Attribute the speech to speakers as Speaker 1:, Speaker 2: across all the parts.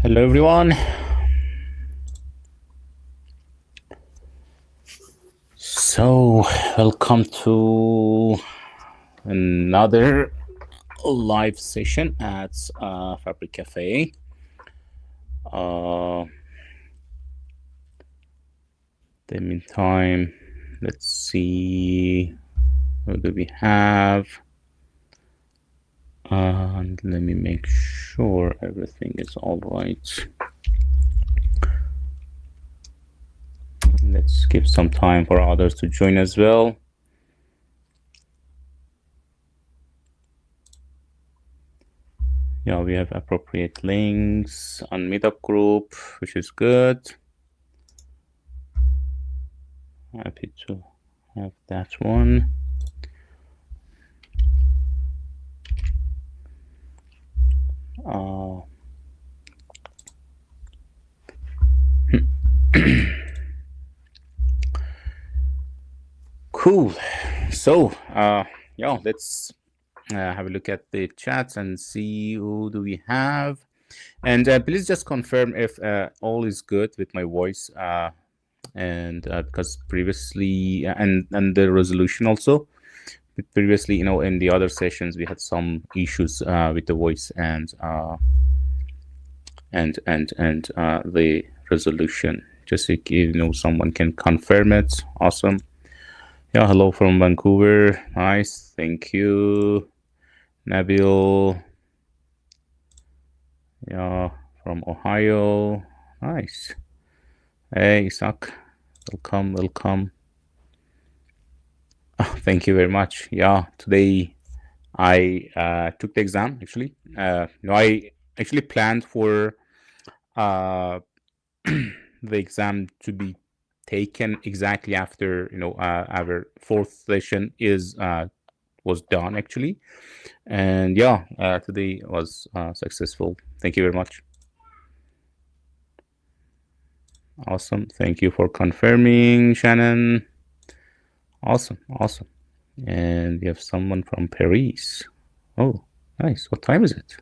Speaker 1: Hello, everyone. So, welcome to another live session at Fabric Cafe. The meantime, let's see who do we have, and let me make sure everything is all right. Let's give some time for others to join as well. Yeah, we have appropriate links on Meetup group, which is good. Happy to have that one. Cool. So, yeah, let's have a look at the chats and see who do we have. And please just confirm if all is good with my voice, and because previously and the resolution also. Previously, you know, in the other sessions we had some issues with the voice and the resolution. Just if you know someone can confirm it. Awesome. Yeah, hello from Vancouver. Nice, thank you. Nabil. Yeah, from Ohio. Nice. Hey, Isaac. Welcome. Oh, thank you very much. Yeah, today I took the exam actually. No, I actually planned for the exam to be taken exactly after, you know, our fourth session was done actually. And yeah, today was successful. Thank you very much. Awesome. Thank you for confirming, Shannon. Awesome. And we have someone from Paris. Oh, nice. What time is it?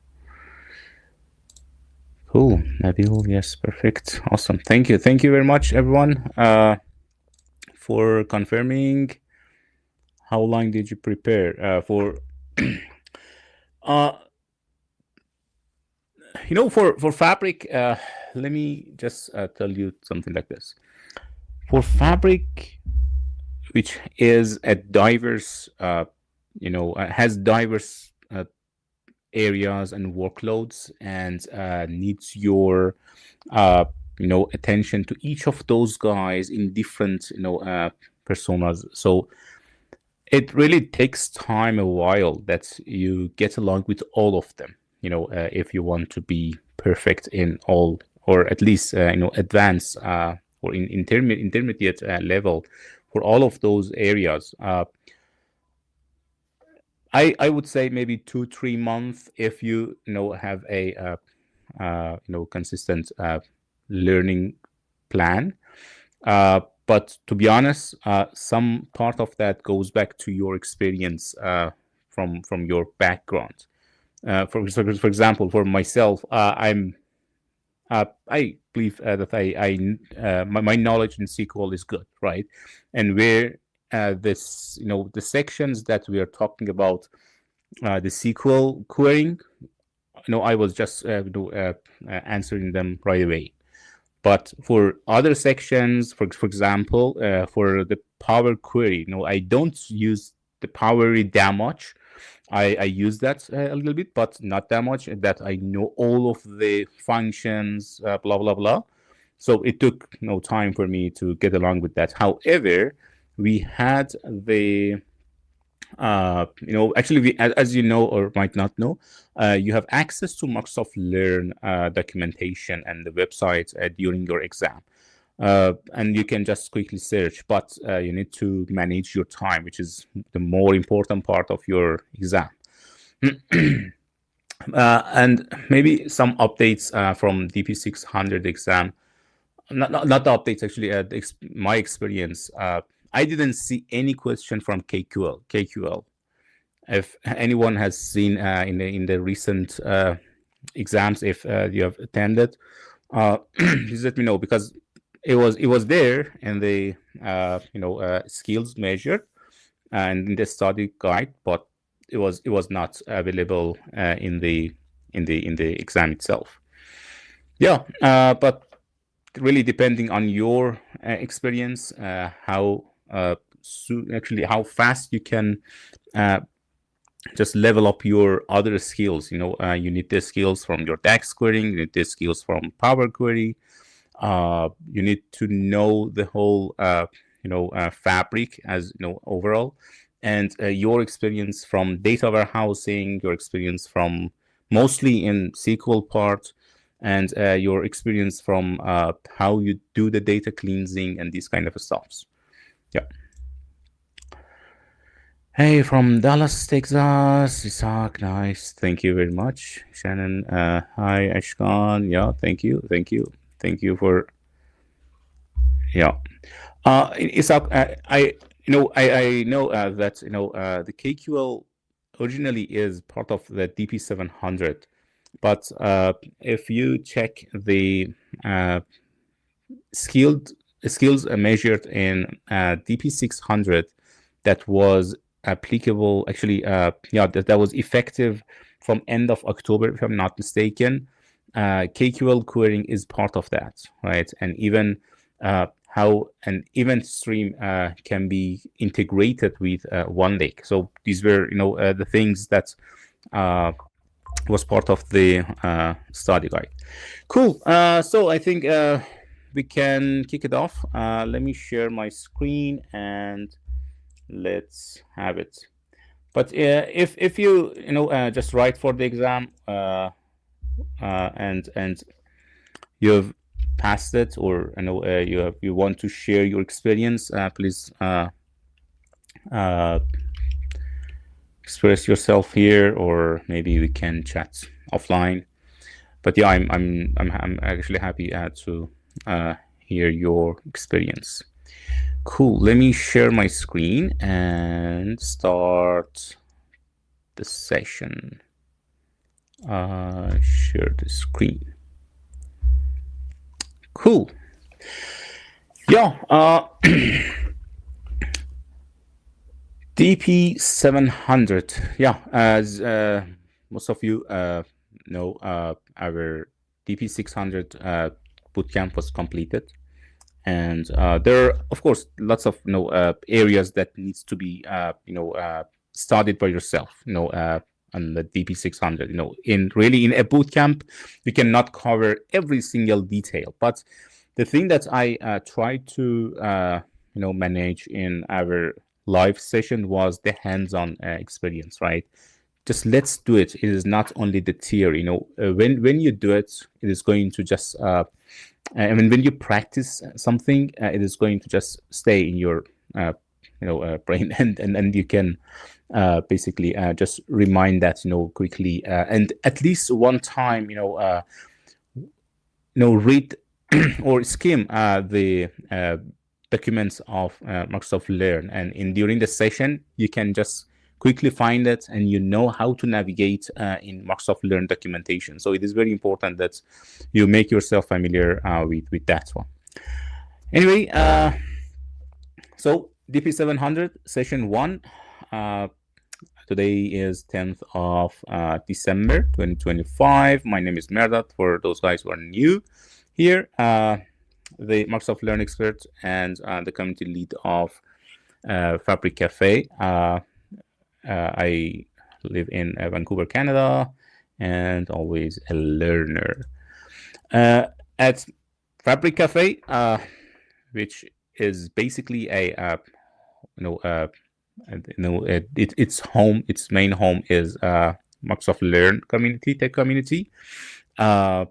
Speaker 1: Cool. Nabil, yes, perfect. Awesome. Thank you very much, everyone, for confirming. How long did you prepare for? You know, for Fabric, let me just tell you something like this. For Fabric, which is a diverse, you know, has diverse areas and workloads, and needs your, you know, attention to each of those guys in different, you know, personas. So it really takes time, a while, that you get along with all of them, you know, if you want to be perfect in all, or at least, you know, advanced or in intermediate level for all of those areas. I would say maybe 2-3 months if you know have a you know, consistent learning plan. But to be honest, some part of that goes back to your experience from your background. For example, for myself, I believe that my knowledge in SQL is good, right? And where this, you know, the sections that we are talking about, the SQL querying, you know, I was just answering them right away. But for other sections, for example, for the Power Query, you know, I don't use the Power Query that much. I use that a little bit, but not that much that I know all of the functions, blah, blah, blah. So it took no time for me to get along with that. However, we had the, you know, actually, we, as you know or might not know, you have access to Microsoft Learn documentation and the website during your exam. And you can just quickly search, but you need to manage your time, which is the more important part of your exam. And maybe some updates from DP-600 exam. Not the updates, actually, my experience. I didn't see any question from KQL. If anyone has seen in the recent exams if you have attended. Please let me know, because it was there in the skills measure and in the study guide, but it was not available in the exam itself. Yeah, but really depending on your experience, how how fast you can just level up your other skills. You need the skills from your DAX querying, you need the skills from Power Query. You need to know the whole fabric as overall, and your experience from data warehousing, your experience from mostly in SQL part, and your experience from how you do the data cleansing and these kind of stuffs. Yeah. Hey, from Dallas, Texas, Isaac, nice. Thank you very much. Shannon, hi, Ashkan. Yeah, thank you for, yeah. Isaac, I know that the KQL originally is part of the DP-700, but if you check the skills measured in DP-600, that was applicable, actually, that was effective from end of October, if I'm not mistaken. KQL querying is part of that, right? And even how an event stream can be integrated with OneLake. So these were, the things that was part of the study guide. Cool. So I think we can kick it off. Let me share my screen and let's have it. But if you just write for the exam and you've passed it, or you want to share your experience, please express yourself here, or maybe we can chat offline. But yeah, I'm actually happy to hear your experience. Cool. Let me share my screen and start the session. Share the screen. Cool. Yeah. DP-700. Yeah, as most of you know, our DP-600 bootcamp was completed. And there are, of course, lots of areas that needs to be studied by yourself. On the DP-600. In a bootcamp, you cannot cover every single detail. But the thing that I tried to manage in our live session was the hands-on experience, right? Just let's do it. It is not only the theory. When you do it, it is going to just when you practice something, it is going to just stay in your brain, and you can basically just remind that quickly, and at least one time read or skim the documents of Microsoft Learn, and during the session you can just quickly find it, and how to navigate in Microsoft Learn documentation. So it is very important that you make yourself familiar with that one. Anyway, so DP-700 session 1. Today is 10th of December 2025. My name is Mehrdad, for those guys who are new here, the Microsoft Learn expert and the community lead of Fabric Café. I live in Vancouver, Canada, and always a learner. At Fabric Café, which is basically a its main home is Microsoft Learn community, tech community, and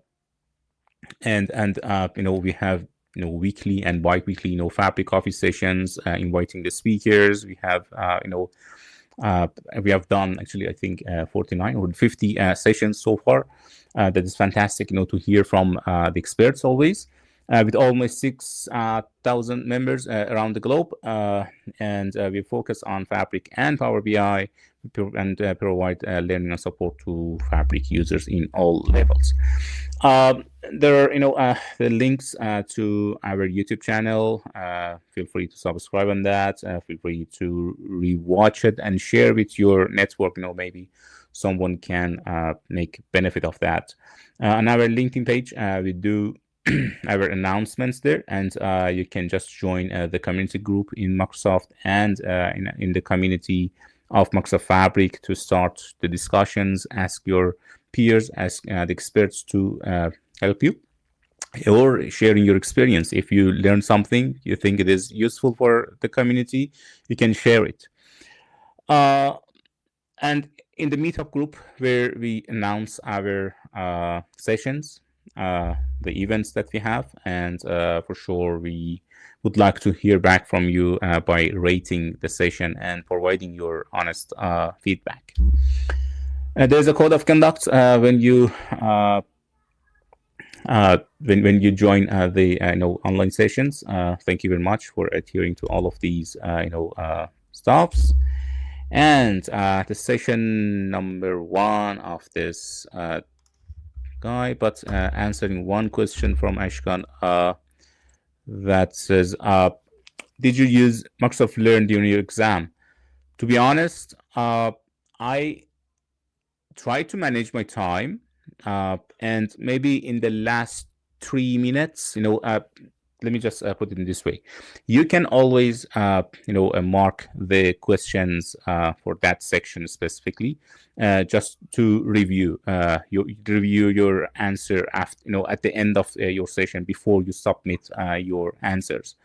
Speaker 1: we have weekly and bi-weekly Fabric coffee sessions, inviting the speakers. We have we have done actually I think 49 or 50 sessions so far. That is fantastic to hear from the experts always. With almost 6,000 members around the globe, and we focus on Fabric and Power BI. provide learning and support to Fabric users in all levels. There are, the links to our YouTube channel. Feel free to subscribe on that. Feel free to rewatch it and share with your network. Maybe someone can make benefit of that. On our LinkedIn page, we do our announcements there, and you can just join the community group in Microsoft and in the community of Microsoft Fabric to start the discussions, ask your peers, ask the experts to help you, or sharing your experience. If you learn something, you think it is useful for the community, you can share it. And in the meetup group, where we announce our sessions, the events that we have, and for sure we would like to hear back from you by rating the session and providing your honest feedback. There's a code of conduct when you join the online sessions. Thank you very much for adhering to all of these stuffs. And the session number 1 of this guy, but answering one question from Ashkan that says, did you use Microsoft Learn during your exam? To be honest, I try to manage my time, and maybe in the last 3 minutes, let me just put it in this way. You can always, mark the questions for that section specifically, just to review. You review your answer after, at the end of your session before you submit your answers.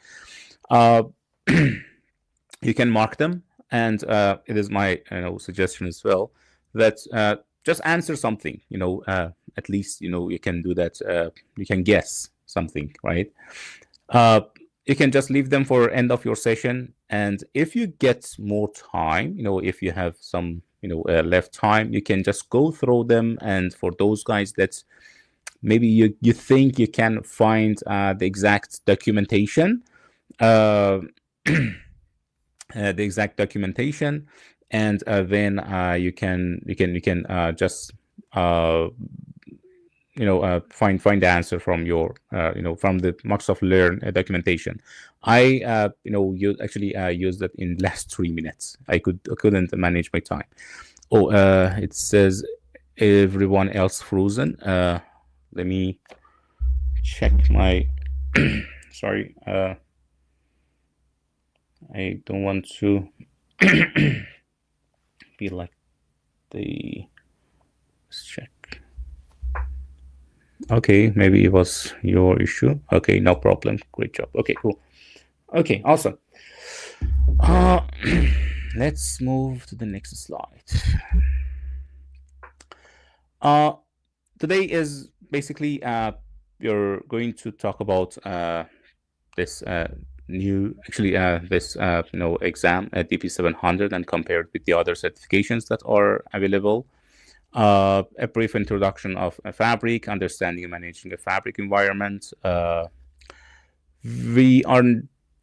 Speaker 1: You can mark them, and it is my suggestion as well that just answer something. At least you can do that. You can guess something, right? You can just leave them for end of your session, and if you get more time, if you have some left time, you can just go through them. And for those guys that maybe you think you can find the exact documentation, and then you can just find the answer from your from the Microsoft Learn documentation. I you actually used that in last 3 minutes. I couldn't manage my time. It says everyone else frozen. Let me check my sorry, I don't want to be like let's check. Okay, maybe it was your issue. Okay, no problem. Great job. Okay, cool. Okay, awesome. Let's move to the next slide. Today is basically we're going to talk about this new, this exam at DP-700 and compare it with the other certifications that are available. A brief introduction of a Fabric, understanding and managing a Fabric environment. We are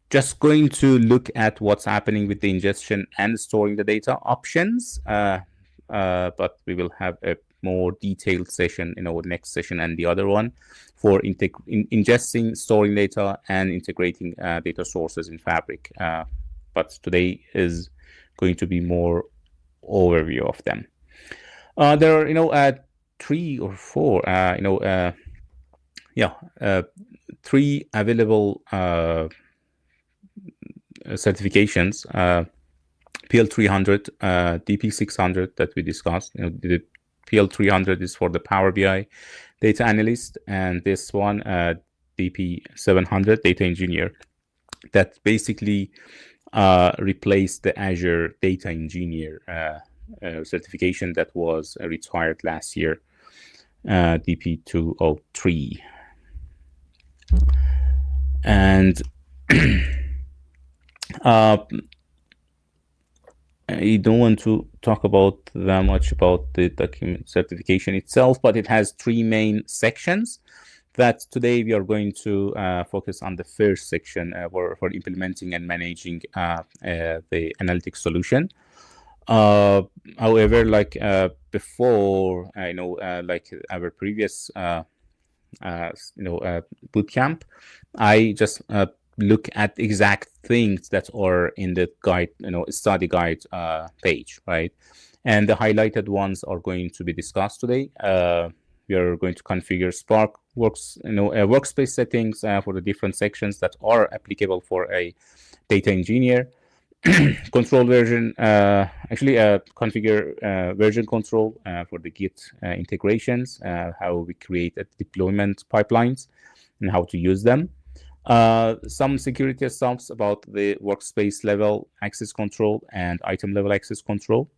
Speaker 1: just going to look at what's happening with the ingestion and storing the data options, but we will have a more detailed session in our next session and the other one for ingesting, storing data, and integrating data sources in Fabric. But today is going to be more overview of them. There are 3 or 4 3 available certifications. PL300, DP-600 that we discussed. The PL300 is for the Power BI data analyst, and this one DP-700 data engineer, that basically replaced the Azure data engineer certification that was retired last year, DP-203. And I don't want to talk about that much about the document certification itself, but it has 3 main sections that today we are going to focus on the first section for implementing and managing the analytics solution. However, like before, like our previous bootcamp, I just look at exact things that are in the guide, study guide page, right? And the highlighted ones are going to be discussed today. We are going to configure Spark workspace settings for the different sections that are applicable for a data engineer. Control version, configure version control for the Git integrations, how we create deployment pipelines and how to use them. Some security stuffs about the workspace level access control and item level access control.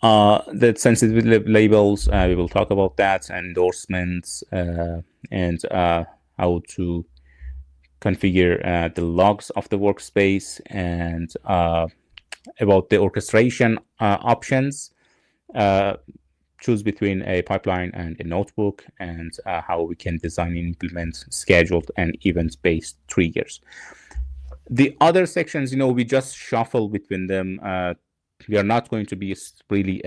Speaker 1: The sensitive labels, we will talk about that, endorsements, and how to configure the logs of the workspace, and about the orchestration options. Choose between a pipeline and a notebook, and how we can design and implement scheduled and event-based triggers. The other sections, we just shuffle between them. We are not going to be really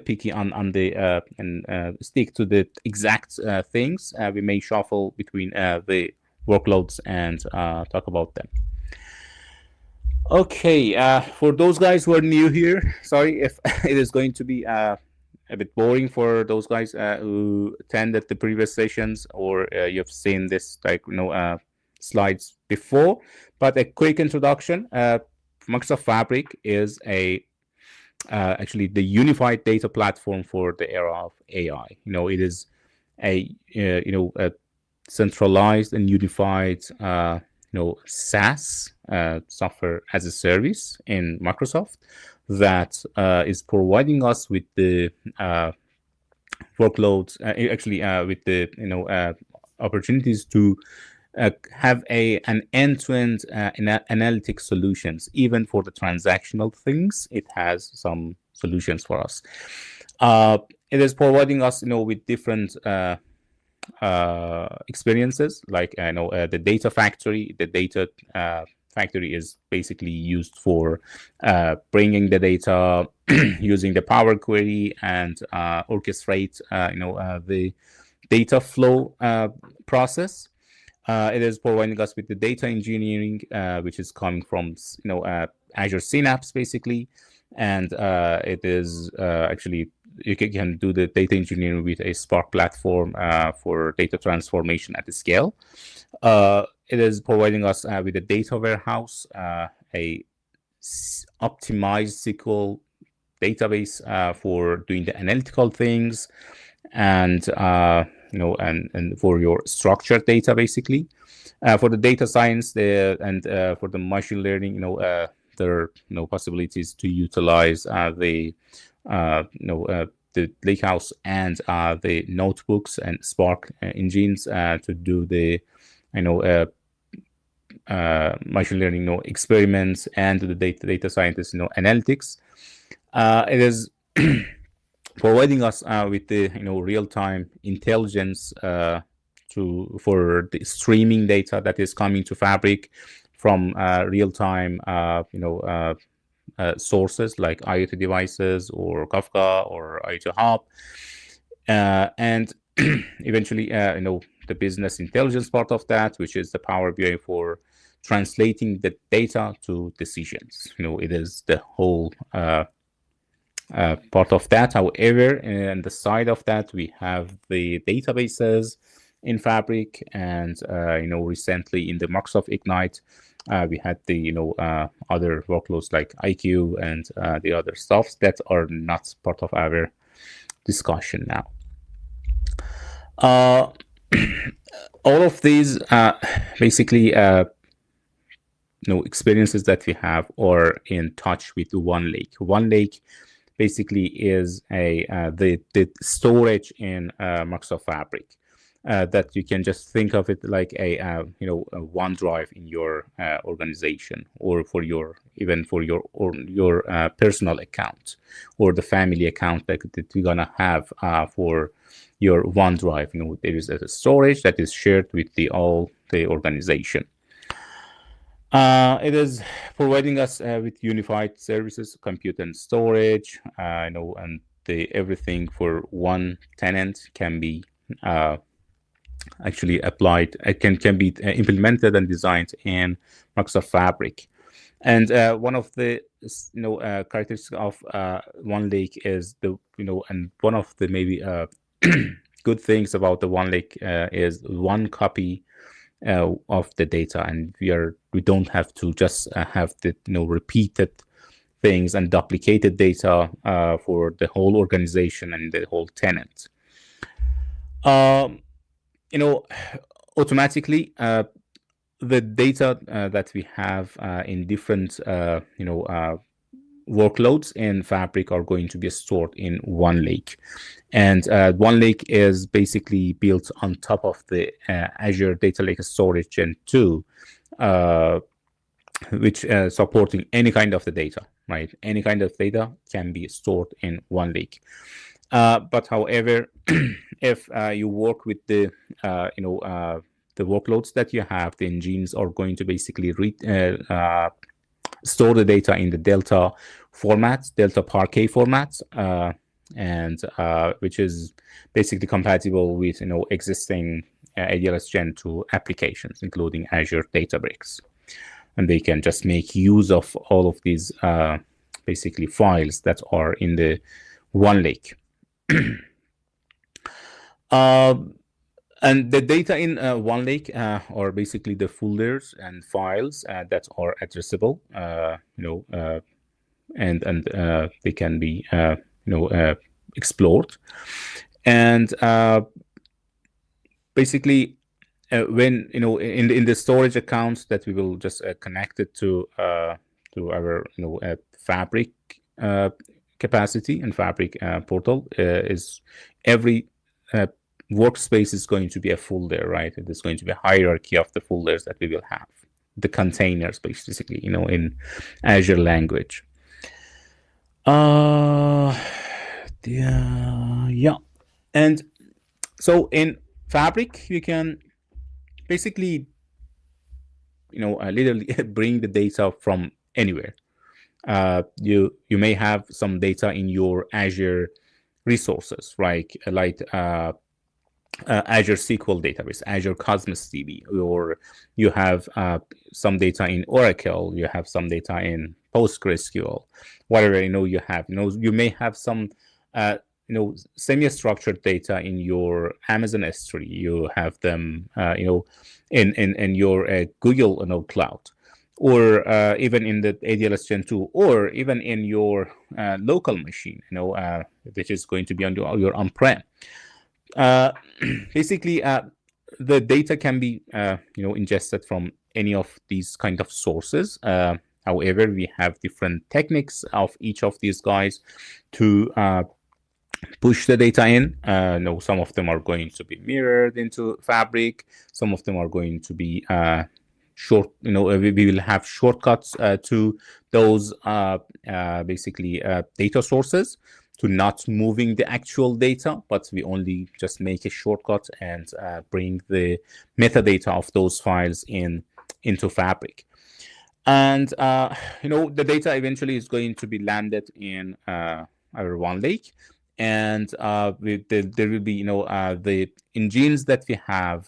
Speaker 1: picky on the and stick to the exact things. We may shuffle between the workloads and talk about them. Okay, for those guys who are new here, sorry if it is going to be a bit boring for those guys who attended the previous sessions, or you've seen this slides before. But a quick introduction: Microsoft Fabric is actually the unified data platform for the era of AI. It is a centralized and unified SaaS, software as a service in Microsoft, that is providing us with the workloads, with the opportunities to have an end-to-end analytic solutions. Even for the transactional things, it has some solutions for us. It is providing us with different experiences, like the data factory. The data factory is basically used for bringing the data, using the Power Query, and orchestrate the data flow process. It is providing us with the data engineering, which is coming from Azure Synapse basically, and it is actually you can do the data engineering with a Spark platform for data transformation at the scale. It is providing us with a data warehouse, a optimized SQL database for doing the analytical things, and and for your structured data basically. For the data science, and for the machine learning, there are possibilities to utilize the Lakehouse and the notebooks and Spark engines to do the machine learning experiments, and the data scientists analytics. It is providing us with the real-time intelligence for the streaming data that is coming to Fabric from real-time sources like IoT devices or Kafka or IoT Hub, and eventually the business intelligence part of that, which is the Power BI for translating the data to decisions. It is the whole part of that. However, on the side of that, we have the databases in Fabric, and recently in the Microsoft Ignite, we had the other workloads like IQ and the other stuffs that are not part of our discussion now. All of these basically experiences that we have are in touch with OneLake. OneLake basically is the storage in Microsoft Fabric. That you can just think of it like a OneDrive in your organization, or for your personal account, or the family account that you're gonna have for your OneDrive. There is a storage that is shared with all the organization. It is providing us with unified services, compute and storage, and everything for one tenant can be actually applied. It can be implemented and designed in Microsoft Fabric. And one of the characteristics of OneLake is and one of the maybe good things about the OneLake is one copy of the data, and we don't have to just have the repeated things and duplicated data for the whole organization and the whole tenant. Automatically the data that we have in different workloads in Fabric are going to be stored in OneLake. And OneLake is basically built on top of the Azure Data Lake Storage Gen 2, which supporting any kind of the data, right? Any kind of data can be stored in OneLake. But however, if you work with the the workloads that you have, the engines are going to basically store the data in the Delta formats, Delta Parquet formats, and which is basically compatible with existing ADLS Gen 2 applications, including Azure Databricks, and they can just make use of all of these basically files that are in the OneLake. And the data in OneLake are basically the folders and files that are addressable, and they can be explored. And basically, when in the storage accounts that we will just connect it to our Fabric capacity and Fabric portal, is every workspace is going to be a folder, right? It is going to be a hierarchy of the folders that we will have, the containers, basically, in Azure language. Yeah. And so in Fabric, you can basically, literally bring the data from anywhere. You may have some data in your Azure resources, like Azure SQL database, Azure Cosmos DB, or you have some data in Oracle, you have some data in PostgreSQL, whatever you have. You may have some semi-structured data in your Amazon S3. You have them in your Google Cloud, or even in the ADLS Gen 2, or even in your local machine, which is going to be on your on-prem. Basically, the data can be ingested from any of these kind of sources. However, we have different techniques of each of these guys to push the data in. Some of them are going to be mirrored into Fabric. Some of them are going to be short. We will have shortcuts to those basically data sources, to not moving the actual data, but we only just make a shortcut and bring the metadata of those files into Fabric. And the data eventually is going to be landed in our OneLake, and there will be the engines that we have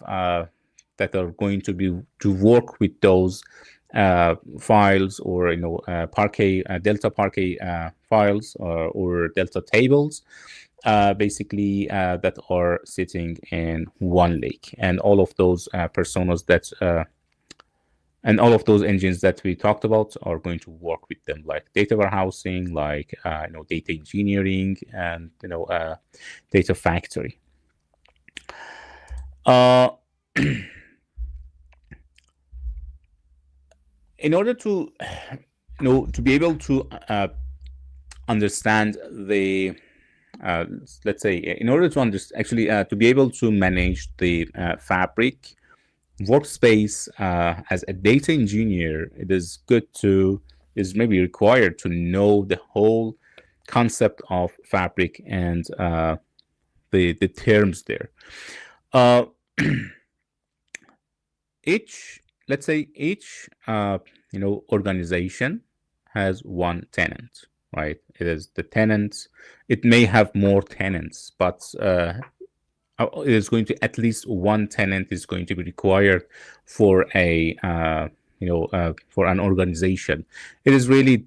Speaker 1: that are going to work with those files, or Parquet, Delta Parquet files, or Delta tables, basically that are sitting in OneLake, and all of those personas that and all of those engines that we talked about are going to work with them, like data warehousing, like data engineering, and data factory. In order to to be able to understand the let's say, in order to to be able to manage the Fabric workspace as a data engineer, it is maybe required to know the whole concept of Fabric and the terms there. Each let's say each organization has one tenant, right? It is the tenants. It may have more tenants, but it is going to, at least one tenant is going to be required for a for an organization. It is really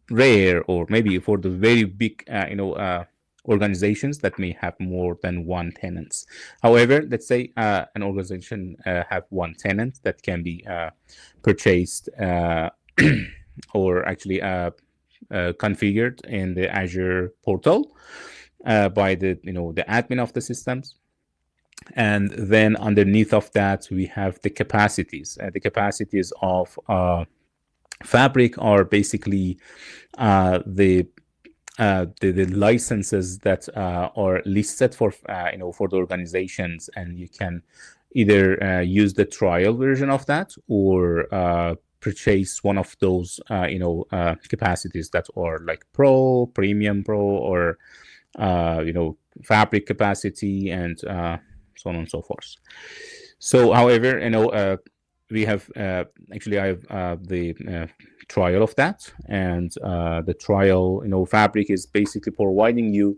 Speaker 1: rare, or maybe for the very big organizations that may have more than one tenants. However, let's say an organization have one tenant that can be purchased or actually configured in the Azure portal by the the admin of the systems. And then underneath of that, we have the capacities. The capacities of Fabric are basically the licenses that are listed for for the organizations, and you can either use the trial version of that, or purchase one of those capacities that are like Pro, Premium Pro, or Fabric capacity, and so on and so forth. So, however, we have actually I have the trial of that, and the trial, Fabric is basically providing you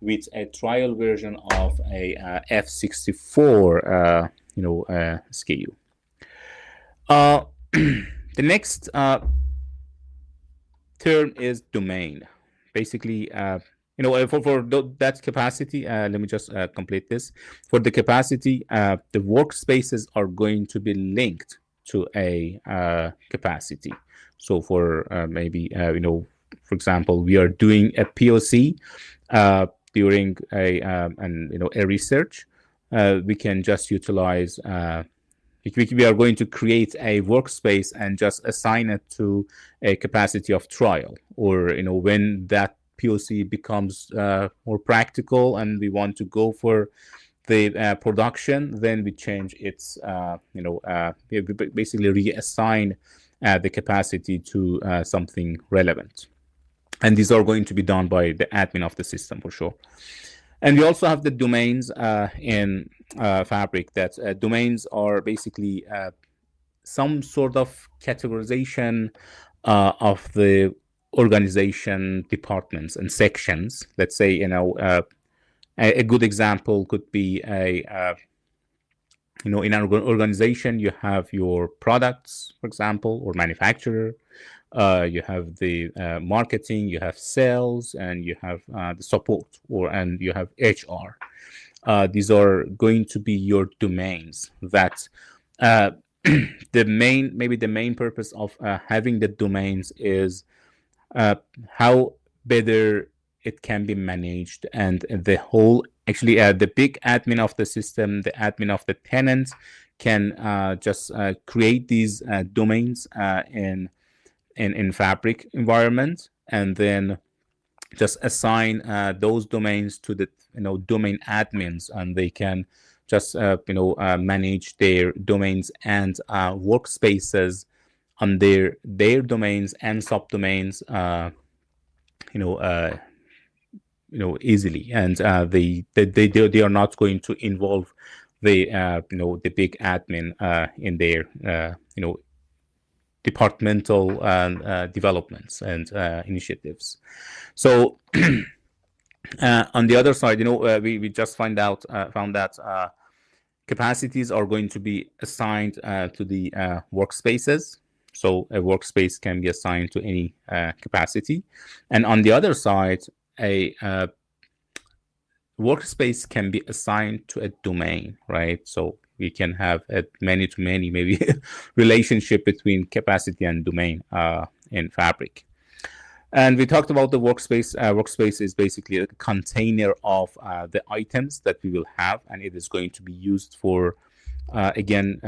Speaker 1: with a trial version of a F64 SKU. The next term is domain. Basically, for that capacity, let me just complete this. For the capacity, the workspaces are going to be linked to a capacity. So for maybe, for example, we are doing a POC during a research. We can just utilize, we are going to create a workspace and just assign it to a capacity of trial, or, when that POC becomes more practical and we want to go for the production, then we change its, we basically reassign the capacity to something relevant. And these are going to be done by the admin of the system for sure. And we also have the domains in Fabric. That domains are basically some sort of categorization of the organization departments and sections. Let's say, a good example could be in an organization, you have your products, for example, or manufacturer. You have the marketing, you have sales, and you have the support, and you have HR. These are going to be your domains. That the main purpose of having the domains is how better it can be managed, and the whole, actually, the big admin of the system, the admin of the tenant, can just create these domains in Fabric environment, and then just assign those domains to the domain admins, and they can just manage their domains and workspaces on their domains and subdomains easily, and they are not going to involve the the big admin in their departmental developments and initiatives. So on the other side, we just found that capacities are going to be assigned to the workspaces. So a workspace can be assigned to any capacity, and on the other side, a workspace can be assigned to a domain, right? So we can have a many-to-many maybe relationship between capacity and domain in Fabric. And we talked about the workspace. Workspace is basically a container of the items that we will have, and it is going to be used for, again,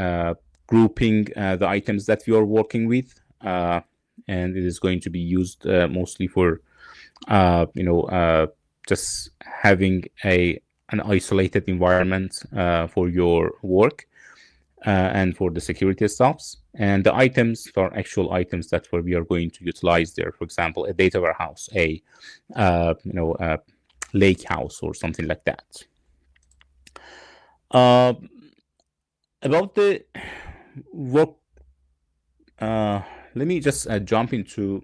Speaker 1: grouping the items that we are working with, and it is going to be used mostly for, just having an isolated environment for your work and for the security stuffs. And the items are actual items that we are going to utilize there. For example, a data warehouse, a Lakehouse, or something like that. About the let me just jump into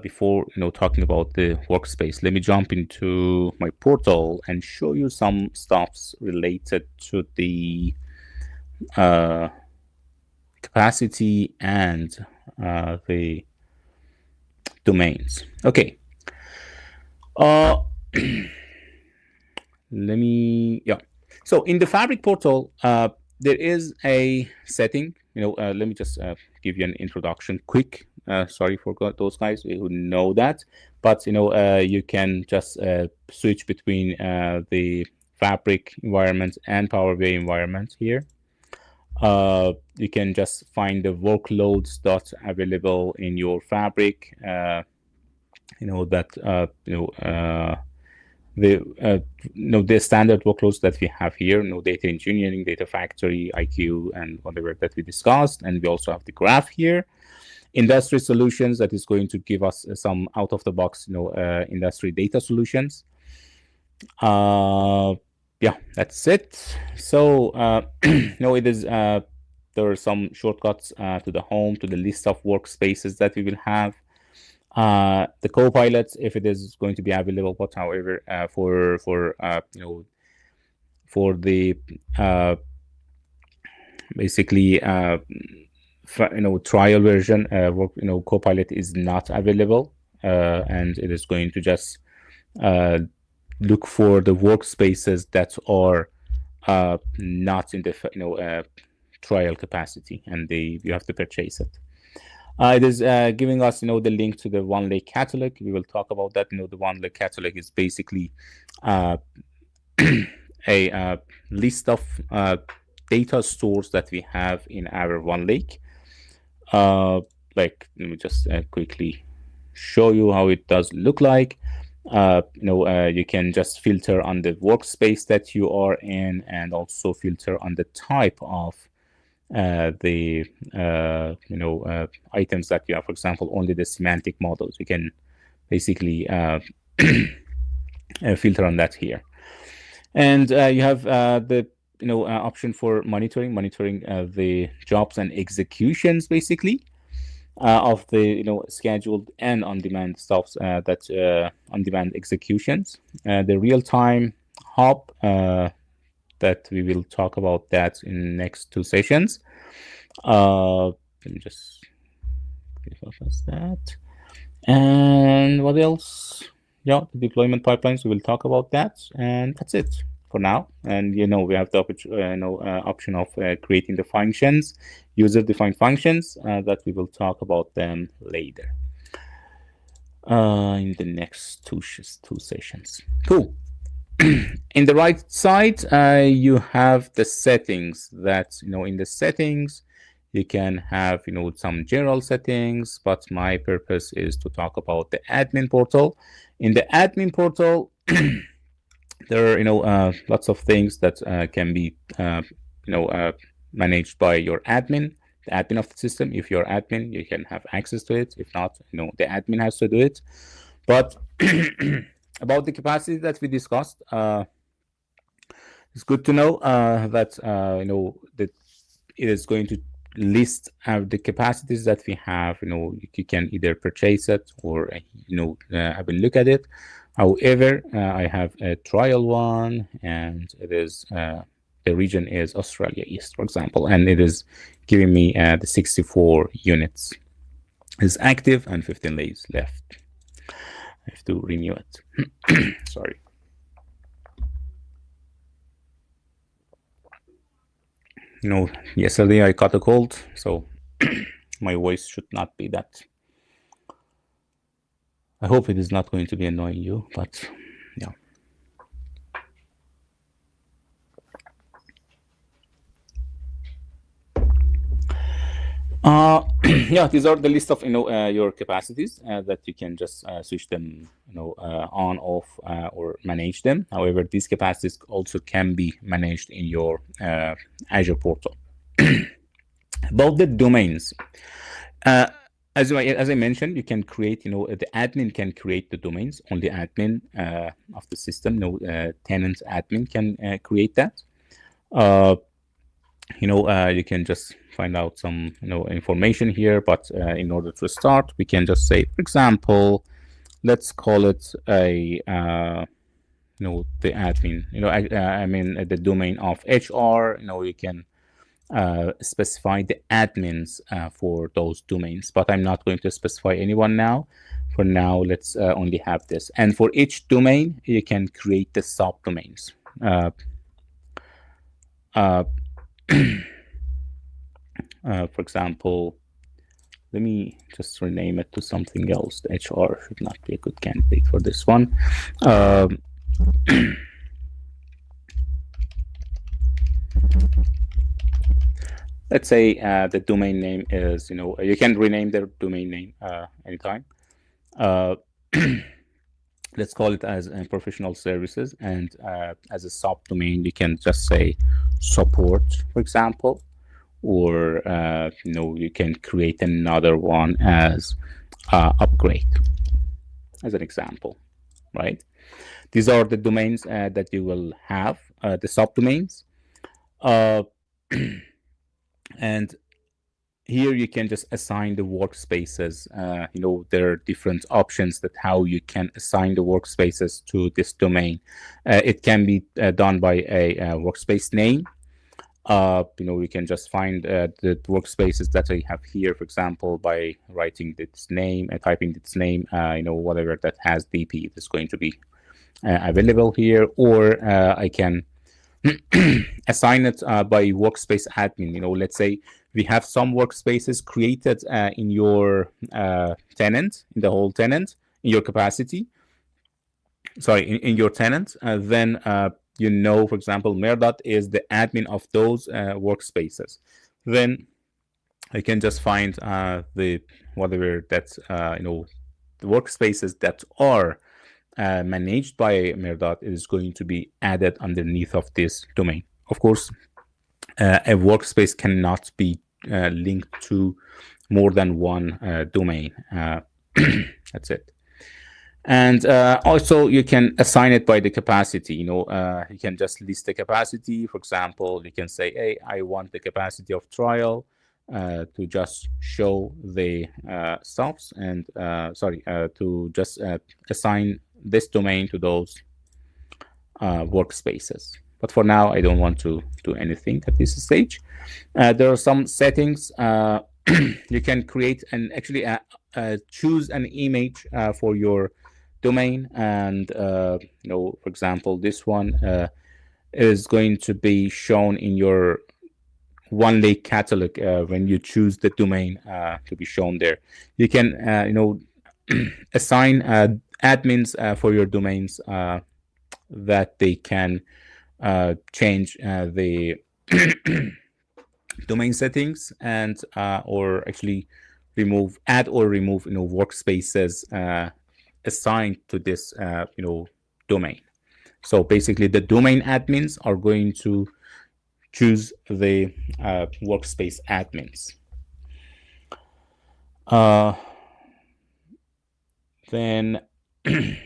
Speaker 1: before talking about the workspace. Let me jump into my portal and show you some stuffs related to the capacity and the domains. Okay. Let me, So in the Fabric portal, there is a setting. Let me just give you an introduction, quick. Sorry for those guys who know that, but you can just switch between the Fabric environment and Power BI environment here. You can just find the workloads that are available in your Fabric. The standard workloads that we have here, data engineering, data factory, IQ, and whatever that we discussed. And we also have the graph here. Industry solutions, that is going to give us some out of the box, industry data solutions. That's it. So, it is, there are some shortcuts to the home, to the list of workspaces that we will have. The co-pilot, if it is going to be available, but however, for the basically trial version, co-pilot is not available, and it is going to just look for the workspaces that are not in the trial capacity, and you have to purchase it. It is giving us, the link to the OneLake catalog. We will talk about that. The OneLake catalog is basically a list of data stores that we have in our OneLake. Let me just quickly show you how it does look like. You can just filter on the workspace that you are in, and also filter on the type of the items that you have. For example, only the semantic models. You can basically filter on that here, and you have the option for monitoring the jobs and executions, basically, of the scheduled and on-demand stuff, that on-demand executions. The real-time hub, that we will talk about that in the next 2 sessions. Let me just focus that. And what else? The deployment pipelines, we will talk about that, and that's it for now. And we have the option of creating the functions, user-defined functions, that we will talk about them later in the next 2 sessions. Cool. In the right side, you have the settings. That in the settings, you can have some general settings, but my purpose is to talk about the admin portal. In the admin portal, there are lots of things that can be managed by your admin, the admin of the system. If you're admin, you can have access to it. If not, the admin has to do it. But about the capacity that we discussed, it's good to know that that it is going to list the capacities that we have. You can either purchase it or have a look at it. However, I have a trial one, and it is the region is Australia East, for example, and it is giving me the 64 units is active and 15 days left. I have to renew it. Sorry. Yesterday I caught a cold, so my voice should not be that. I hope it is not going to be annoying you, but yeah. These are the list of your capacities that you can just switch them on, off, or manage them. However, these capacities also can be managed in your Azure portal. About the domains, as I mentioned, you can create, the admin can create the domains. Only admin of the system, tenant admin can create that. you can just find out some information here, but in order to start, we can just say, for example, let's call it a the admin, I mean the domain of HR. You can specify the admins for those domains, but I'm not going to specify anyone now. For now, let's only have this. And for each domain, you can create the subdomains. For example, let me just rename it to something else. The HR should not be a good candidate for this one. Let's say the domain name is, you can rename the domain name anytime. Let's call it as professional services, and as a subdomain, you can just say support, for example, or you can create another one as upgrade, as an example, right? These are the domains that you will have, the subdomains. And here you can just assign the workspaces. There are different options that how you can assign the workspaces to this domain. It can be done by a workspace name. We can just find the workspaces that I have here, for example, by writing its name and typing its name, whatever that has DP is going to be available here, or I can assign it by workspace admin. Let's say we have some workspaces created in your tenant, in the whole tenant, in your capacity. Sorry, in your tenant. Then for example, Mehrdad is the admin of those workspaces. Then I can just find the whatever that's the workspaces that are managed by Mehrdad is going to be added underneath of this domain. Of course, a workspace cannot be linked to more than one domain. That's it. And also you can assign it by the capacity. You can just list the capacity. For example, you can say, hey, I want the capacity of trial to just show the stops, and to just assign this domain to those workspaces. But for now, I don't want to do anything at this stage. There are some settings. You can create and actually choose an image for your domain. And, for example, this one is going to be shown in your OneLake catalog when you choose the domain to be shown there. You can, assign admins for your domains that they can change the domain settings and or actually add or remove workspaces assigned to this domain. So basically, the domain admins are going to choose the workspace admins. Then it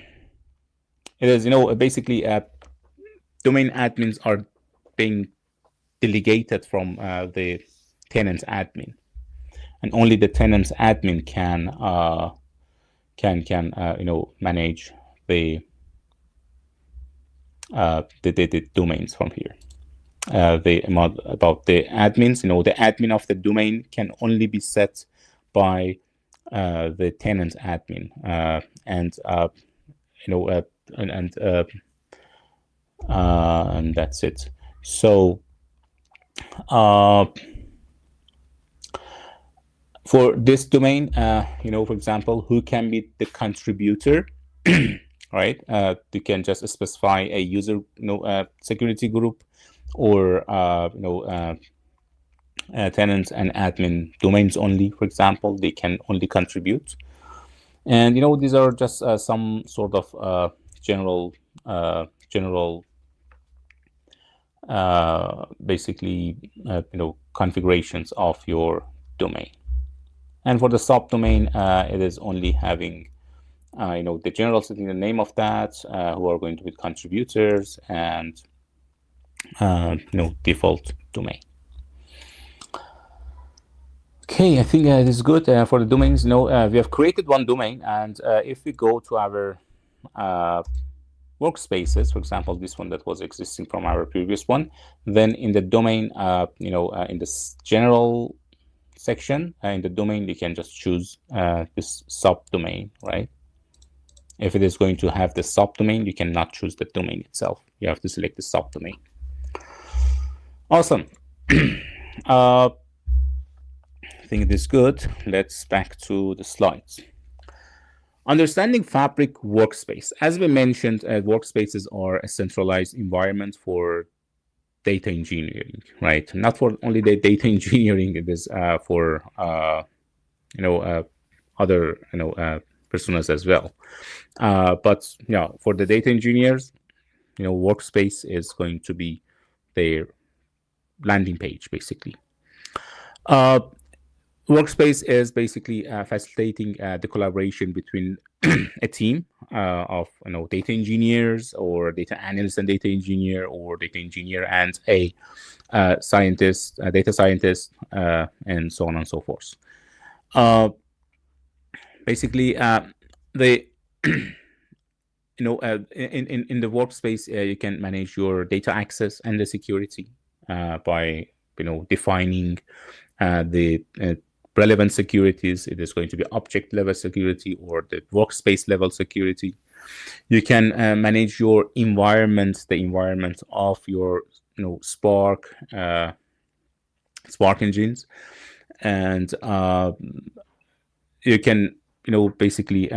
Speaker 1: is, basically domain admins are being delegated from the tenant's admin, and only the tenant's admin can manage the domains from here. About the admins, the admin of the domain can only be set by the tenant's admin, and that's it. So for this domain, for example, who can be the contributor, right? You can just specify a user, security group, or tenants and admin domains only. For example, they can only contribute. And these are just some sort of general basically configurations of your domain. And for the subdomain, it is only having the general setting, the name of that, who are going to be contributors, and default domain. Okay, I think this is good for the domains. We have created one domain, and if we go to our workspaces, for example, this one that was existing from our previous one, then in the domain, in this general section, in the domain, you can just choose this subdomain, right? If it is going to have the subdomain, you cannot choose the domain itself. You have to select the subdomain. Awesome. I think it is good. Let's back to the slides. Understanding Fabric Workspace. As we mentioned, workspaces are a centralized environment for data engineering, right? Not for only the data engineering, it is for other personas as well. But for the data engineers, workspace is going to be their landing page, basically. Workspace is basically facilitating the collaboration between a team of data engineers, or data analyst and data engineer, or data engineer and a scientist, a data scientist, and so on and so forth. Basically, the in the workspace, you can manage your data access and the security by defining the relevant securities. It is going to be object level security or the workspace level security. You can manage your environment, the environment of your Spark engines, and you can basically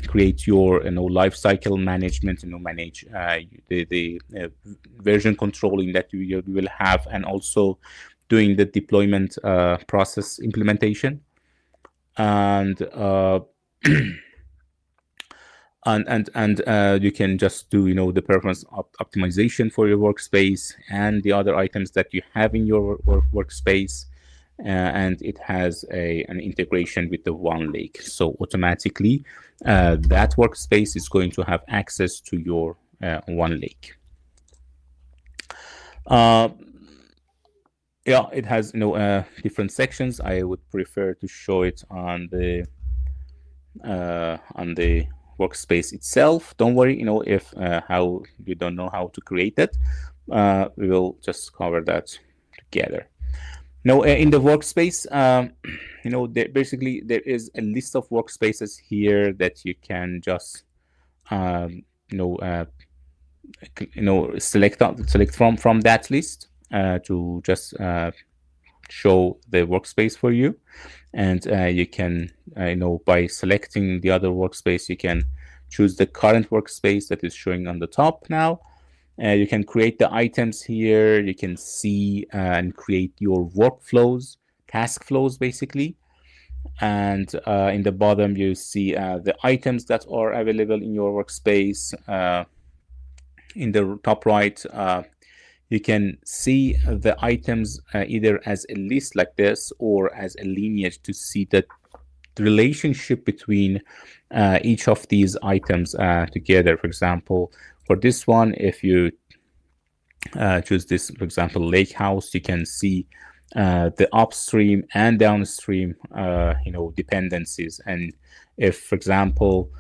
Speaker 1: create your lifecycle management, manage the version controlling that you will have, and also doing the deployment process implementation, and you can just do the performance optimization for your workspace and the other items that you have in your workspace. And it has an integration with the OneLake, so automatically that workspace is going to have access to your OneLake. It has different sections. I would prefer to show it on the workspace itself. Don't worry, if how you don't know how to create it, we will just cover that together. Now, in the workspace, basically there is a list of workspaces here that you can just select from that list to just show the workspace for you. And you can by selecting the other workspace, you can choose the current workspace that is showing on the top now. You can create the items here. You can see and create your workflows, task flows, basically. And in the bottom, you see the items that are available in your workspace. In the top right, you can see the items either as a list like this or as a lineage to see the relationship between each of these items together. For example, for this one, if you choose this, for example, Lakehouse, you can see the upstream and downstream dependencies. And if, for example,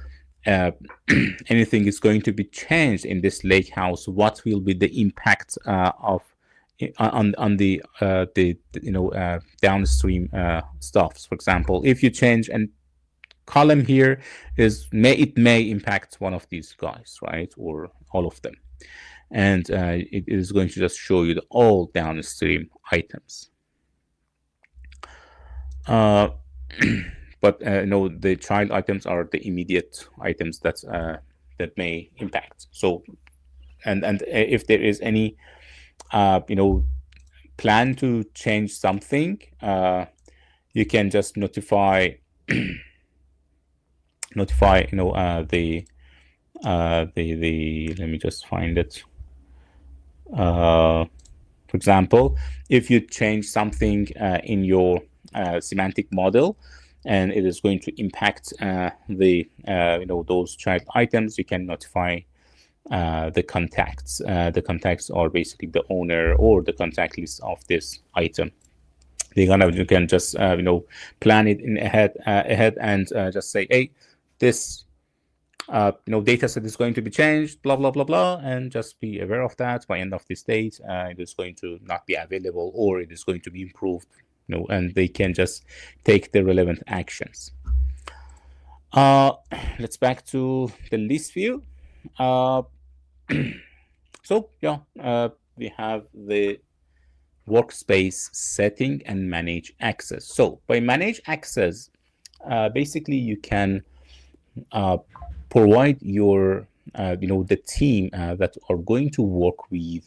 Speaker 1: anything is going to be changed in this Lakehouse, what will be the impact on the downstream stuffs? For example, if you change a column here, it may impact one of these guys, right, or all of them, and it is going to just show you all downstream items. But the child items are the immediate items that may impact. So, and if there is any plan to change something, you can just notify the let me just find it. For example, if you change something in your semantic model, and it is going to impact those child items, you can notify the contacts. The contacts are basically the owner or the contact list of this item. You can just plan it in ahead and just say, hey, this data set is going to be changed, blah blah blah blah, and just be aware of that. By end of this date, it is going to not be available, or it is going to be improved. And they can just take the relevant actions. Let's back to the list view. So yeah, we have the workspace setting and manage access. So by manage access, basically you can provide your the team that are going to work with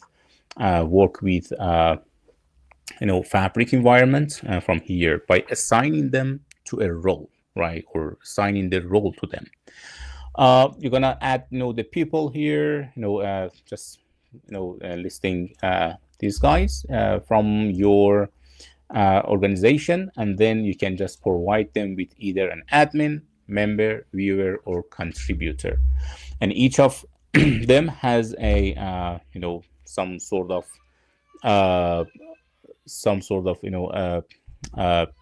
Speaker 1: Fabric environment from here by assigning them to a role, right, or assigning the role to them. You're gonna add the people here, just listing these guys from your organization, and then you can just provide them with either an admin, member, viewer, or contributor, and each of them has a some sort of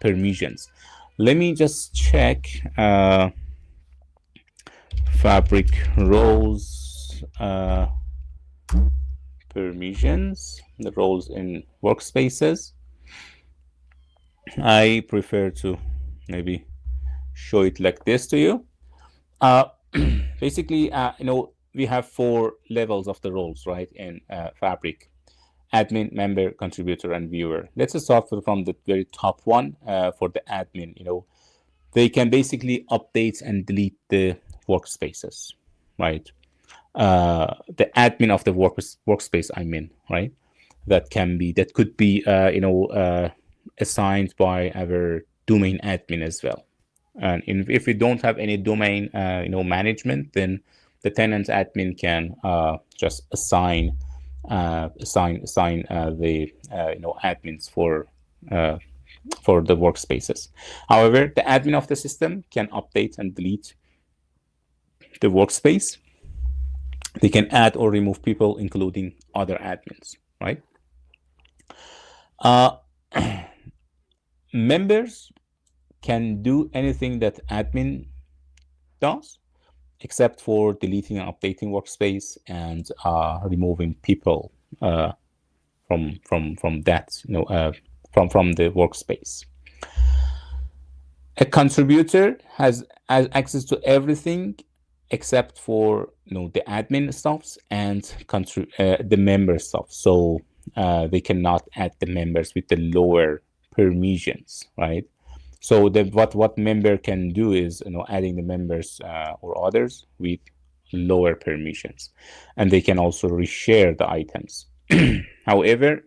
Speaker 1: permissions. Let me just check Fabric roles permissions, the roles in workspaces. I prefer to maybe show it like this to you. Basically, we have 4 levels of the roles, right, in Fabric: admin, member, contributor, and viewer. Let's start from the very top one. For the admin, they can basically update and delete the workspaces, right? The admin of the workspace, I mean, right? That could be assigned by our domain admin as well. And if we don't have any domain management, then the tenant admin can just assign the admins for the workspaces. However, the admin of the system can update and delete the workspace. They can add or remove people, including other admins, right? Members can do anything that admin does, except for deleting and updating workspace and removing people from that, from the workspace. A contributor has access to everything except for the admin stuffs and the member stuff. So they cannot add the members with the lower permissions, right? So what member can do is adding the members or others with lower permissions, and they can also reshare the items. However,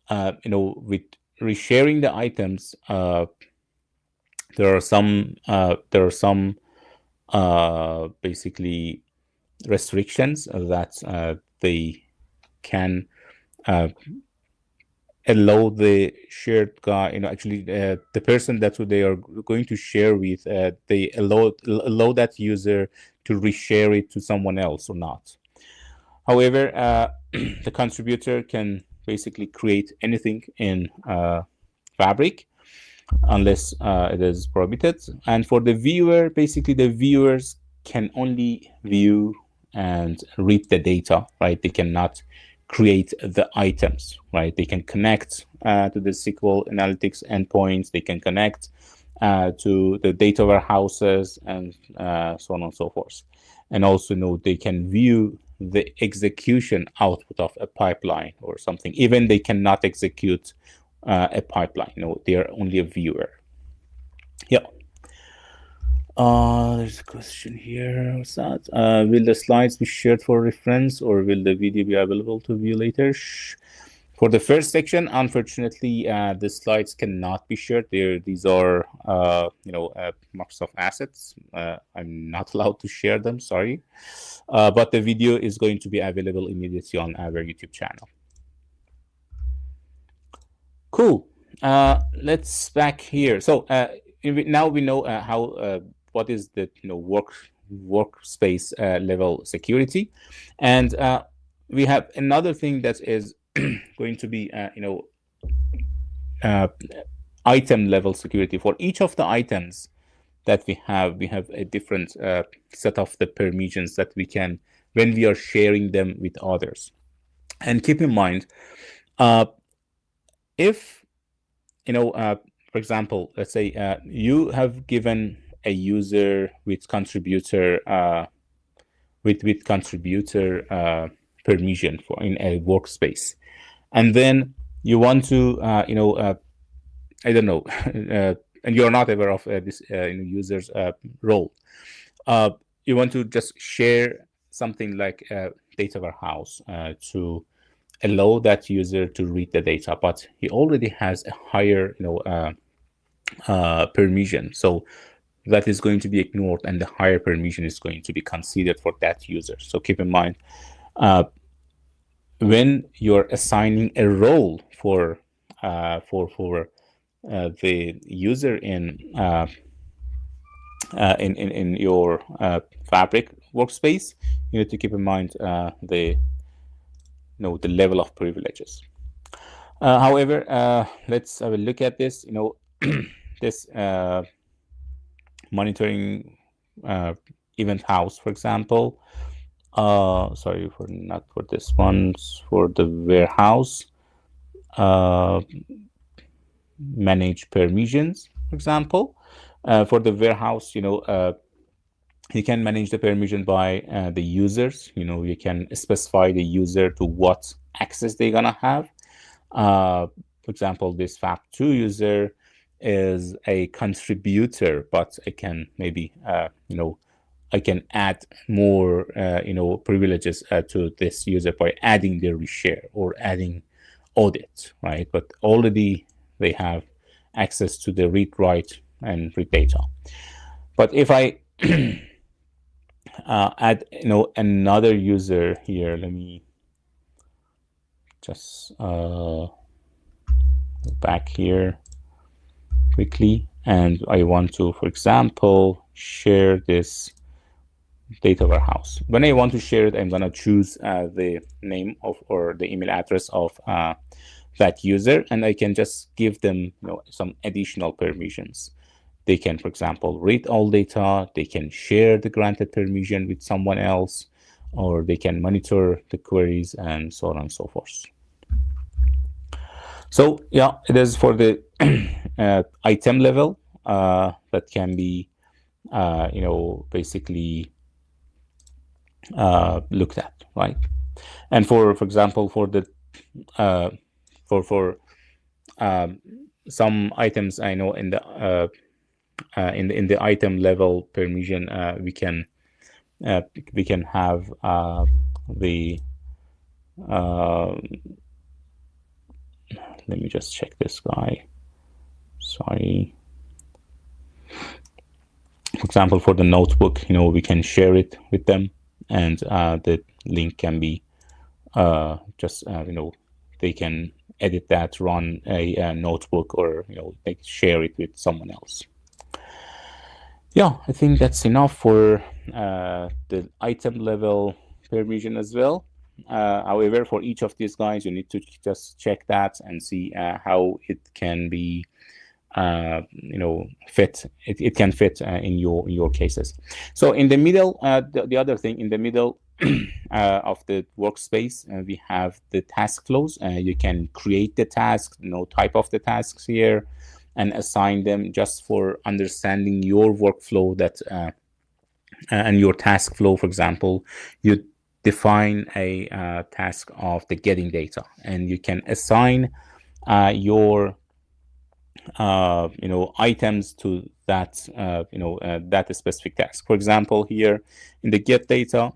Speaker 1: with resharing the items, there are some basically restrictions that they can allow the shared guy, actually the person that they are going to share with, they allow that user to reshare it to someone else or not. However, the contributor can basically create anything in Fabric unless it is prohibited. And for the viewer, basically the viewers can only view and read the data, right? They cannot create the items, right? They can connect to the SQL analytics endpoints. They can connect to the data warehouses and so on and so forth. And also, they can view the execution output of a pipeline or something. Even they cannot execute a pipeline. They are only a viewer. Yeah. There's a question here. What's that? Will the slides be shared for reference, or will the video be available to view later? For the first section, unfortunately, the slides cannot be shared. These are, Microsoft assets. I'm not allowed to share them. Sorry, but the video is going to be available immediately on our YouTube channel. Cool. Let's back here. So now we know how what is the workspace level security, and we have another thing that is going to be item level security. For each of the items that we have a different set of the permissions that we can, when we are sharing them with others. And keep in mind, if, for example, let's say you have given a user with contributor with contributor permission for in a workspace, and then you want to I don't know and you're not aware of this user's role. You want to just share something like data warehouse to allow that user to read the data, but he already has a higher permission, so that is going to be ignored, and the higher permission is going to be considered for that user. So keep in mind, when you're assigning a role for the user in your Fabric workspace, you need to keep in mind the level of privileges. However, let's have a look at this. This monitoring event house, for example. Sorry for not for this one, for the warehouse. Manage permissions, for example. For the warehouse, you can manage the permission by the users. You can specify the user to what access they're gonna have. For example, this FAP2 user is a contributor, but I can maybe I can add more privileges to this user by adding the reshare or adding audit, right? But already they have access to the read, write, and read data. But if I add another user here, let me just go back here quickly, and I want to, for example, share this data warehouse. When I want to share it, I'm going to choose the name of or the email address of that user, and I can just give them some additional permissions. They can, for example, read all data, they can share the granted permission with someone else, or they can monitor the queries, and so on and so forth. So yeah, it is for the item level that can be basically looked at, right? And for example, for the for some items, I know in the item level permission, we can have the let me just check this guy. Sorry. For example, for the notebook, we can share it with them, and the link can be just they can edit that, run a notebook, or they share it with someone else. Yeah, I think that's enough for the item level permission as well. However, for each of these guys, you need to just check that and see how it can be fit. It can fit in your cases. So in the middle, the other thing in the middle of the workspace, we have the task flows. You can create the task, type of the tasks here, and assign them just for understanding your workflow that and your task flow. For example, you define a task of the getting data, and you can assign your items to that that specific task. For example, here in the get data,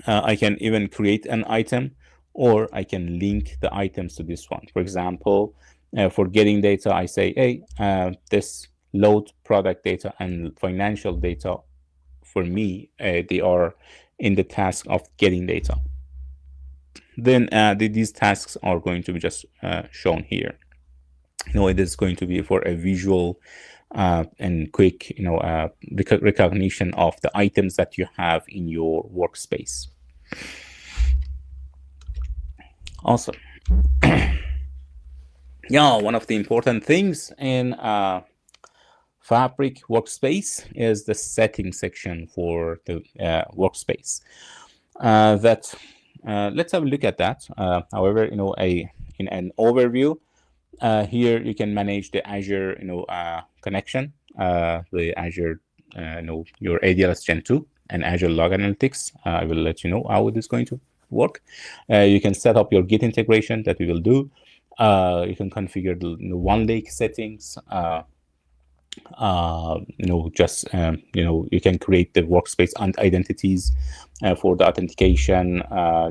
Speaker 1: I can even create an item, or I can link the items to this one. For example, for getting data, I say, hey, this load product data and financial data, for me, they are in the task of getting data. Then these tasks are going to be just shown here. It is going to be for a visual and quick recognition of the items that you have in your workspace. Awesome. Yeah, one of the important things in Fabric workspace is the setting section for the workspace. Let's have a look at that. However, in an overview, here you can manage the Azure, connection, the Azure, your ADLS Gen 2 and Azure Log Analytics. I will let you know how it is going to work. You can set up your Git integration that we will do. You can configure the OneLake settings. You can create the workspace and identities for the authentication.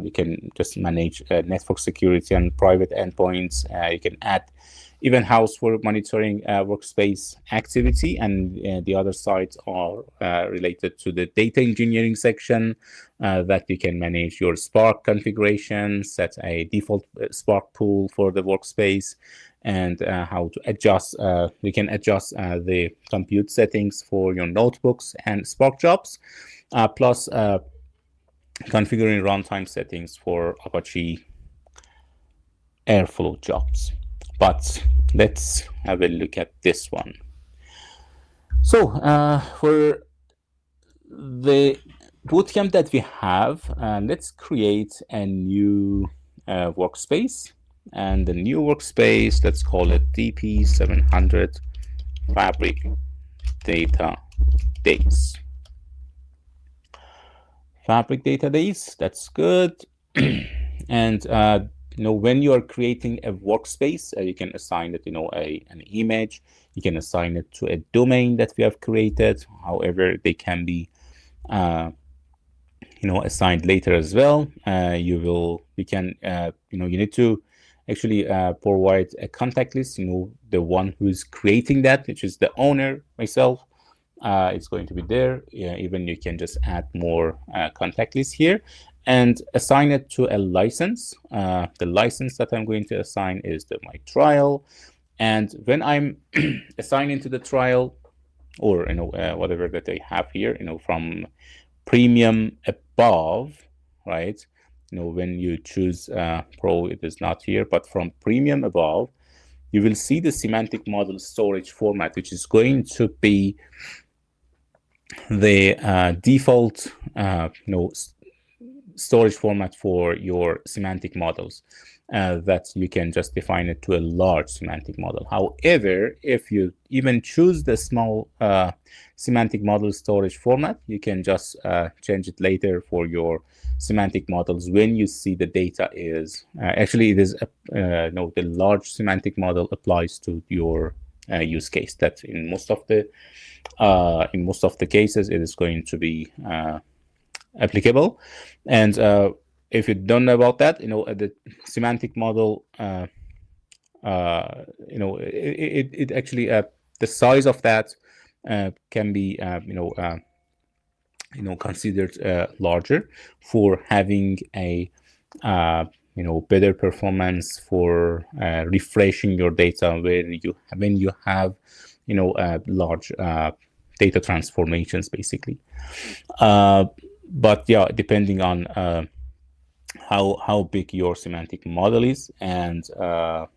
Speaker 1: You can just manage network security and private endpoints. You can add event house for monitoring workspace activity, and the other sides are related to the data engineering section that you can manage your Spark configuration, set a default Spark pool for the workspace, and how to adjust. We can adjust the compute settings for your notebooks and Spark jobs, plus configuring runtime settings for Apache Airflow jobs. But let's have a look at this one. So for the bootcamp that we have, let's create a new workspace. And the new workspace, let's call it DP-700 Fabric Database. Fabric Database, that's good. And when you are creating a workspace, you can assign it, an image. You can assign it to a domain that we have created. However, they can be, assigned later as well. You need to actually provide a contact list. The one who is creating that, which is the owner, myself. It's going to be there. Even you can just add more contact lists here and assign it to a license. The license that I'm going to assign is my trial. And when I'm assigning to the trial, or whatever that they have here, from premium above, right? When you choose Pro, it is not here, but from premium above, you will see the semantic model storage format, which is going to be the default storage format for your semantic models, that you can just define it to a large semantic model. However, if you even choose the small semantic model storage format, you can just change it later for your semantic models when you see the data is actually it is the large semantic model applies to your use case. That in most of the cases it is going to be applicable. And if you don't know about that, the semantic model, it actually the size of that can be considered larger for having a better performance for refreshing your data when you have large data transformations, basically. But yeah, depending on how big your semantic model is and how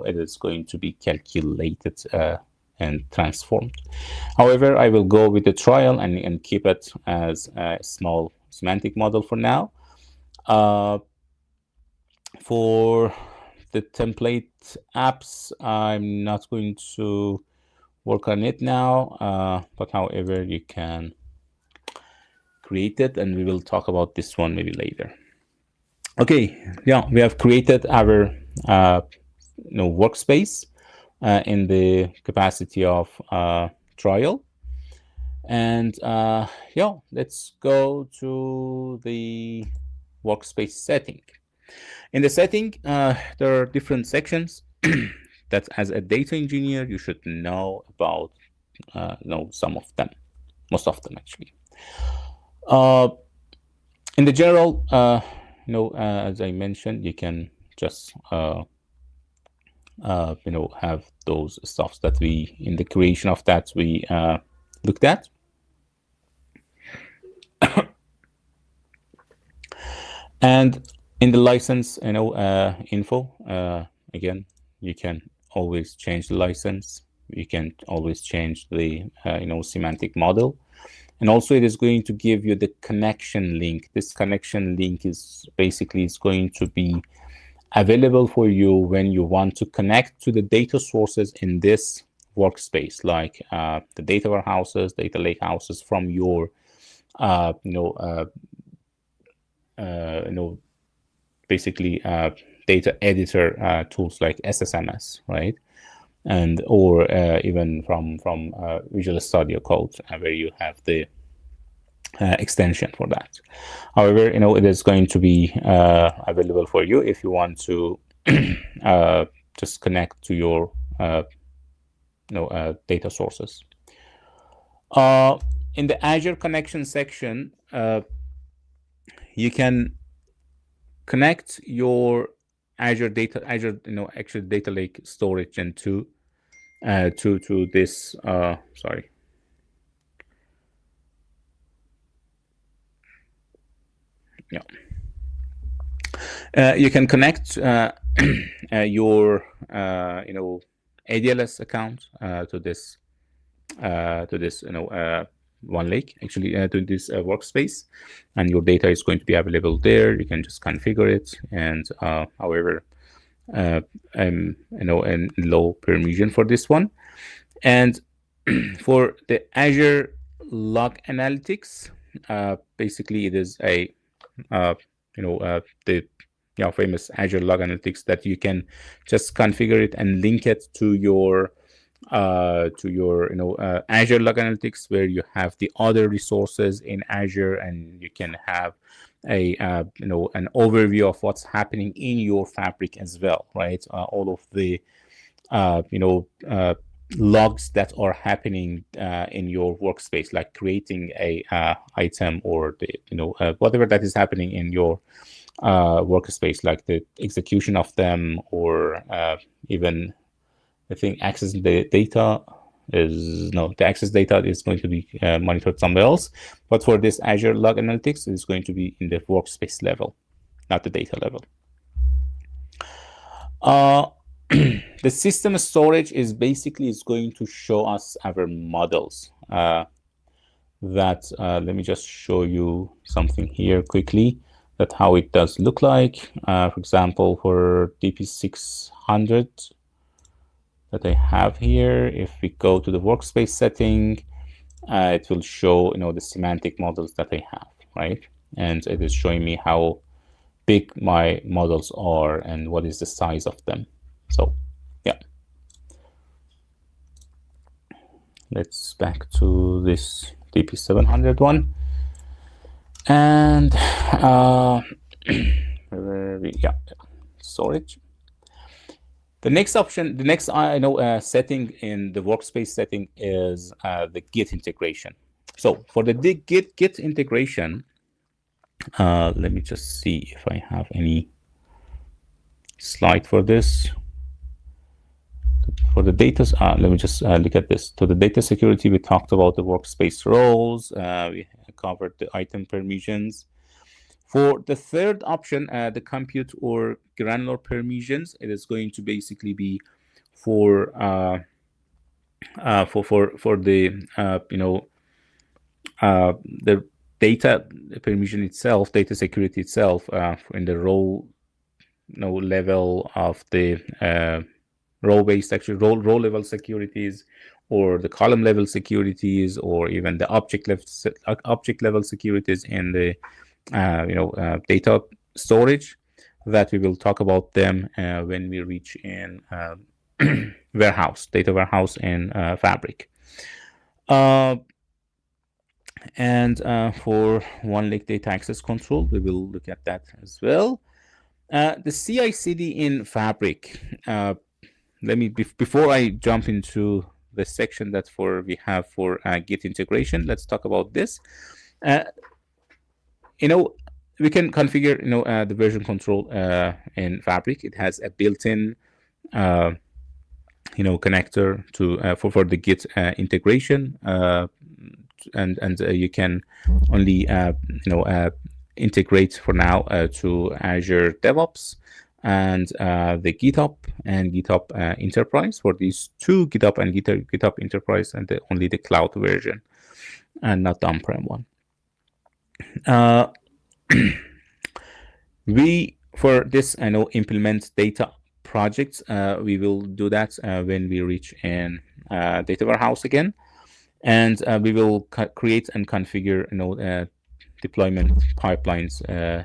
Speaker 1: it is going to be calculated and transformed. However, I will go with the trial and keep it as a small semantic model for now. For the template apps, I'm not going to work on it now, but however, you can create it, and we will talk about this one maybe later. Okay, yeah, we have created our workspace in the capacity of trial. And yeah, let's go to the workspace setting. In the setting, there are different sections that as a data engineer, you should know about, some of them, most of them actually. In the general, as I mentioned, you can just have those stuffs that we, in the creation of that, we looked at. And in the license, info, again, you can always change the license. You can always change the semantic model. And also it is going to give you the connection link. This connection link is basically going to be available for you when you want to connect to the data sources in this workspace, like the data warehouses, data lakehouses from your basically data editor tools like SSMS, right? And or even from Visual Studio Code, where you have the extension for that. However, it is going to be available for you if you want to just connect to your data sources. In the Azure connection section, you can connect your Azure actual data lake storage and to this you can connect your ADLS account to this OneLake, actually to this workspace, and your data is going to be available there. You can just configure it, and however, in low permission for this one. And for the Azure Log Analytics, basically it is a the famous Azure Log Analytics that you can just configure it and link it to your Azure Log Analytics, where you have the other resources in Azure, and you can have a an overview of what's happening in your Fabric as well, right? All of the logs that are happening in your workspace, like creating a item, or the whatever that is happening in your workspace, like the execution of them, or even I think accessing the data the access data is going to be monitored somewhere else. But for this Azure Log Analytics, it's going to be in the workspace level, not the data level. The system storage is basically going to show us our models. Let me just show you something here quickly, that how it does look like. For example, for DP-600 that I have here, if we go to the workspace setting, it will show the semantic models that I have, right? And it is showing me how big my models are and what is the size of them. So yeah, let's back to this DP-700 one, and storage. The next option, the next setting in the workspace setting is the Git integration. So for the Git integration, let me just see if I have any slide for this. For the data, let me just look at this. So the data security, we talked about the workspace roles. We covered the item permissions. For the third option, the compute or granular permissions, it is going to basically be for the the data permission itself, data security itself, in the role level of the role-based, actually role level securities, or the column level securities, or even the object level securities in the data storage, that we will talk about them when we reach in warehouse, data warehouse in Fabric. And for OneLake data access control, we will look at that as well. The CI/CD in Fabric. Let me, before I jump into the section that we have for Git integration, let's talk about this. We can configure the version control in Fabric. It has a built-in connector to for the Git integration, and you can only integrate for now to Azure DevOps. and the GitHub and GitHub Enterprise. For these two, GitHub and GitHub Enterprise, and only the cloud version and not the on-prem one. We, for this, I know, implement data projects, we will do that when we reach in data warehouse again, and we will create and configure, deployment pipelines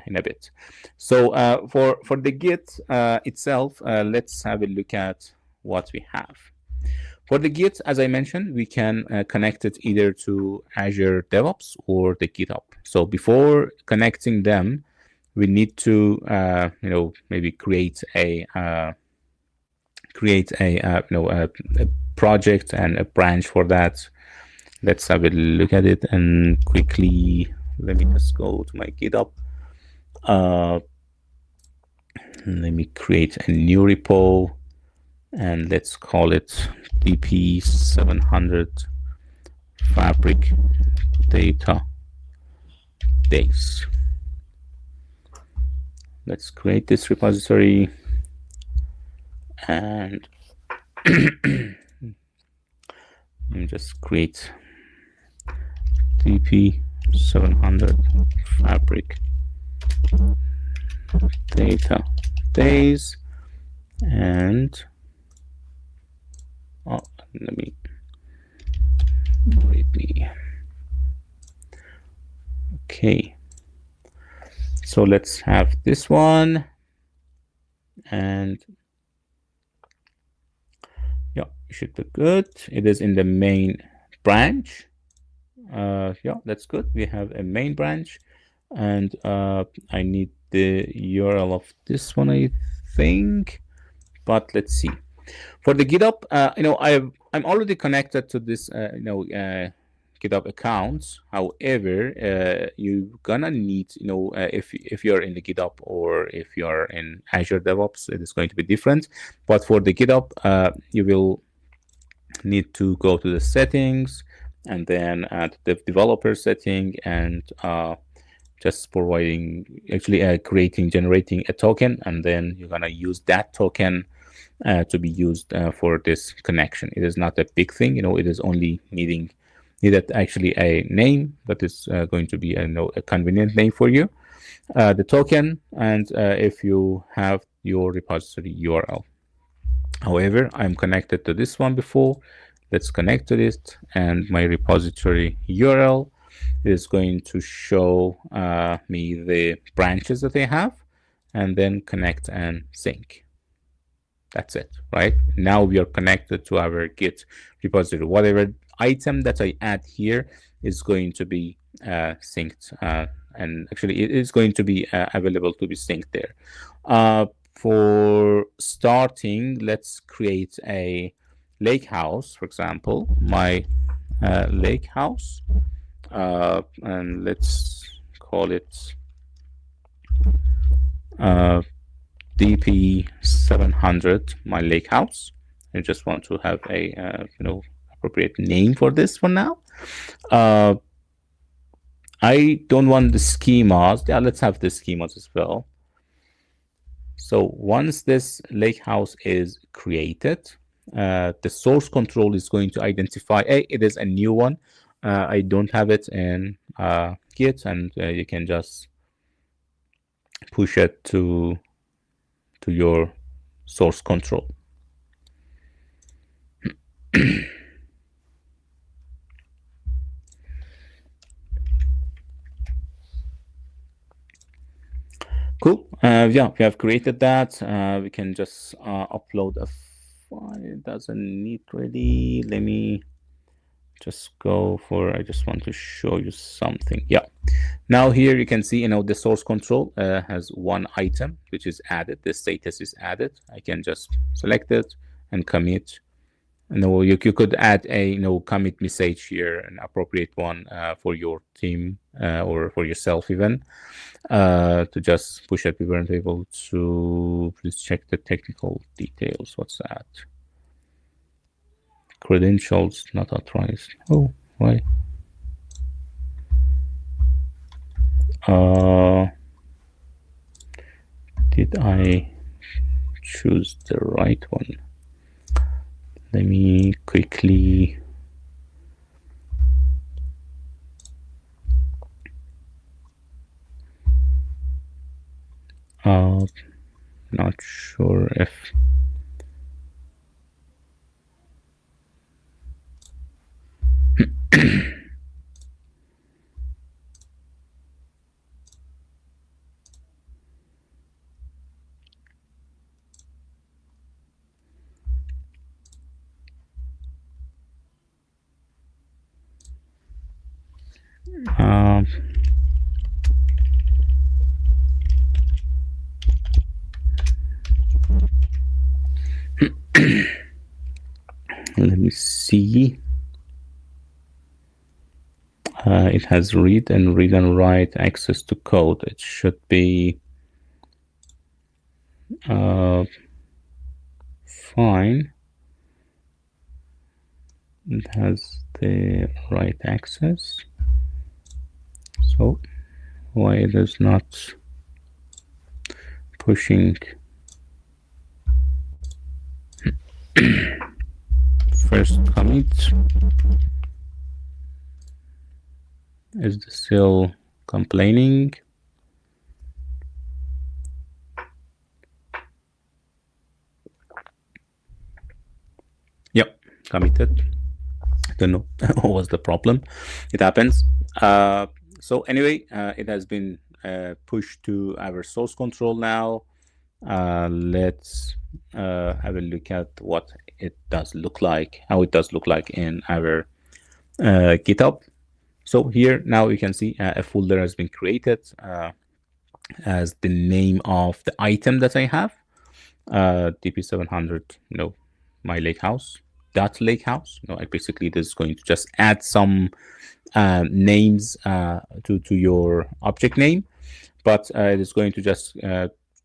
Speaker 1: in a bit. So for the Git itself, let's have a look at what we have. For the Git, as I mentioned, we can connect it either to Azure DevOps or the GitHub. So before connecting them, we need to, maybe create a project and a branch for that. Let's have a look at it, and quickly, let me just go to my GitHub. Let me create a new repo, and let's call it DP-700 Fabric Database. Let's create this repository, and let me just create DP-700 Fabric Database, and let me okay. So let's have this one, and yeah, it should be good. It is in the main branch. Yeah, that's good. We have a main branch, and I need the URL of this one, I think, but let's see. For the GitHub, I'm already connected to this, GitHub accounts. However, you're gonna need, if you're in the GitHub or if you're in Azure DevOps, it is going to be different. But for the GitHub, you will need to go to the settings, and then at the developer setting, and just providing, actually generating a token, and then you're gonna use that token to be used for this connection. It is not a big thing, it is only needed actually a name that is going to be a convenient name for you, the token, and if you have your repository URL. However, I'm connected to this one before. Let's connect to it, and my repository URL is going to show me the branches that I have, and then connect and sync. That's it, right? Now we are connected to our Git repository. Whatever item that I add here is going to be synced, and actually it is going to be available to be synced there. For starting, let's create a Lakehouse, for example, my Lakehouse, and let's call it DP-700, my Lakehouse. I just want to have a appropriate name for this for now. I don't want the schemas. Yeah, let's have the schemas as well. So once this Lakehouse is created, the source control is going to identify, hey, it is a new one. I don't have it in Git, and you can just push it to your source control. Cool. Yeah, we have created that. We can just upload a file. It doesn't need really. Let me just go for, I just want to show you something. Yeah. Now here you can see, the source control has one item which is added. The status is added. I can just select it and commit. And you could add a commit message here, an appropriate one for your team or for yourself even, to just push it. We weren't able to, please check the technical details. What's that? Credentials not authorized. Oh, why? Did I choose the right one. Let me quickly not sure if let me see. It has read and write access to code. It should be fine. It has the right access. So why it is not pushing first commit? Is it still complaining? Yep, committed. I don't know what was the problem. It happens. So anyway, it has been pushed to our source control now. Let's have a look at what it does look like, how it does look like in our GitHub. So here now you can see a folder has been created as the name of the item that I have, DP-700, my Lakehouse, .Lakehouse. Basically this is going to just add some names to your object name, but it is going to just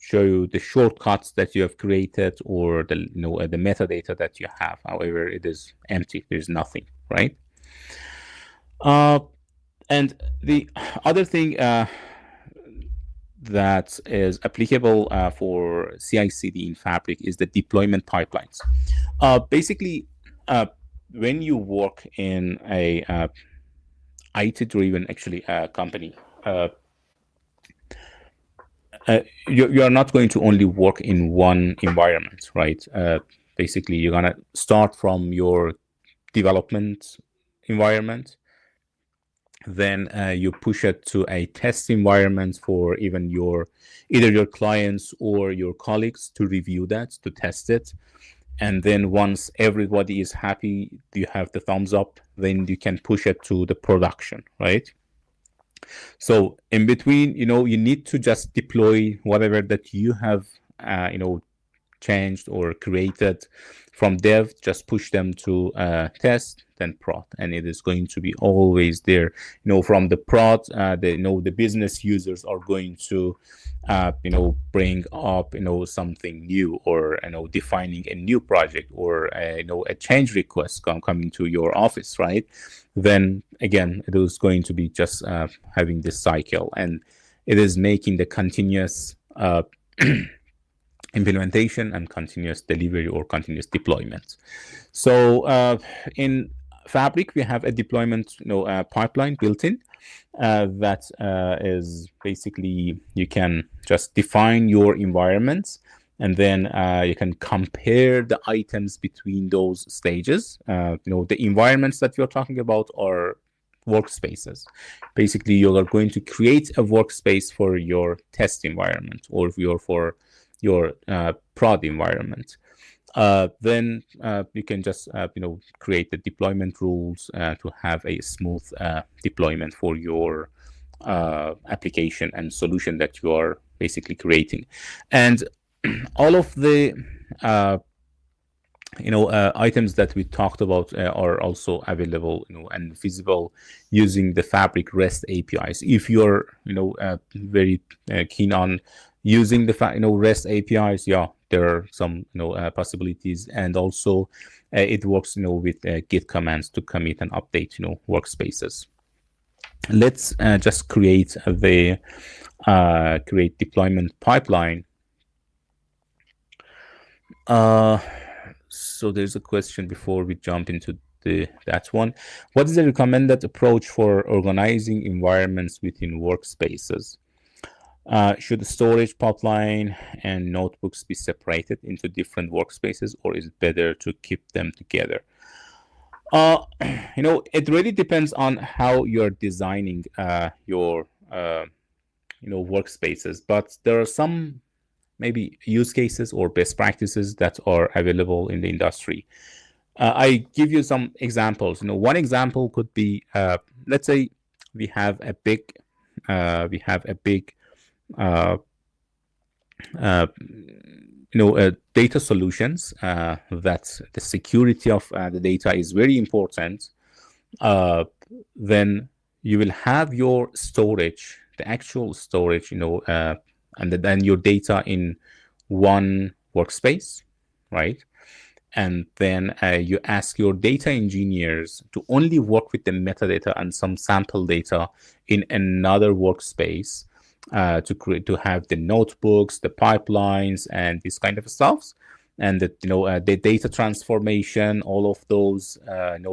Speaker 1: show you the shortcuts that you have created or the the metadata that you have. However, it is empty. There's nothing, right? And the other thing that is applicable for CI/CD in Fabric is the deployment pipelines. Basically, when you work in a IT-driven company, you are not going to only work in one environment, right? Basically, you're gonna start from your development environment, then you push it to a test environment for even either your clients or your colleagues to review that, to test it. And then once everybody is happy, you have the thumbs up, then you can push it to the production, right? So in between, you need to just deploy whatever that you have, changed or created from dev, just push them to test, then prod, and it is going to be always there. From the prod, the business users are going to, bring up, something new, or defining a new project, or a change request coming to your office, right? Then again, it is going to be just having this cycle, and it is making the continuous implementation and continuous delivery or continuous deployment. So in Fabric, we have a deployment pipeline built in that is basically, you can just define your environments, and then you can compare the items between those stages. The environments that you're talking about are workspaces. Basically, you are going to create a workspace for your test environment or for your prod environment. Then you can just create the deployment rules to have a smooth deployment for your application and solution that you are basically creating. And all of the items that we talked about are also available and visible using the Fabric REST APIs. If you're very keen on using the REST APIs, there are some possibilities, and also it works with Git commands to commit and update workspaces. Let's just create the create deployment pipeline. So there's a question before we jump into that one. What is the recommended approach for organizing environments within workspaces? Should the storage pipeline and notebooks be separated into different workspaces, or is it better to keep them together? It really depends on how you're designing your workspaces, but there are some maybe use cases or best practices that are available in the industry. I give you some examples. One example could be, let's say we have a big data solutions that the security of the data is very important. Then you will have your storage, the actual storage, and then your data in one workspace, right? And then you ask your data engineers to only work with the metadata and some sample data in another workspace to have the notebooks, the pipelines, and this kind of stuff. And that the data transformation, all of those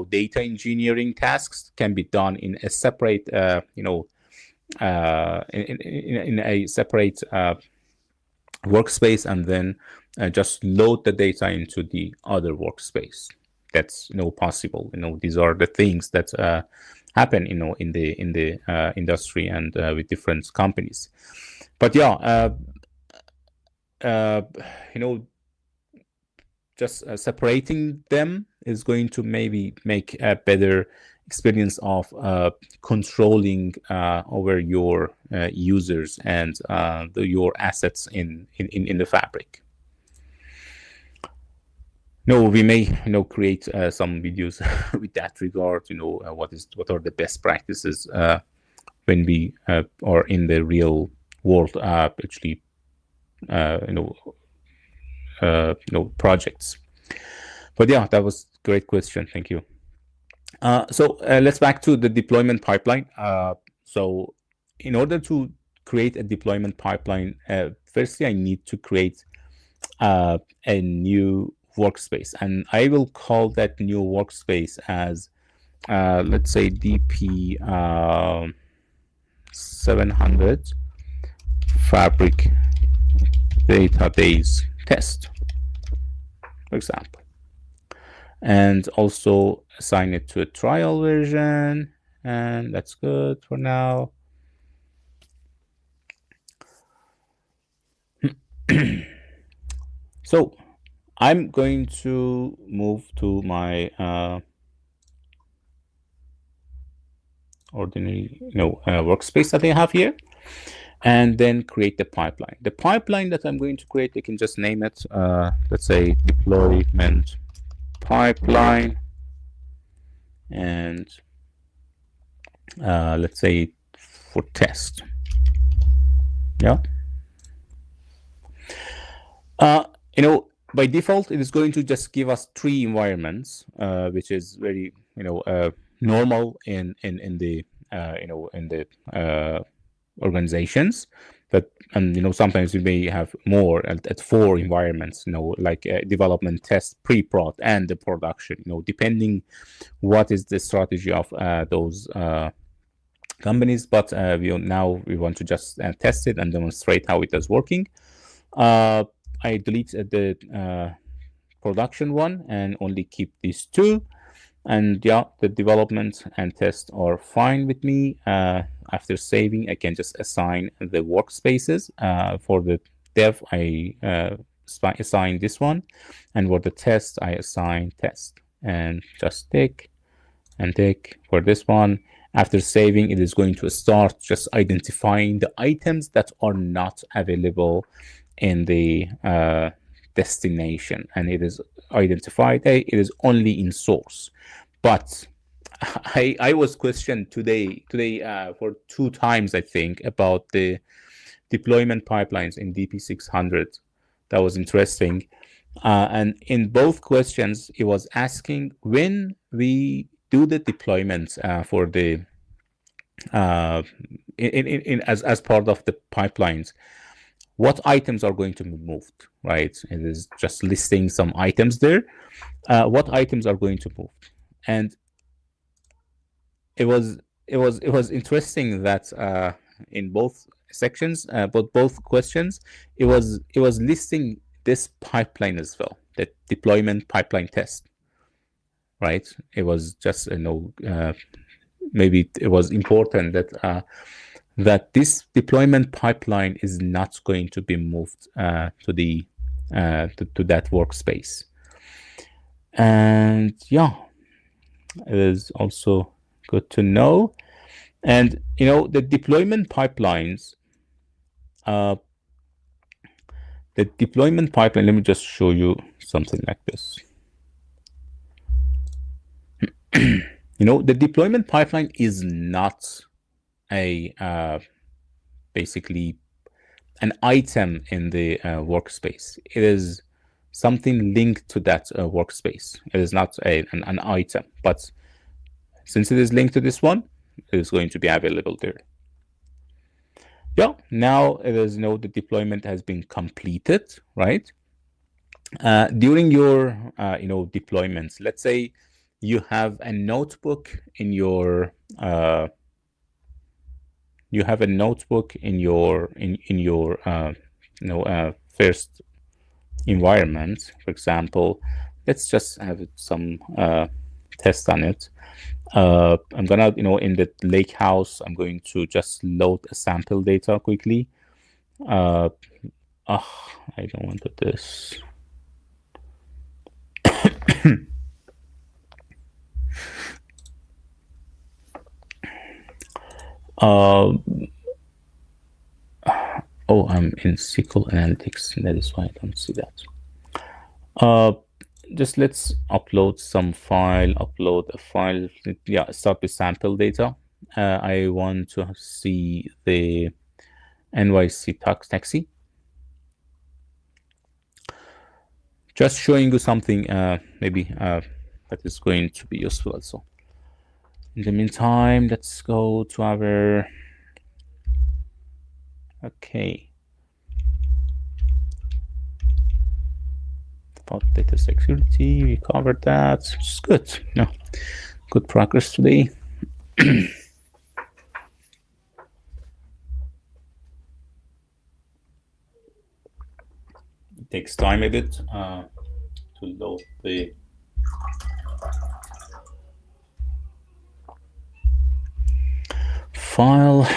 Speaker 1: data engineering tasks can be done in a separate in a separate workspace, and then just load the data into the other workspace. That's possible. These are the things that happen in the industry and with different companies. But yeah, just separating them is going to maybe make a better experience of controlling over your users and your assets in the fabric. We may create some videos with that regard. What are the best practices when we are in the real world actually projects. But yeah, that was a great question. Thank you. So let's back to the deployment pipeline. So in order to create a deployment pipeline, firstly, I need to create a new workspace, and I will call that new workspace as let's say DP-700 fabric database test, for example, and also assign it to a trial version, and that's good for now. So I'm going to move to my ordinary workspace that I have here, and then create the pipeline. The pipeline that I'm going to create, I can just name it, let's say deployment pipeline, and let's say for test. Yeah. By default, it is going to just give us 3 environments, which is very normal in the organizations. But sometimes we may have more at 4 environments, like development, test, pre-prod, and the production. Depending what is the strategy of those companies. But we want to just test it and demonstrate how it is working. I delete the production one and only keep these 2. And yeah, the development and test are fine with me. After saving, I can just assign the workspaces. For the dev, I assign this one. And for the test, I assign test. And just tick and tick for this one. After saving, it is going to start just identifying the items that are not available in the destination, and it is identified. It is only in source. But I was questioned today for 2 times, I think, about the deployment pipelines in DP-600. That was interesting. And in both questions, it was asking when we do the deployment for the as part of the pipelines, what items are going to be moved, right? It is just listing some items there. What items are going to move? And it was interesting that in both sections, but both questions, it was listing this pipeline as well, the deployment pipeline test, right? It was just maybe it was important that that this deployment pipeline is not going to be moved to the to that workspace. And yeah, it is also good to know. And the deployment pipelines, let me just show you something like this. The deployment pipeline is not a basically an item in the workspace. It is something linked to that workspace. It is not an item, but since it is linked to this one, it is going to be available there. Yeah, now it is the deployment has been completed, right? During your deployments, let's say you have a notebook in your first environment. For example, let's just have some test on it. I'm gonna in the Lakehouse, I'm going to just load a sample data quickly. I don't want this. I'm in SQL Analytics. That is why I don't see that. Just let's upload some file. Upload a file. Yeah, start with sample data. I want to see the NYC taxi. Just showing you something maybe that is going to be useful also. In the meantime, let's go to our about data security. We covered that. It's good. No, good progress today. It takes time a bit to load the file.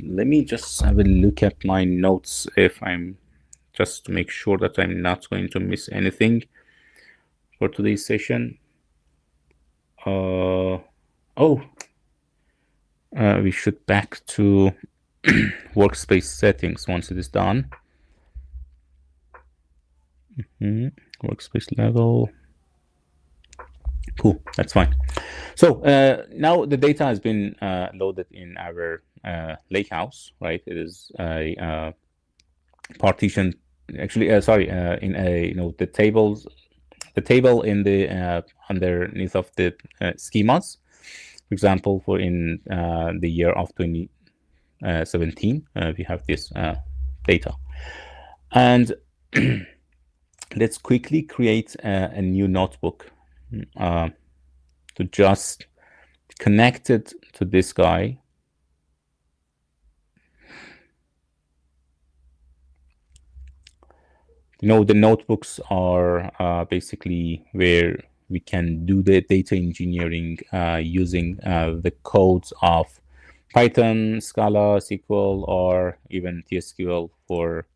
Speaker 1: Let me just have a look at my notes just to make sure that I'm not going to miss anything for today's session. We should back to workspace settings once it is done. Workspace level. Cool, that's fine. So now the data has been loaded in our Lakehouse, right? It is a partition. Actually, in a the table in the underneath of the schemas. For example, for in the year of 2017, we have this data, and let's quickly create a new notebook to just connect it to this guy. The notebooks are basically where we can do the data engineering using the codes of Python, Scala, SQL, or even TSQL for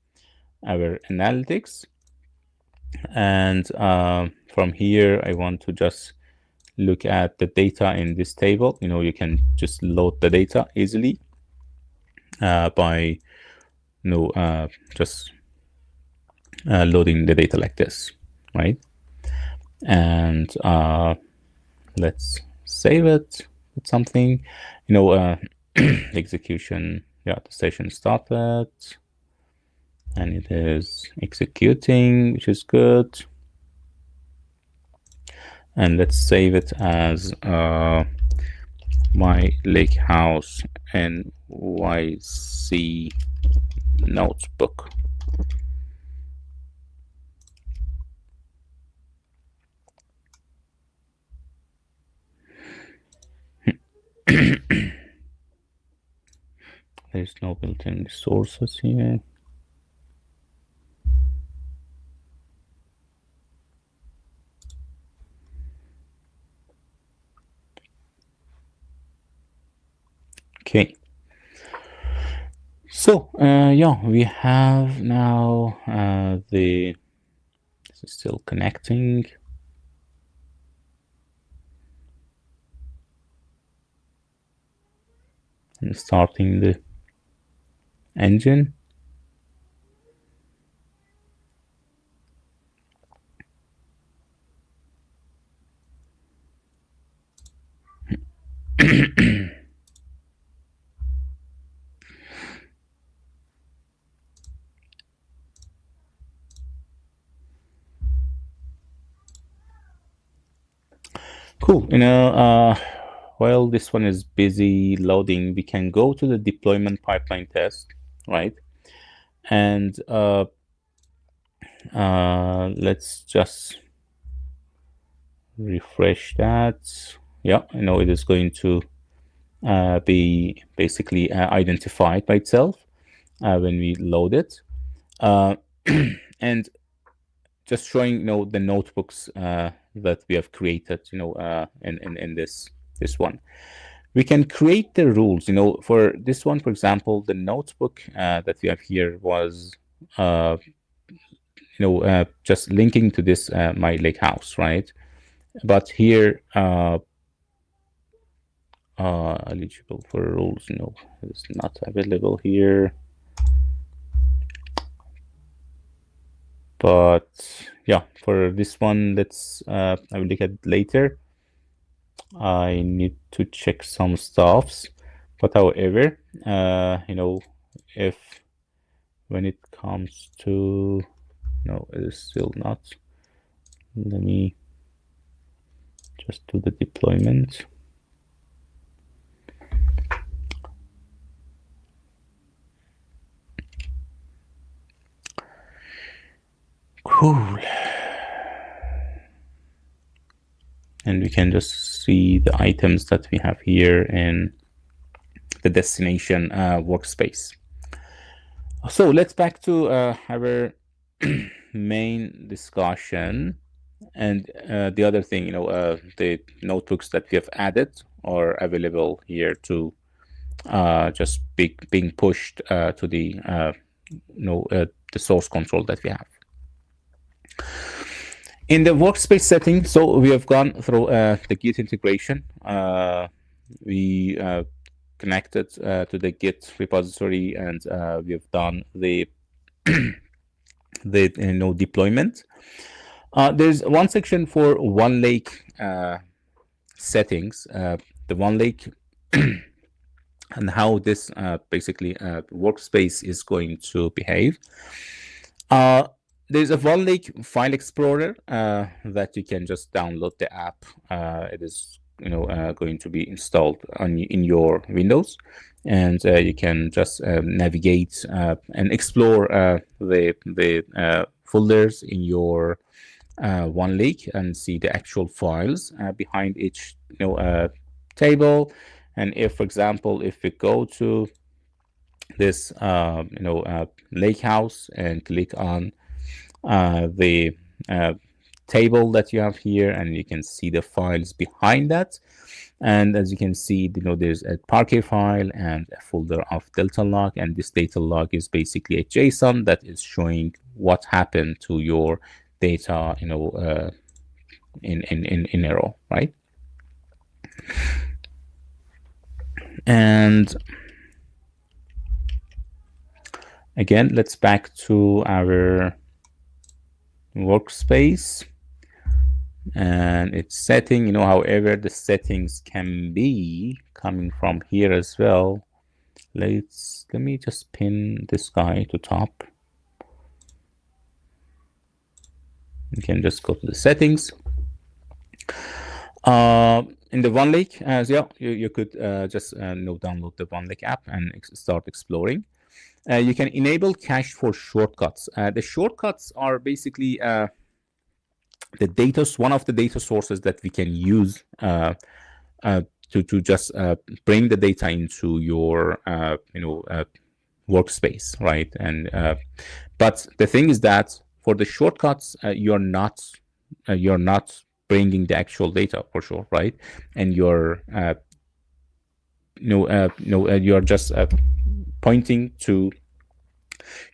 Speaker 1: our analytics. And from here, I want to just look at the data in this table. You can just load the data easily by just loading the data like this, right? And let's save it with something. Execution. Yeah, the session started, and it is executing, which is good. And let's save it as my Lakehouse NYC notebook. There's no built-in resources here. Okay. So yeah, we have now this is still connecting. And starting the engine. Cool. While this one is busy loading, we can go to the deployment pipeline test, right? And let's just refresh that. Yeah, it is going to be basically identified by itself when we load it. And just showing the notebooks that we have created in this one. We can create the rules. For this one, for example, the notebook that we have here was just linking to this my Lakehouse, right? But here eligible for rules is not available here. But yeah, for this one, let's I will look at it later. I need to check some stuffs, but however, if when it comes to it is still not. Let me just do the deployment. Cool. And we can just see the items that we have here in the destination workspace. So let's back to our main discussion. And the other thing, the notebooks that we have added are available here to just being pushed to the the source control that we have. In the workspace setting, so we have gone through the Git integration. We connected to the Git repository, and we have done the the deployment. There's one section for OneLake settings, the OneLake, and how this basically workspace is going to behave. There's a OneLake file explorer that you can just download the app. It is going to be installed in your Windows, and you can just navigate and explore the folders in your OneLake and see the actual files behind each table. And if, for example, if we go to this Lakehouse and click on the table that you have here, and you can see the files behind that. And as you can see, there's a Parquet file and a folder of delta log, and this data log is basically a JSON that is showing what happened to your data in a row, right? And again, let's back to our workspace and its setting. However, the settings can be coming from here as well. Let me just pin this guy to top. You can just go to the settings. In the OneLake, you could just download the OneLake app and start exploring. You can enable cache for shortcuts. The shortcuts are basically one of the data sources that we can use to just bring the data into your workspace, right? And but the thing is that for the shortcuts, you're not bringing the actual data for sure, right? And you're you're just pointing to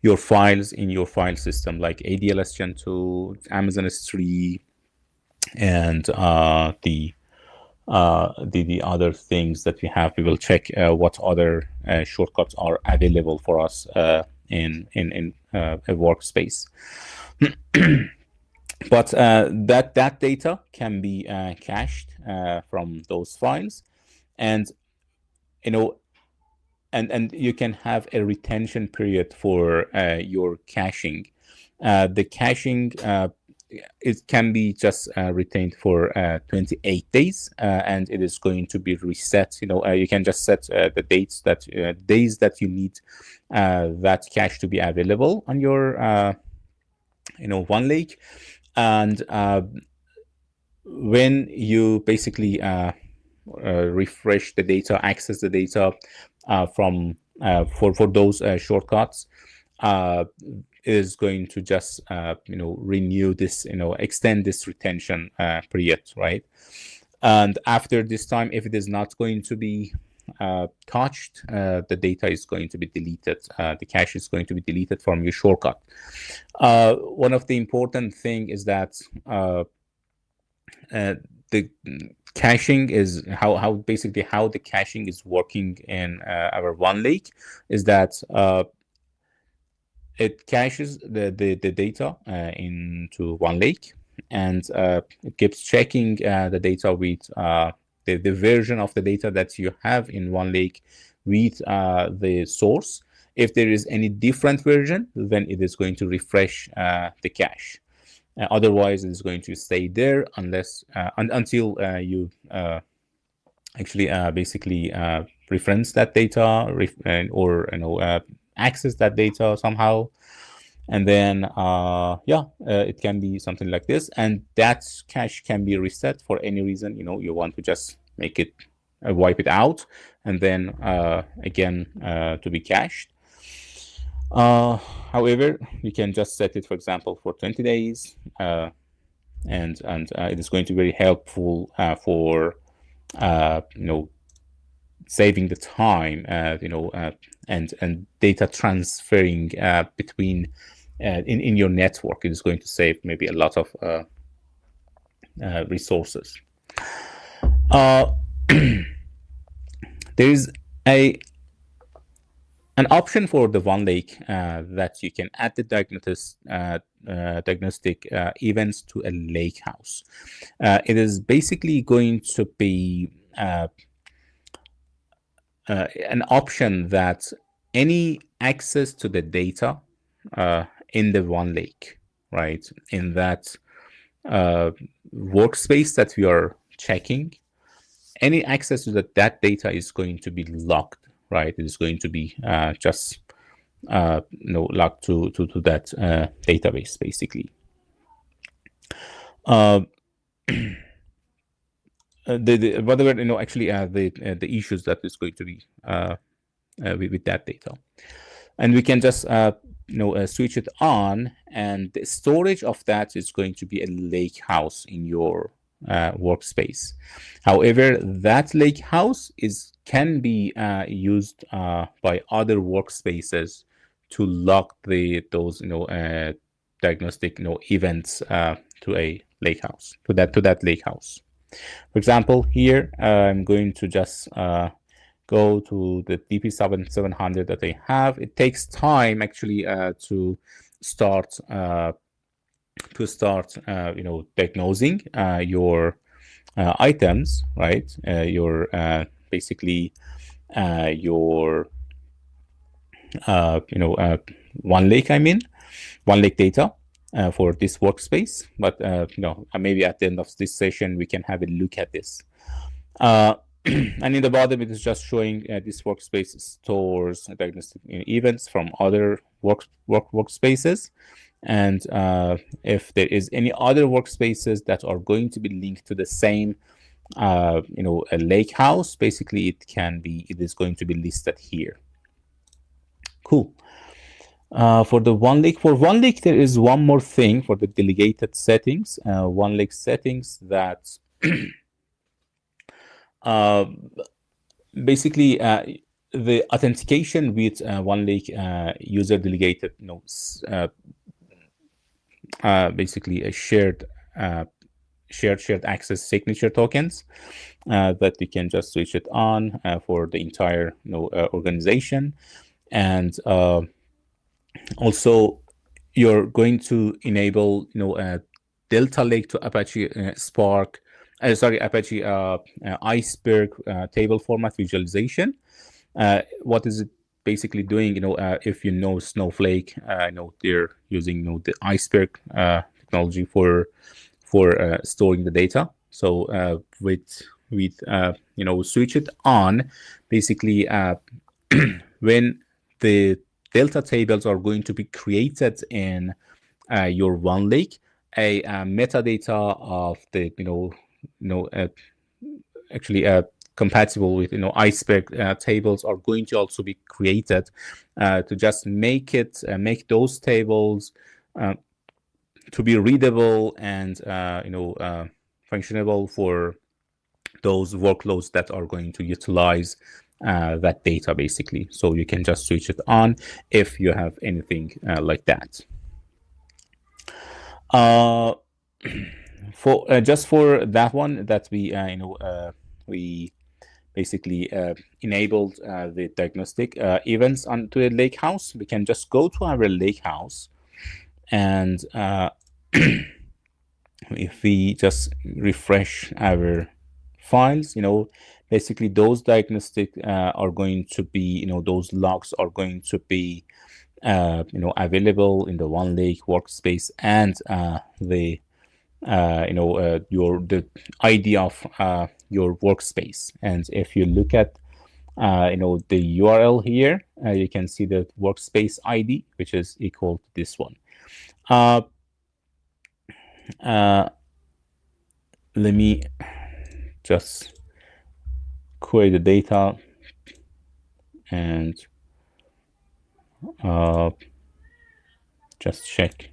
Speaker 1: your files in your file system, like ADLS Gen 2, Amazon S3, and the other things that we have. We will check what other shortcuts are available for us in a workspace. But that data can be cached from those files, and and you can have a retention period for your caching. The caching it can be just retained for 28 days, and it is going to be reset. You can just set the days that you need that cache to be available on your OneLake, and when you basically refresh the data, access the data from for those shortcuts, is going to just renew this, extend this retention period, right? And after this time, if it is not going to be touched, the data is going to be deleted. The cache is going to be deleted from your shortcut. One of the important thing is that the caching is how the caching is working in our OneLake is that it caches the data into OneLake, and it keeps checking the data with the version of the data that you have in OneLake with the source. If there is any different version, then it is going to refresh the cache. Otherwise, it is going to stay there unless until you actually basically reference that data or access that data somehow, and then it can be something like this, and that cache can be reset for any reason. You want to just make it wipe it out, and then again to be cached. However, you can just set it, for example, for 20 days, and it is going to be very helpful for saving the time, and data transferring between in your network. It is going to save maybe a lot of resources. There is an option for the OneLake that you can add the diagnostic events to a Lakehouse. It is basically going to be an option that any access to the data in the OneLake, right, in that workspace that we are checking, any access to that data is going to be locked, right? It is going to be just locked to that database, basically. Whatever actually the issues that is going to be with that data, and we can just switch it on, and the storage of that is going to be a Lakehouse in your workspace. However, that Lakehouse can be used by other workspaces to lock those diagnostic events to a Lakehouse, to that Lakehouse. For example, here I'm going to just go to the DP-700 that I have. It takes time actually to start diagnosing your items, right? Your basically your OneLake, OneLake data for this workspace. But maybe at the end of this session we can have a look at this. and in the bottom, it is just showing this workspace stores diagnostic events from other workspaces. And if there is any other workspaces that are going to be linked to the same, a Lakehouse, basically it is going to be listed here. Cool. For OneLake, there is one more thing for the delegated settings. OneLake settings that basically the authentication with OneLake user delegated, basically a shared access signature tokens that you can just switch it on for the entire organization. And also you're going to enable Delta Lake to Apache Spark, Apache Iceberg table format visualization. What is it basically doing? If you know Snowflake, they're using the Iceberg technology for storing the data. So with switch it on, basically when the Delta tables are going to be created in your OneLake, a metadata of the actually compatible with Iceberg tables are going to also be created to just make those tables to be readable and functionable for those workloads that are going to utilize that data, basically. So you can just switch it on if you have anything like that. Just for that one that we basically enabled the diagnostic events onto a Lakehouse, we can just go to our Lakehouse, and if we just refresh our files, basically those diagnostic are going to be, those logs are going to be, available in the OneLake workspace, and the ID of your workspace. And if you look at the URL here, you can see the workspace ID, which is equal to this one. Let me just query the data and just check.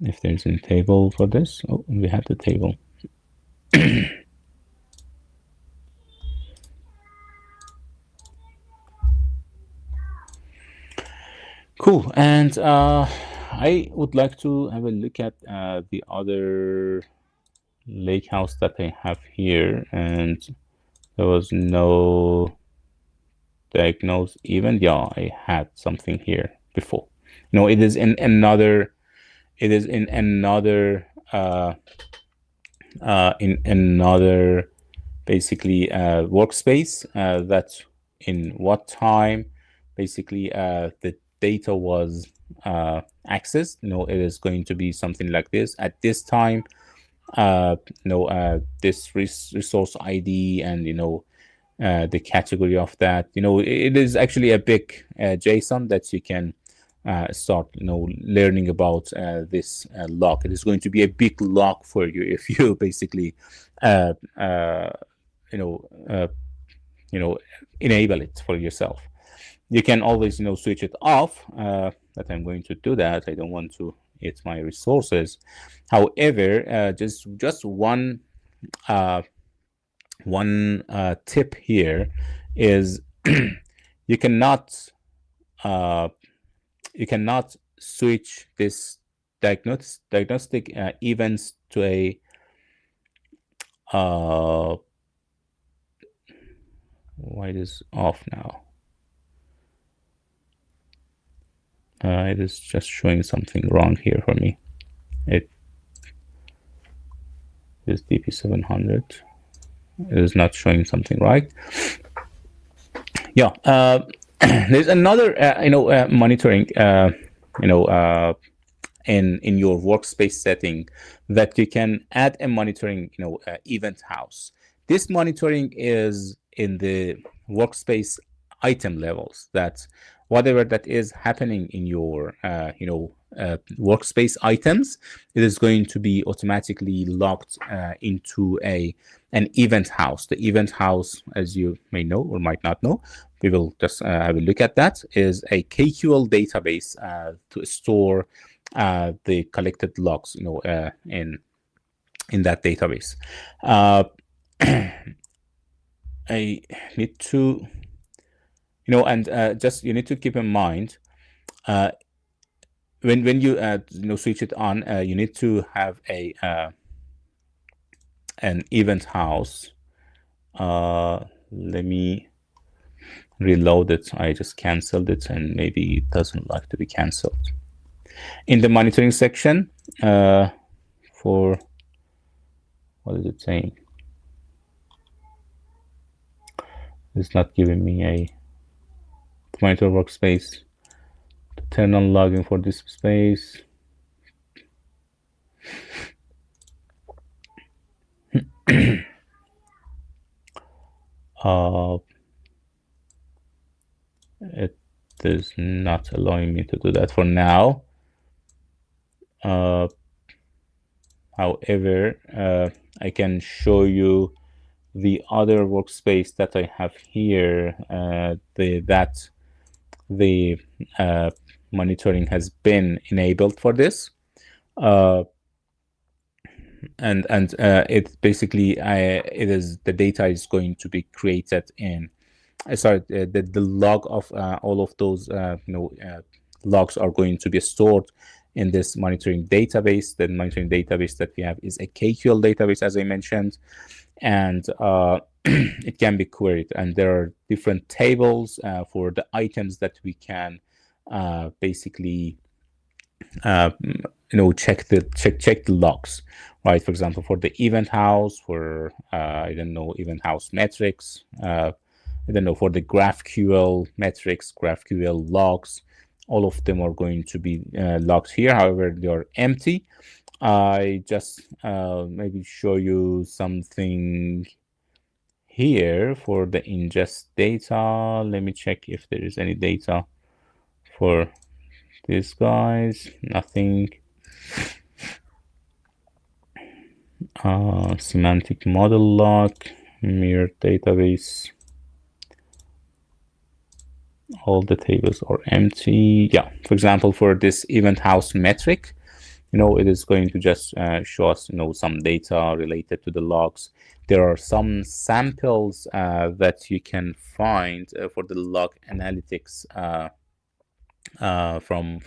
Speaker 1: If there's a table for this. Oh, we have the table. Cool. And I would like to have a look at the other Lakehouse that I have here, and there was no diagnose event. Yeah, I had something here before. It is in another. It is in another. Basically workspace. That's in what time basically the data was accessed. It is going to be something like this at this time. This resource ID and the category of that. It is actually a big JSON that you can start learning about this log. It is going to be a big log for you if you basically enable it for yourself. You can always switch it off, but I'm going to do that. I don't want to eat my resources. However, just one tip here is you cannot switch this diagnostic events to a why it is off now. It is just showing something wrong here for me. It is DP-700. It is not showing something right. Yeah, there's another monitoring in your workspace setting that you can add a monitoring, event house. This monitoring is in the workspace item levels, that whatever that is happening in your workspace items, it is going to be automatically logged into an event house. The event house, as you may know or might not know, we will just have a look at that, is a KQL database to store the collected logs, in that database. I need to, and just you need to keep in mind, when you switch it on, you need to have an event house. Let me reload it. I just canceled it, and maybe it doesn't like to be canceled. In the monitoring section, for what is it saying? It's not giving me a monitor workspace to turn on logging for this space. It is not allowing me to do that for now. However, I can show you the other workspace that I have here, the monitoring has been enabled for this, and it basically it is the data is going to be created in the log of all of those logs are going to be stored in this monitoring database. The monitoring database that we have is a KQL database, as I mentioned, and it can be queried, and there are different tables for the items that we can basically check the logs, right? For example, for the event house, for event house metrics, for the GraphQL metrics, GraphQL logs, all of them are going to be logged here. However, they are empty. I just maybe show you something here for the ingest data. Let me check if there is any data for these guys. Nothing. Semantic model log, mirror database. All the tables are empty. Yeah, for example, for this event house metric, it is going to just show us, some data related to the logs. There are some samples that you can find for the log analytics from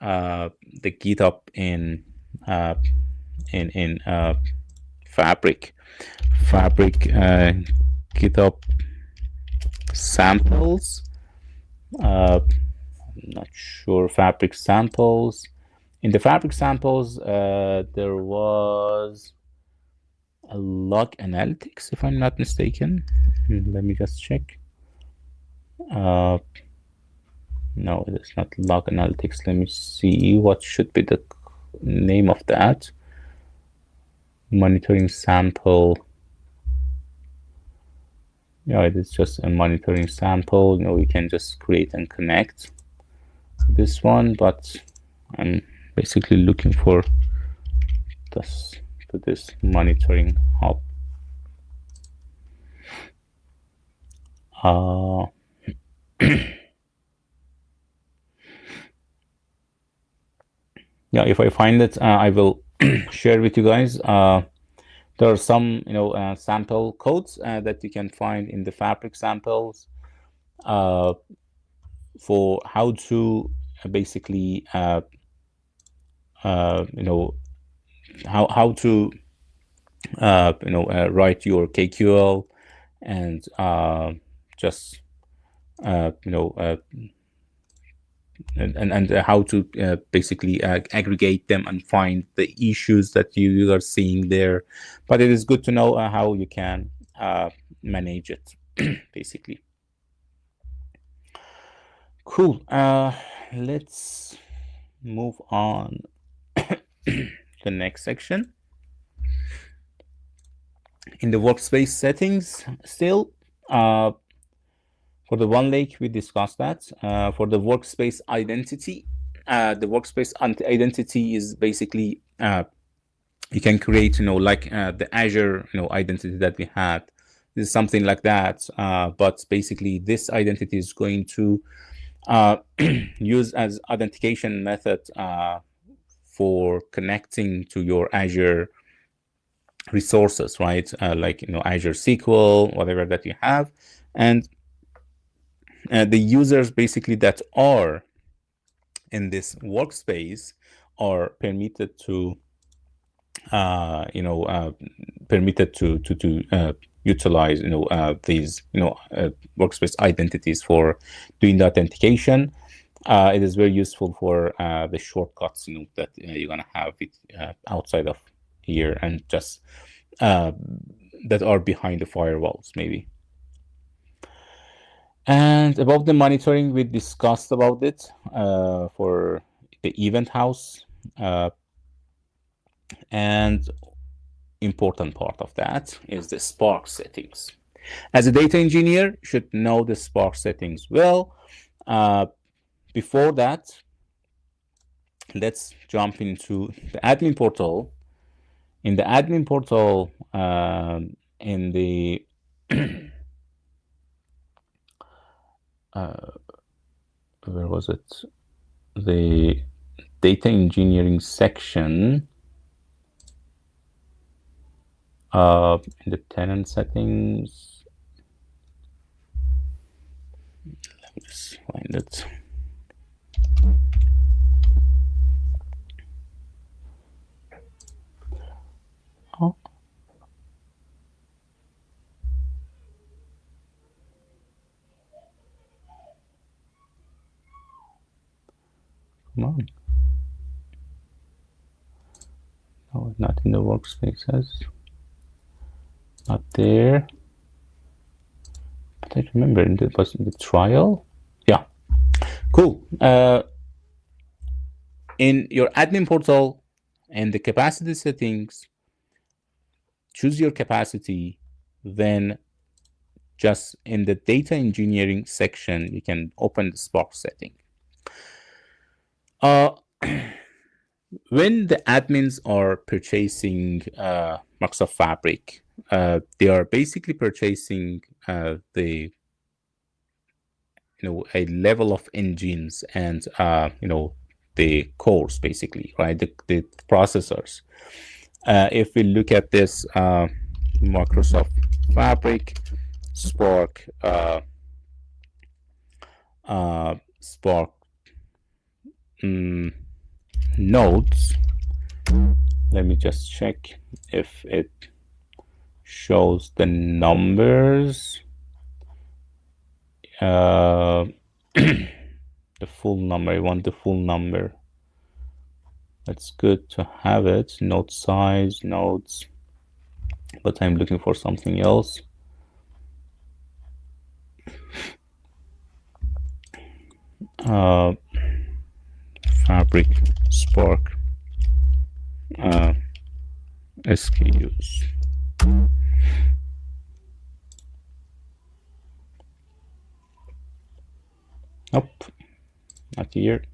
Speaker 1: the GitHub in Fabric GitHub samples. I'm not sure. Fabric samples. In the Fabric samples, there was a log analytics, if I'm not mistaken. Let me just check. No, it is not log analytics. Let me see what should be the name of that. Monitoring sample. Yeah, it is just a monitoring sample. We can just create and connect this one, but I'm basically looking for this monitoring hub. Yeah, if I find it, I will share with you guys. There are some, sample codes that you can find in the Fabric samples for how to basically, how to, write your KQL and just, and how to basically aggregate them and find the issues that you are seeing there. But it is good to know how you can manage it, basically. Cool. Let's move on to the next section. In the workspace settings, still, for the OneLake, we discussed that. For the workspace identity, the workspace identity is basically you can create, like the Azure, identity that we had. This is something like that. But basically, this identity is going to use as authentication method for connecting to your Azure resources, right? Like Azure SQL, whatever that you have, and the users basically that are in this workspace are permitted to utilize these workspace identities for doing the authentication. It is very useful for the shortcuts that you're gonna have it outside of here and just that are behind the firewalls maybe. And about the monitoring, we discussed about it for the event house. And important part of that is the Spark settings. As a data engineer, you should know the Spark settings well. Before that, let's jump into the admin portal. In the admin portal, in the where was it? The data engineering section. In the tenant settings, let me just find it. Oh. Come on. No, not in the workspaces. Not there. But I remember it was in the trial. Yeah, cool. In your admin portal and the capacity settings, choose your capacity. Then just in the data engineering section, you can open the Spark setting. When the admins are purchasing Microsoft Fabric, they are basically purchasing the a level of engines and the cores, basically, right? The processors. If we look at this Microsoft Fabric Spark Spark nodes, let me just check if it shows the numbers. The full number. I want the full number. That's good to have it. Node size, nodes, but I'm looking for something else. Fabric Spark SKUs. Nope, not here.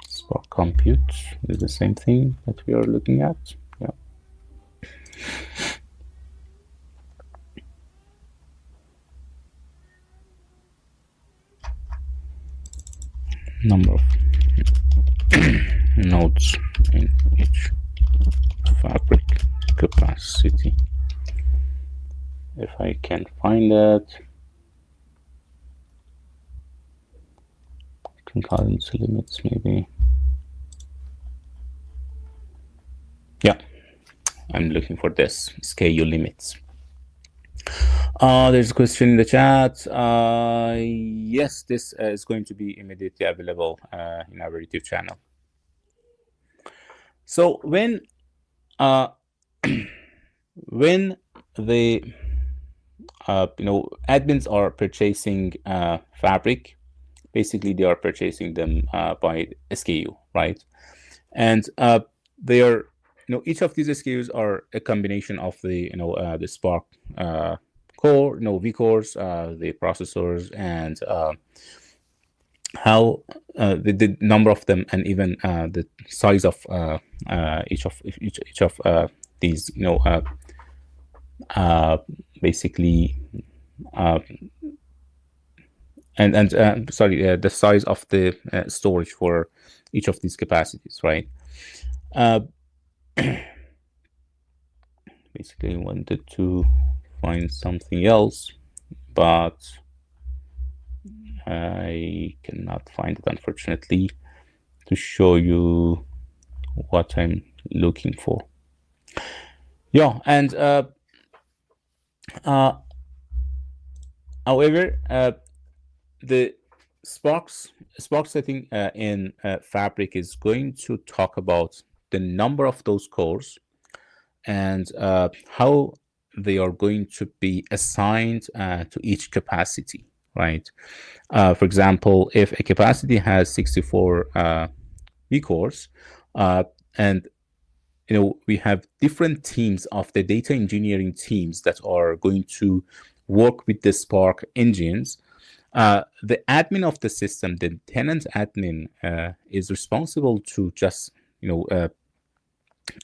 Speaker 1: Spark compute is the same thing that we are looking at. Yeah. Number of nodes in each fabric capacity. If I can find that, concurrency limits maybe. Yeah, I'm looking for this SKU limits. There's a question in the chat. Yes, this is going to be immediately available in our YouTube channel. So when when the admins are purchasing Fabric. Basically, they are purchasing them by SKU, right? And they are, each of these SKUs are a combination of the, the Spark core, vCores, the processors, and how the number of them, and even the size of each of these, basically, the size of the storage for each of these capacities, right? Basically, wanted to find something else, but I cannot find it, unfortunately, to show you what I'm looking for. Yeah, and however, the Sparks setting in Fabric is going to talk about the number of those cores and how they are going to be assigned to each capacity, right? For example, if a capacity has 64 vCores, and we have different teams of the data engineering teams that are going to work with the Spark engines. The admin of the system, the tenant admin, is responsible to just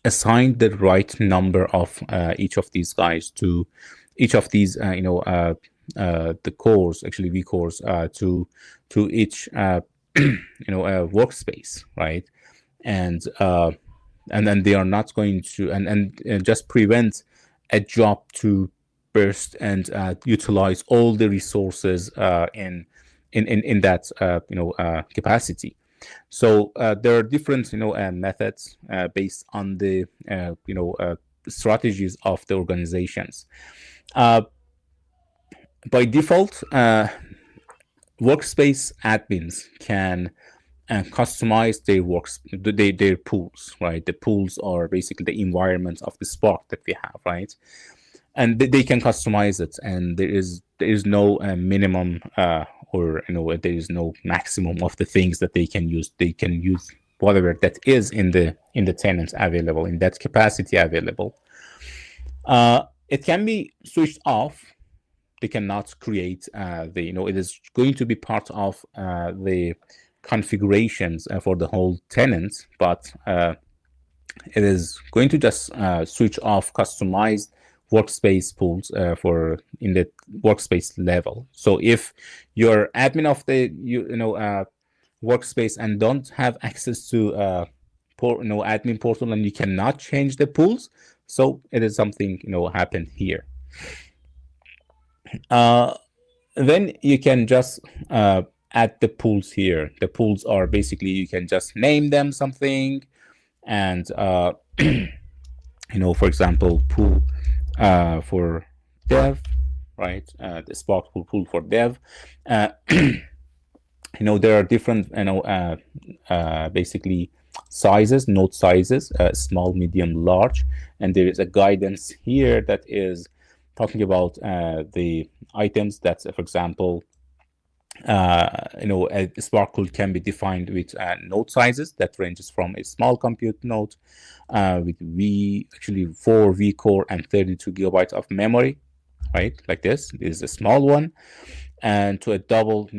Speaker 1: assign the right number of each of these guys to each of these the cores, actually vCores, to each workspace, right? And then they are not going to and just prevent a job to burst and utilize all the resources in that capacity. So there are different methods based on the strategies of the organizations. By default, workspace admins can customize their pools, right? The pools are basically the environment of the Spark that we have, right? And they can customize it, and there is no minimum or there is no maximum of the things that they can use. They can use whatever that is in the tenant available, in that capacity available. It can be switched off. They cannot create it is going to be part of the configurations for the whole tenant, but it is going to just switch off customized workspace pools for in the workspace level. So if you're admin of the workspace and don't have access to admin portal, and you cannot change the pools, so it is something happened here. Then you can just add the pools here. The pools are basically, you can just name them something, and for example, pool for dev, right? The Spark pool for dev. There are different basically sizes, node sizes, small, medium, large, and there is a guidance here that is talking about the items that, for example, a Spark pool can be defined with node sizes that ranges from a small compute node with 4 vCore and 32 gigabytes of memory, right? Like this is a small one, and to a double,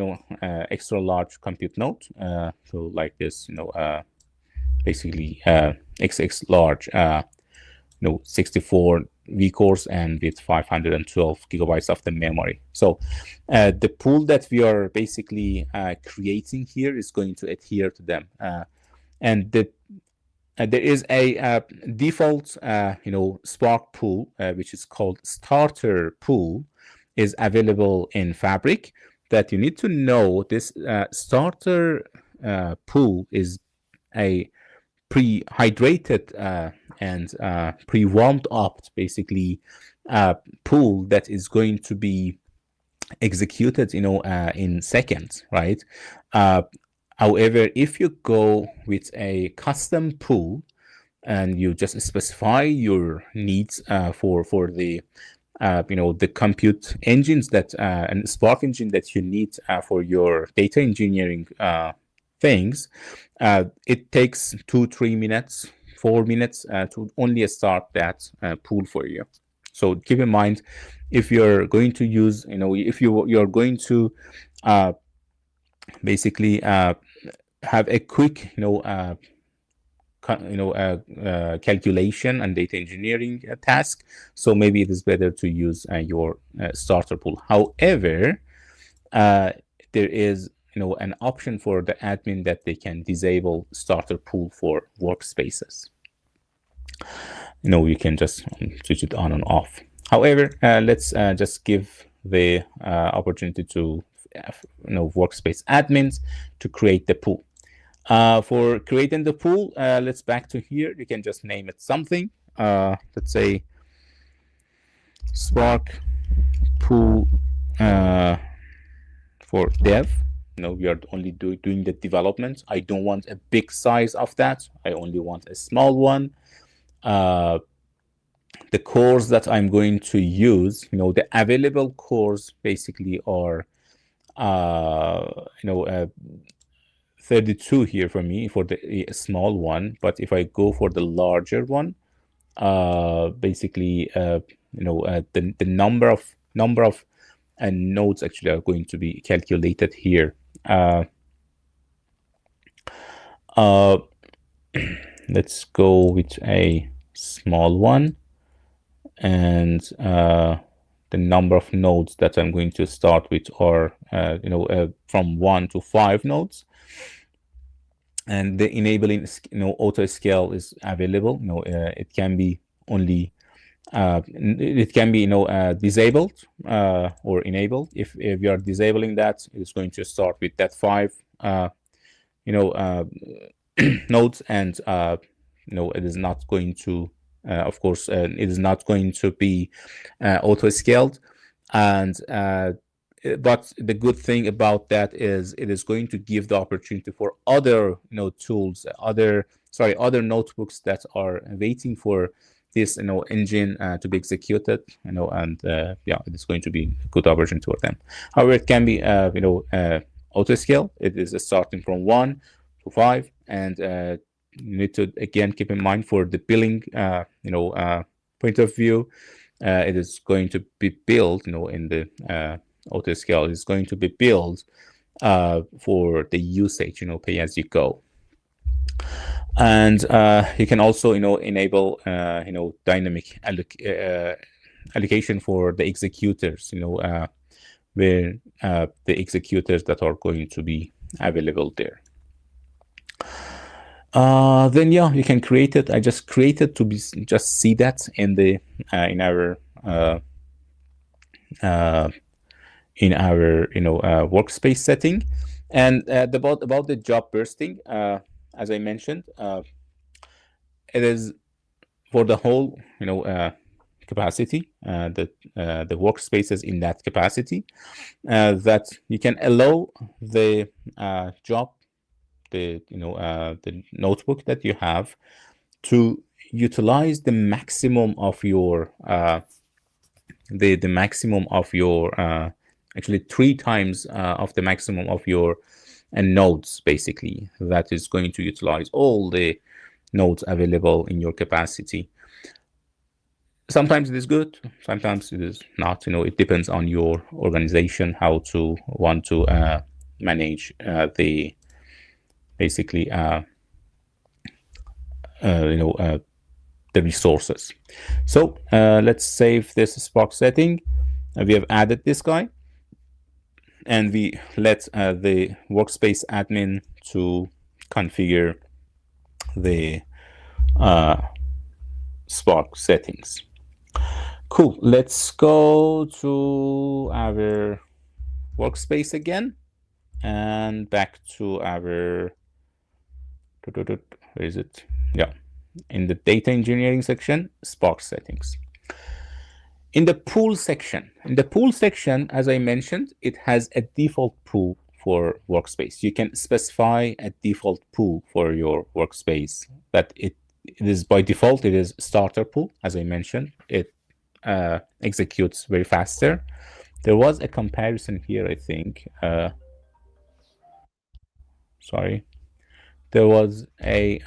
Speaker 1: extra large compute node. So like this, basically XX large, 64 vCores and with 512 gigabytes of the memory. So the pool that we are basically creating here is going to adhere to them. And there is a default, Spark pool, which is called starter pool, is available in Fabric. That you need to know this starter pool is a pre-hydrated and pre-warmed up, basically, pool that is going to be executed, in seconds, right? However, if you go with a custom pool and you just specify your needs for the the compute engines that and Spark engine that you need for your data engineering things. It takes 2-3 minutes, 4 minutes to only start that pool for you. So keep in mind, if you're going to use, if you're going to basically have a quick, calculation and data engineering task, so maybe it is better to use your starter pool. However, there is an option for the admin that they can disable starter pool for workspaces. You can just switch it on and off. However, let's just give the opportunity to workspace admins to create the pool. For creating the pool, let's back to here. You can just name it something. Let's say Spark pool for dev. We are only doing the development. I don't want a big size of that. I only want a small one. The cores that I'm going to use, the available cores basically are 32 here for me for the small one. But if I go for the larger one, basically the number of nodes actually are going to be calculated here. Let's go with a small one, and the number of nodes that I'm going to start with are from 1 to 5 nodes, and the enabling auto scale is available. It can be only it can be disabled or enabled. If you are disabling that, it's going to start with that 5 nodes, and it is not going to of course it is not going to be auto scaled. And but the good thing about that is it is going to give the opportunity for other tools, other notebooks that are waiting for this engine to be executed, and yeah, it is going to be a good opportunity for them. However, it can be auto scale. It is starting from 1 to 5, and you need to again keep in mind for the billing point of view, it is going to be built in the auto scale is going to be built for the usage, pay as you go. And you can also enable dynamic allocation for the executors, where the executors that are going to be available there. Then yeah, you can create it. I just created to be just see that in the in our workspace setting. And about the job bursting, as I mentioned, it is for the whole capacity, the workspaces in that capacity, that you can allow the job, the notebook that you have, to utilize the maximum of your the maximum of your actually 3 times of the maximum of your nodes, basically, that is going to utilize all the nodes available in your capacity. Sometimes it is good, sometimes it is not. It depends on your organization how to want to manage the basically the resources. So let's save this Spark setting. We have added this guy, and we let the workspace admin to configure the Spark settings. Cool. Let's go to our workspace again and back to our, where is it? Yeah, in the data engineering section, Spark settings. In the pool section, as I mentioned, it has a default pool for workspace. You can specify a default pool for your workspace, that it is by default, it is starter pool. As I mentioned, it executes very faster. There was a comparison here, I think. Sorry. There was a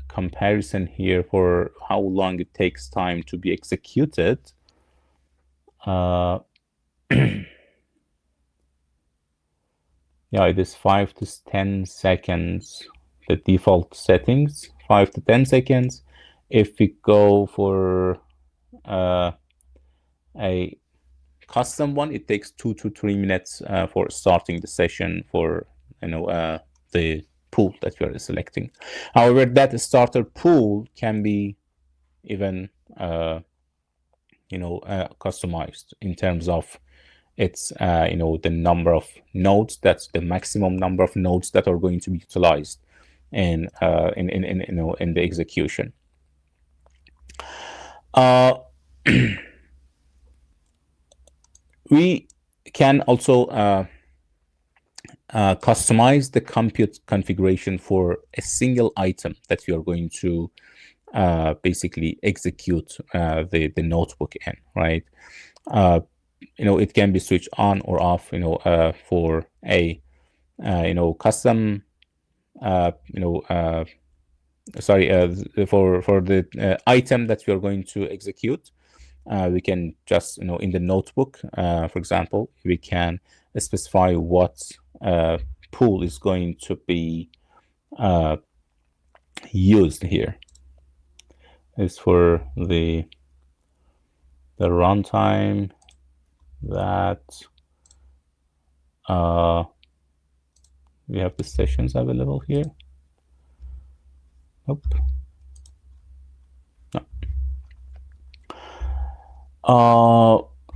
Speaker 1: comparison here for how long it takes time to be executed. Yeah, it is 5 to 10 seconds, the default settings, 5 to 10 seconds. If we go for a custom one, it takes 2 to 3 minutes for starting the session for the pool that you are selecting. However, that starter pool can be even customized in terms of its the number of nodes. That's the maximum number of nodes that are going to be utilized in the execution. We can also customize the compute configuration for a single item that you are going to basically execute the notebook in, right? It can be switched on or off, for a custom, for the item that you are going to execute. We can just, in the notebook, for example, we can specify what pool is going to be used here. Is for the runtime that we have the sessions available here. Nope. No.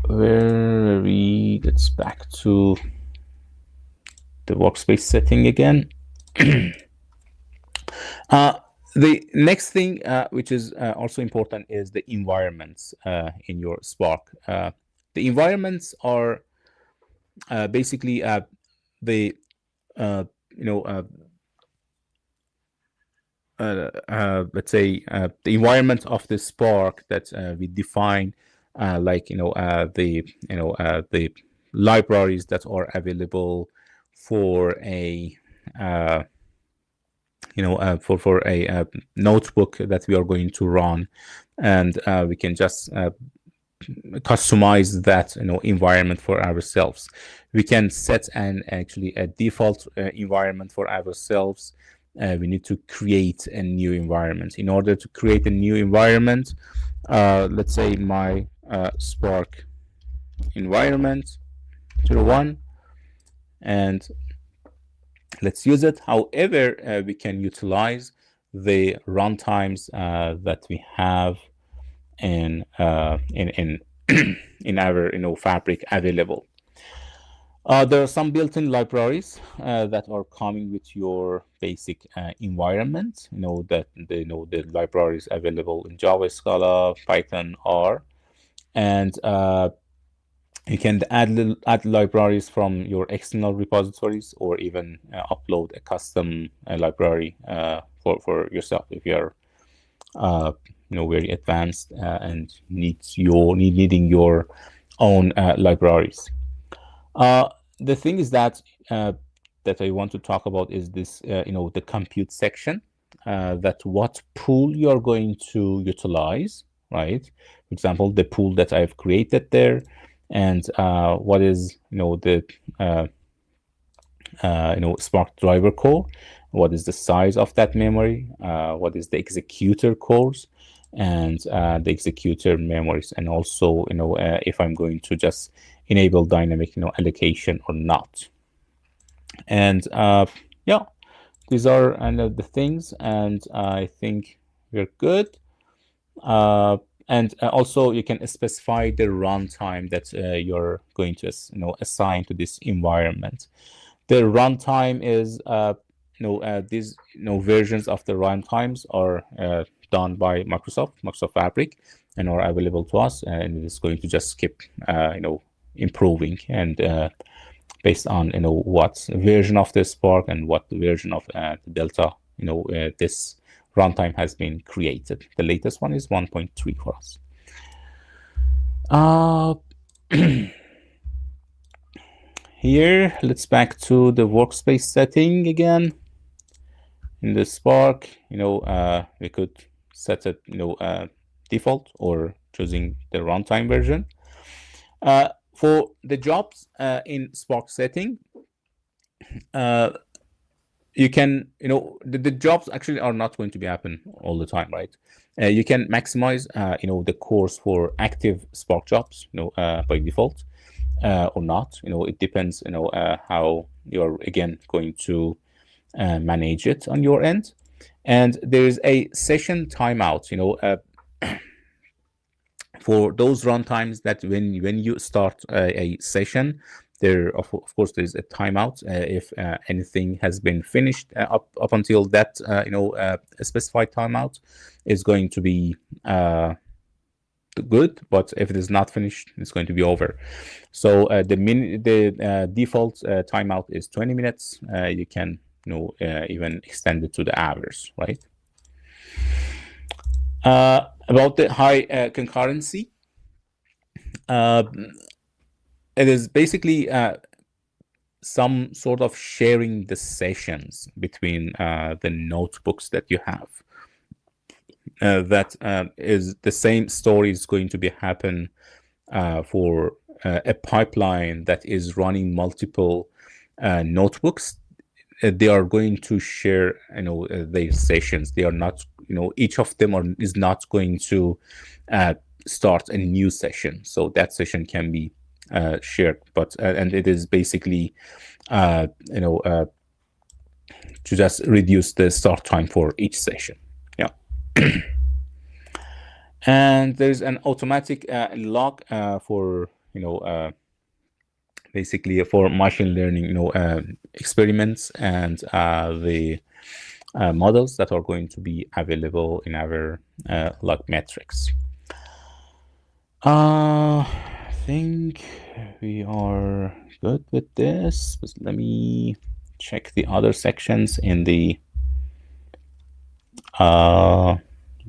Speaker 1: Where we gets back to the workspace setting again. The next thing, which is also important, is the environments in your Spark. The environments are basically the let's say the environment of the Spark that we define, like the libraries that are available for a for a notebook that we are going to run, and we can just customize that environment for ourselves. We can set actually a default environment for ourselves. We need to create a new environment. In order to create a new environment, let's say my Spark environment 01, and let's use it. However, we can utilize the runtimes that we have in in our Fabric available. There are some built-in libraries that are coming with your basic environment. That the libraries available in Java, Scala, Python, R, and you can add libraries from your external repositories, or even upload a custom library for yourself if you are very advanced and needing your own libraries. The thing is that I want to talk about is this the compute section, that what pool you are going to utilize, right? For example, the pool that I've created there, and what is the Spark driver core, what is the size of that memory, what is the executor cores, and the executor memories, and also if I'm going to just enable dynamic allocation or not. And yeah, these are the things, and I think we're good. And also you can specify the runtime that you're going to assign to this environment. The runtime is these versions of the runtimes are done by Microsoft Fabric, and are available to us, and it's going to just keep improving, and based on what version of the Spark and what version of the Delta this runtime has been created. The latest one is 1.3 for us. Here, let's back to the workspace setting again. In the Spark, we could set it, default or choosing the runtime version. For the jobs in Spark setting, you can, the jobs actually are not going to be happen all the time, right? You can maximize, the course for active Spark jobs, by default, or not. It depends, how you're again going to manage it on your end. And there's a session timeout, for those runtimes that when you start a session, there of course there's a timeout if anything has been finished up until that a specified timeout is going to be good, but if it is not finished, it's going to be over. So the default timeout is 20 minutes. You can even extend it to the hours, right? About the high concurrency, it is basically some sort of sharing the sessions between the notebooks that you have. That is the same story is going to be happen for a pipeline that is running multiple notebooks. They are going to share, their sessions. They are not, each of them is not going to start a new session. So that session can be shared, but and it is basically, to just reduce the start time for each session. Yeah. And there's an automatic log for, basically for machine learning, experiments and the models that are going to be available in our log metrics. I think we are good with this, but let me check the other sections in the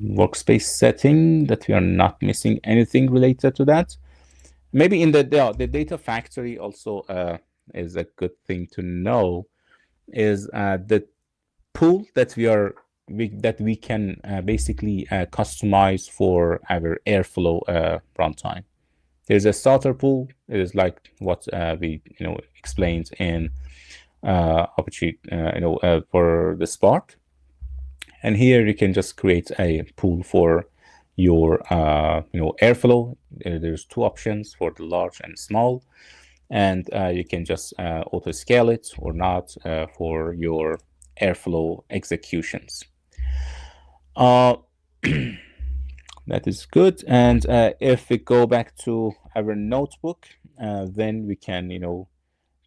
Speaker 1: workspace setting that we are not missing anything related to that. Maybe in the data factory also is a good thing to know, is the pool that we can basically customize for our Airflow runtime. There's a starter pool. It is like what we explained in Apache for the Spark, and here you can just create a pool for your Airflow. There's two options for the large and small, and you can just auto scale it or not for your Airflow executions. That is good. And if we go back to our notebook, then we can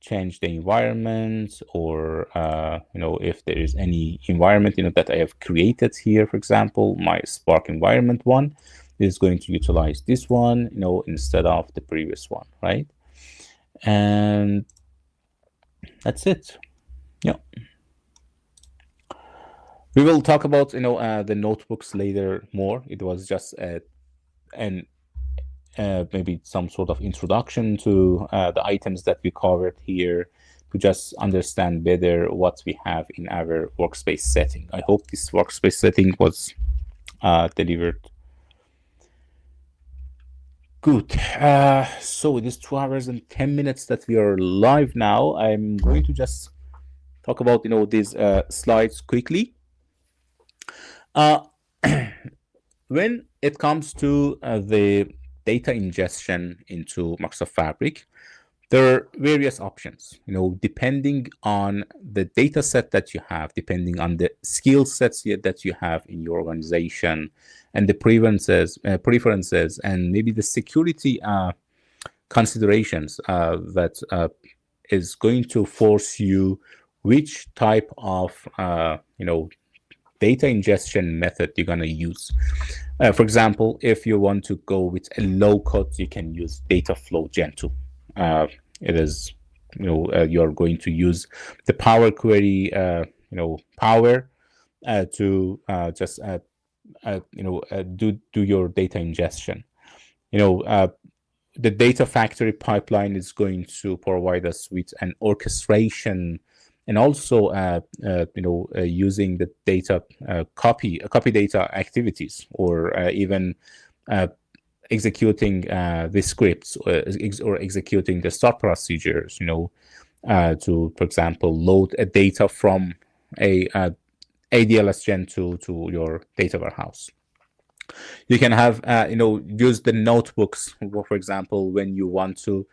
Speaker 1: change the environment, or if there is any environment that I have created here. For example, my Spark environment one is going to utilize this one instead of the previous one, right? And that's it. Yeah. We will talk about the notebooks later more. It was just maybe some sort of introduction to the items that we covered here, to just understand better what we have in our workspace setting. I hope this workspace setting was delivered good. So it is 2 hours and 10 minutes that we are live now. I'm going to just talk about these slides quickly. When it comes to the data ingestion into Microsoft Fabric, there are various options, depending on the data set that you have, depending on the skill sets that you have in your organization, and the preferences, and maybe the security considerations that is going to force you which type of data ingestion method you're going to use. For example, if you want to go with a low code, you can use Dataflow Gen 2. It is, you're going to use the Power Query, power to just do your data ingestion. The data factory pipeline is going to provide us with an orchestration, and also using the data copy data activities, or even executing the scripts, or executing the start procedures, to, for example, load a data from a ADLS Gen to your data warehouse. You can have, use the notebooks, for example, when you want to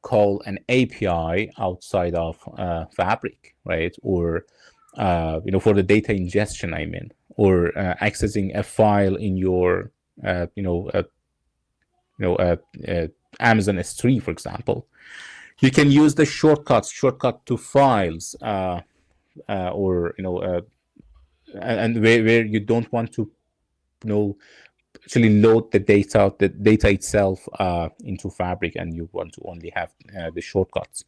Speaker 1: call an API outside of Fabric, right? Or, for the data ingestion, or accessing a file in your, Amazon S3, for example. You can use the shortcut to files, or, and where you don't want to, actually load the data itself into Fabric, and you want to only have the shortcuts.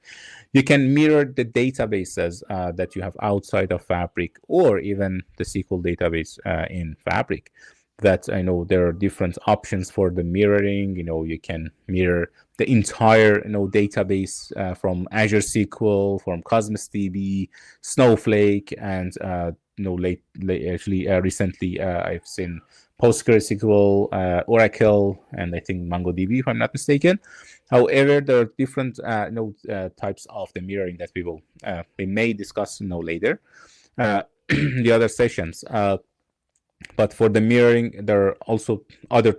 Speaker 1: You can mirror the databases that you have outside of Fabric, or even the SQL database in Fabric. That I know there are different options for the mirroring. You can mirror the entire database from Azure SQL, from Cosmos DB, Snowflake, and actually recently I've seen PostgreSQL, Oracle, and I think MongoDB, if I'm not mistaken. However, there are different types of the mirroring that we may discuss later, the other sessions. But for the mirroring, there are also other,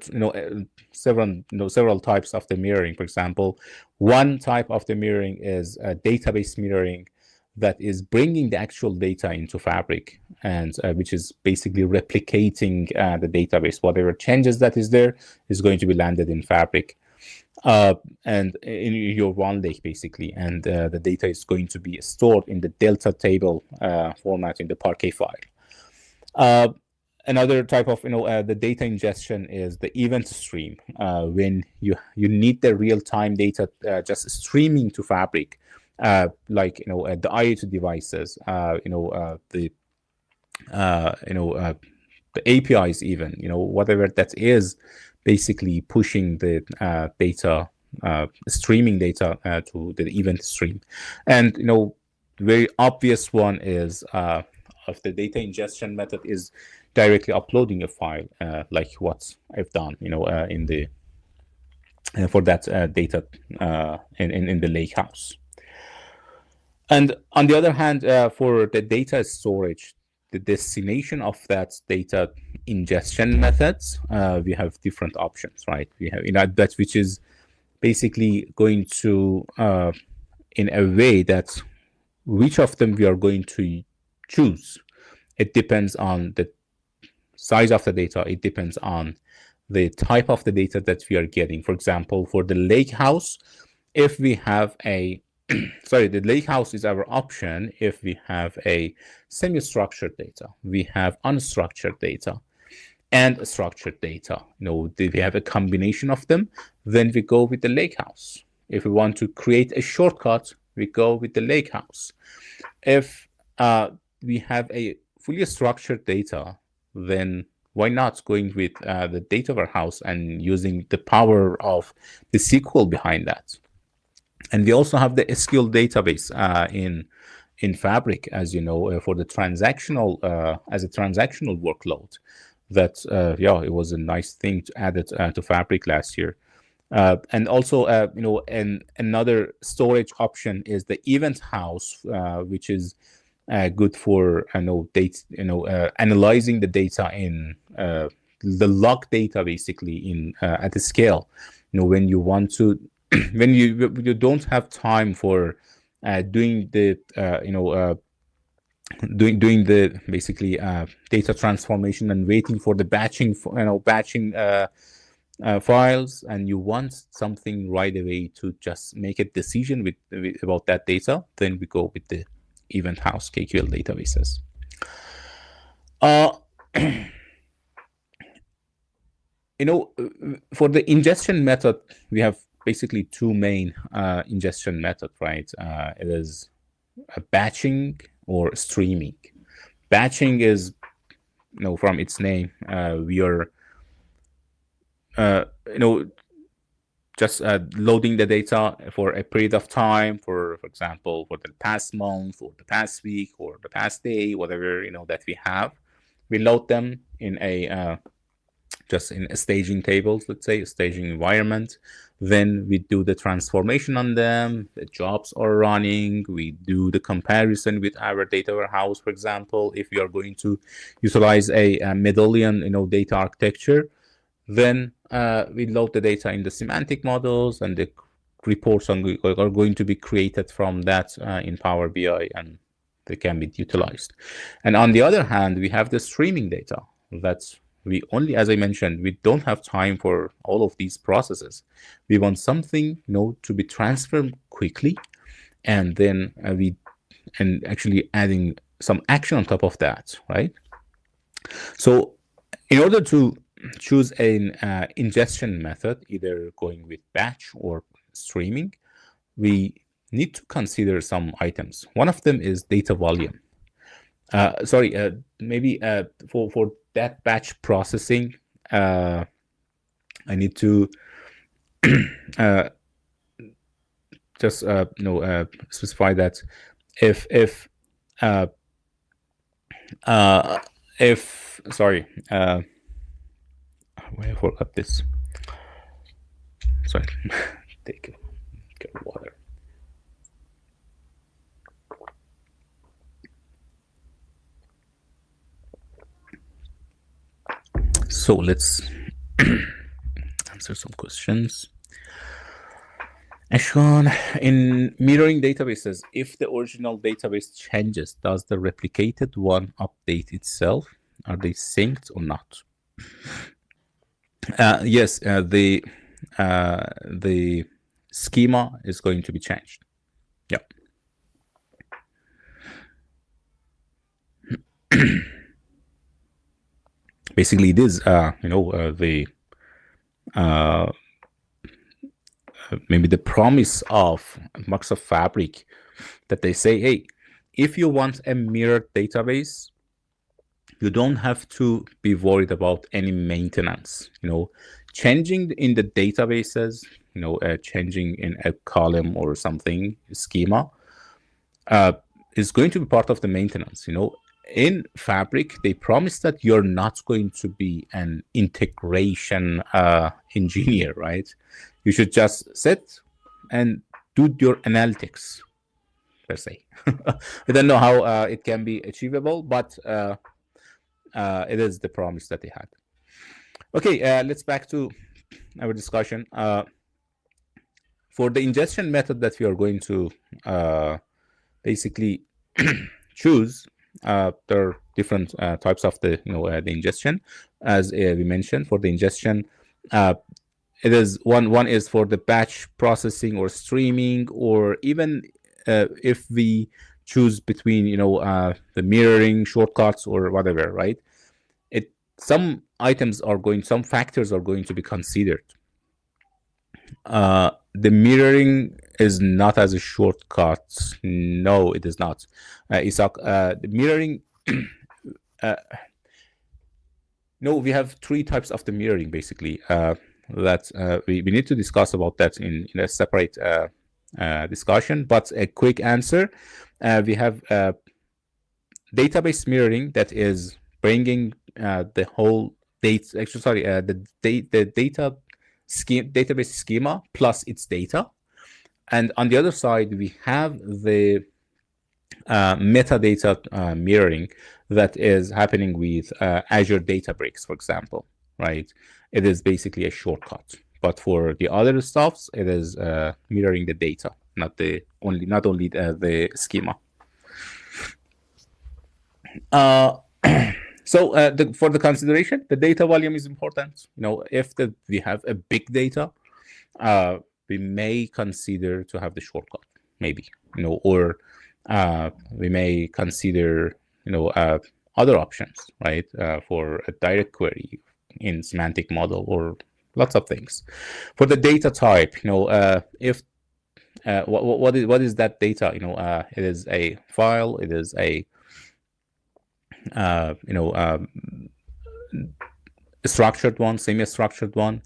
Speaker 1: several types of the mirroring. For example, one type of the mirroring is database mirroring, that is bringing the actual data into Fabric, and which is basically replicating the database. Whatever changes that is there is going to be landed in Fabric, and in your OneLake, basically. And the data is going to be stored in the Delta table format in the Parquet file. Another type of the data ingestion is the event stream, when you need the real-time data just streaming to Fabric, like the IoT devices, the APIs, even whatever that is, basically pushing the data, streaming data to the event stream. And very obvious one is of the data ingestion method is directly uploading a file, like what I've done, in the for that data in the Lakehouse. And on the other hand, for the data storage, the destination of that data ingestion methods, we have different options, right? We have that which is basically going to, in a way that which of them we are going to choose. It depends on the size of the data. It depends on the type of the data that we are getting. For example, for the Lakehouse, if we have a sorry, the Lakehouse is our option if we have a semi-structured data, we have unstructured data, and structured data. If we have a combination of them, then we go with the Lakehouse. If we want to create a shortcut, we go with the Lakehouse. If we have a fully structured data, then why not going with the data warehouse and using the power of the SQL behind that? And we also have the SQL database in Fabric, as you know, for the transactional, as a transactional workload. That it was a nice thing to add it to Fabric last year. And also, another storage option is the Event House, which is good for analyzing the data in the log data, basically in at the scale. When you want to, when you don't have time for doing the doing the basically data transformation and waiting for the batching files, and you want something right away to just make a decision with about that data, then we go with the Event House KQL databases. For the ingestion method, we have basically two main ingestion methods, right? It is batching or streaming. batching is, from its name, we are, just loading the data for a period of time, for example, for the past month or the past week or the past day, whatever, that we have. We load them in a just in a staging tables, let's say, a staging environment. Then we do the transformation on them. The jobs are running. We do the comparison with our data warehouse, for example. If we are going to utilize a medallion, data architecture, then we load the data in the semantic models, and the reports are going to be created from that in Power BI, and they can be utilized. And on the other hand, we have the streaming data. That's we only, as I mentioned, we don't have time for all of these processes. We want something, to be transferred quickly, and then and actually adding some action on top of that, right? So in order to choose an ingestion method, either going with batch or streaming, we need to consider some items. One of them is data volume. Maybe for that batch processing, I need to just specify that if I forgot this. Sorry, take water. So let's answer some questions. Ashwan, in mirroring databases, if the original database changes, does the replicated one update itself? Are they synced or not? Yes, the schema is going to be changed. Yeah. Basically, it is maybe the promise of Microsoft Fabric that they say, hey, if you want a mirrored database, you don't have to be worried about any maintenance. Changing in the databases, changing in a column or something, schema, is going to be part of the maintenance. In Fabric, they promise that you're not going to be an integration engineer, right? You should just sit and do your analytics, per se. I don't know how it can be achievable, but it is the promise that they had. Okay, let's back to our discussion. For the ingestion method that we are going to basically choose, there are different types of the the ingestion, as we mentioned. For the ingestion, it is one is for the batch processing or streaming, or even if we choose between the mirroring shortcuts or whatever, right? Some factors are going to be considered. The mirroring is not as a shortcut. No, it is not. Isaac, the mirroring. No, we have three types of the mirroring basically. That we need to discuss about that in a separate discussion. But a quick answer: we have database mirroring, that is bringing the whole data. Actually, sorry, the data database schema plus its data. And on the other side, we have the metadata mirroring that is happening with Azure Databricks, for example, right? It is basically a shortcut. But for the other stuffs, it is mirroring the data, not only the schema. So for the consideration, the data volume is important. If we have a big data, we may consider to have the shortcut, maybe, or we may consider, other options, right? For a direct query in semantic model, or lots of things. For the data type, if what is that data? It is a file, it is a structured one, semi-structured one.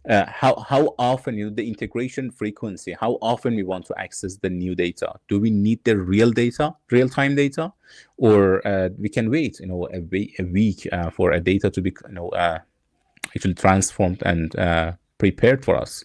Speaker 1: How often, the integration frequency, how often we want to access the new data. Do we need the real-time data, or we can wait, a week for a data to be, actually transformed and prepared for us.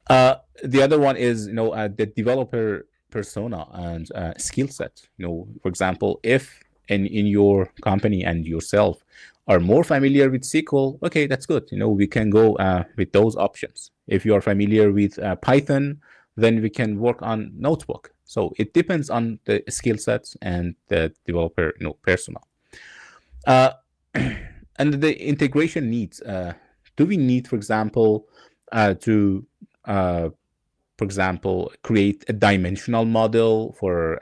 Speaker 1: The other one is, the developer persona and skill set. For example, if in your company and yourself are more familiar with SQL, okay, that's good. We can go with those options. If you are familiar with Python, then we can work on Notebook. So it depends on the skill sets and the developer, persona. And the integration needs. Do we need, for example, to create a dimensional model for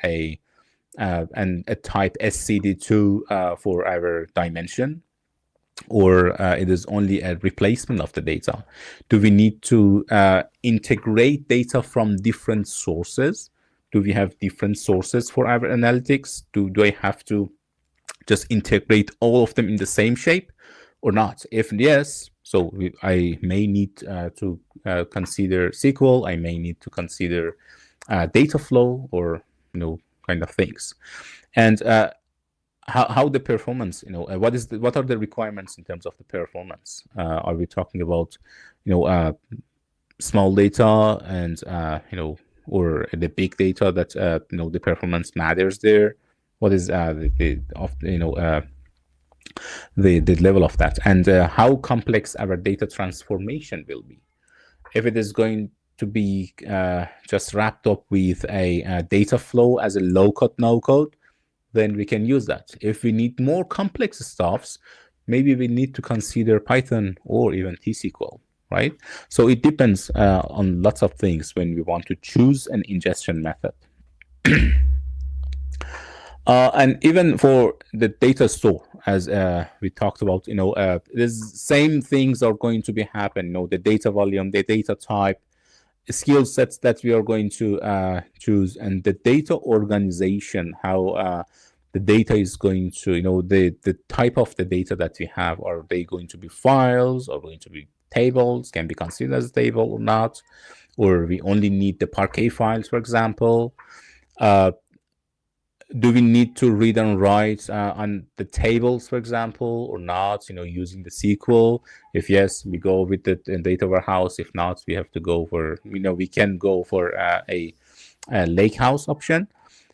Speaker 1: and a type SCD2 for our dimension, or it is only a replacement of the data? Do we need to integrate data from different sources? Do we have different sources for our analytics? Do I have to just integrate all of them in the same shape or not? If yes, so I may need to consider SQL. I may need to consider data flow, or kind of things. And how the performance, what are the requirements in terms of the performance? Are we talking about small data and or the big data that the performance matters there? What is the level of that, and how complex our data transformation will be? If it is going to be just wrapped up with a data flow as a low-code, no-code, then we can use that. If we need more complex stuffs, maybe we need to consider Python or even T-SQL, right? So it depends on lots of things when we want to choose an ingestion method. And even for the data store, as we talked about, the same things are going to be happen. The data volume, the data type, skill sets that we are going to choose, and the data organization, how the data is going to, the type of the data that we have. Are they going to be files, or going to be tables? Can be considered as a table or not? Or we only need the Parquet files, for example. Do we need to read and write on the tables, for example, or not, using the SQL? If yes, we go with the data warehouse. If not, we have to go for, we can go for a Lakehouse option.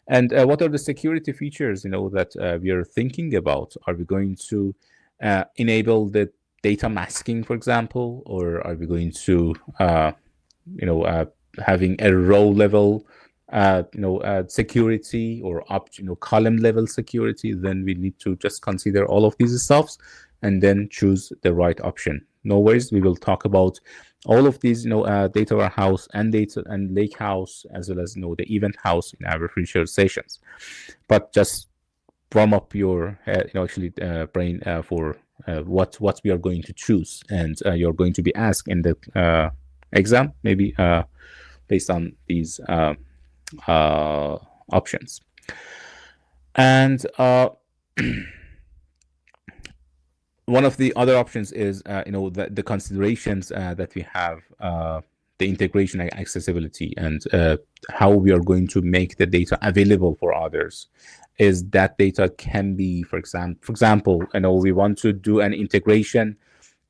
Speaker 1: And what are the security features, that we are thinking about? Are we going to enable the data masking, for example, or are we going to, having a row level security, or up column level security? Then we need to just consider all of these stuffs and then choose the right option. No worries, we will talk about all of these data warehouse and data and Lakehouse, as well as the event house in our future sessions. But just warm up your brain for what we are going to choose, and you're going to be asked in the exam, maybe based on these options. And one of the other options is the considerations that we have, the integration and accessibility, and how we are going to make the data available for others. Is that data can be, for example, we want to do an integration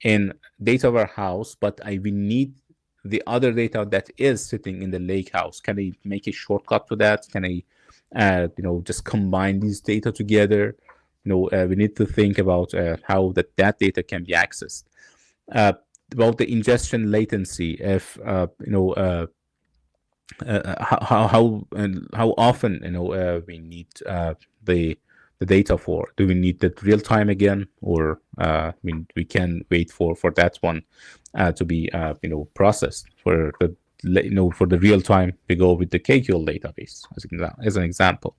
Speaker 1: in data warehouse, but we need the other data that is sitting in the Lakehouse. Can I make a shortcut to that? Can I, just combine these data together? We need to think about how that data can be accessed. About the ingestion latency, if how often we need the data for. Do we need that real time again, or we can wait for that one to be processed? For the for the real time, we go with the KQL database as an example.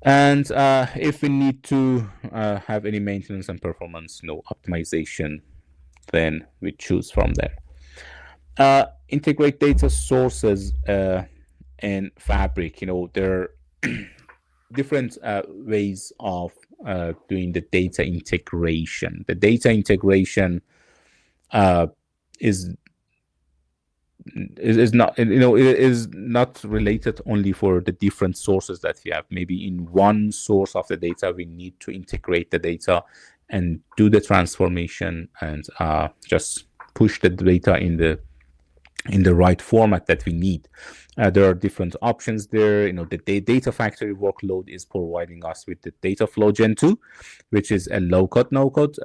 Speaker 1: And if we need to have any maintenance and performance optimization, then we choose from there. Integrate data sources in Fabric. There are different ways of doing the data integration. The data integration is not, it is not related only for the different sources that we have. Maybe in one source of the data, we need to integrate the data and do the transformation and just push the data in the right format that we need. There are different options there. The data factory workload is providing us with the data flow gen 2, which is a low-code, no-code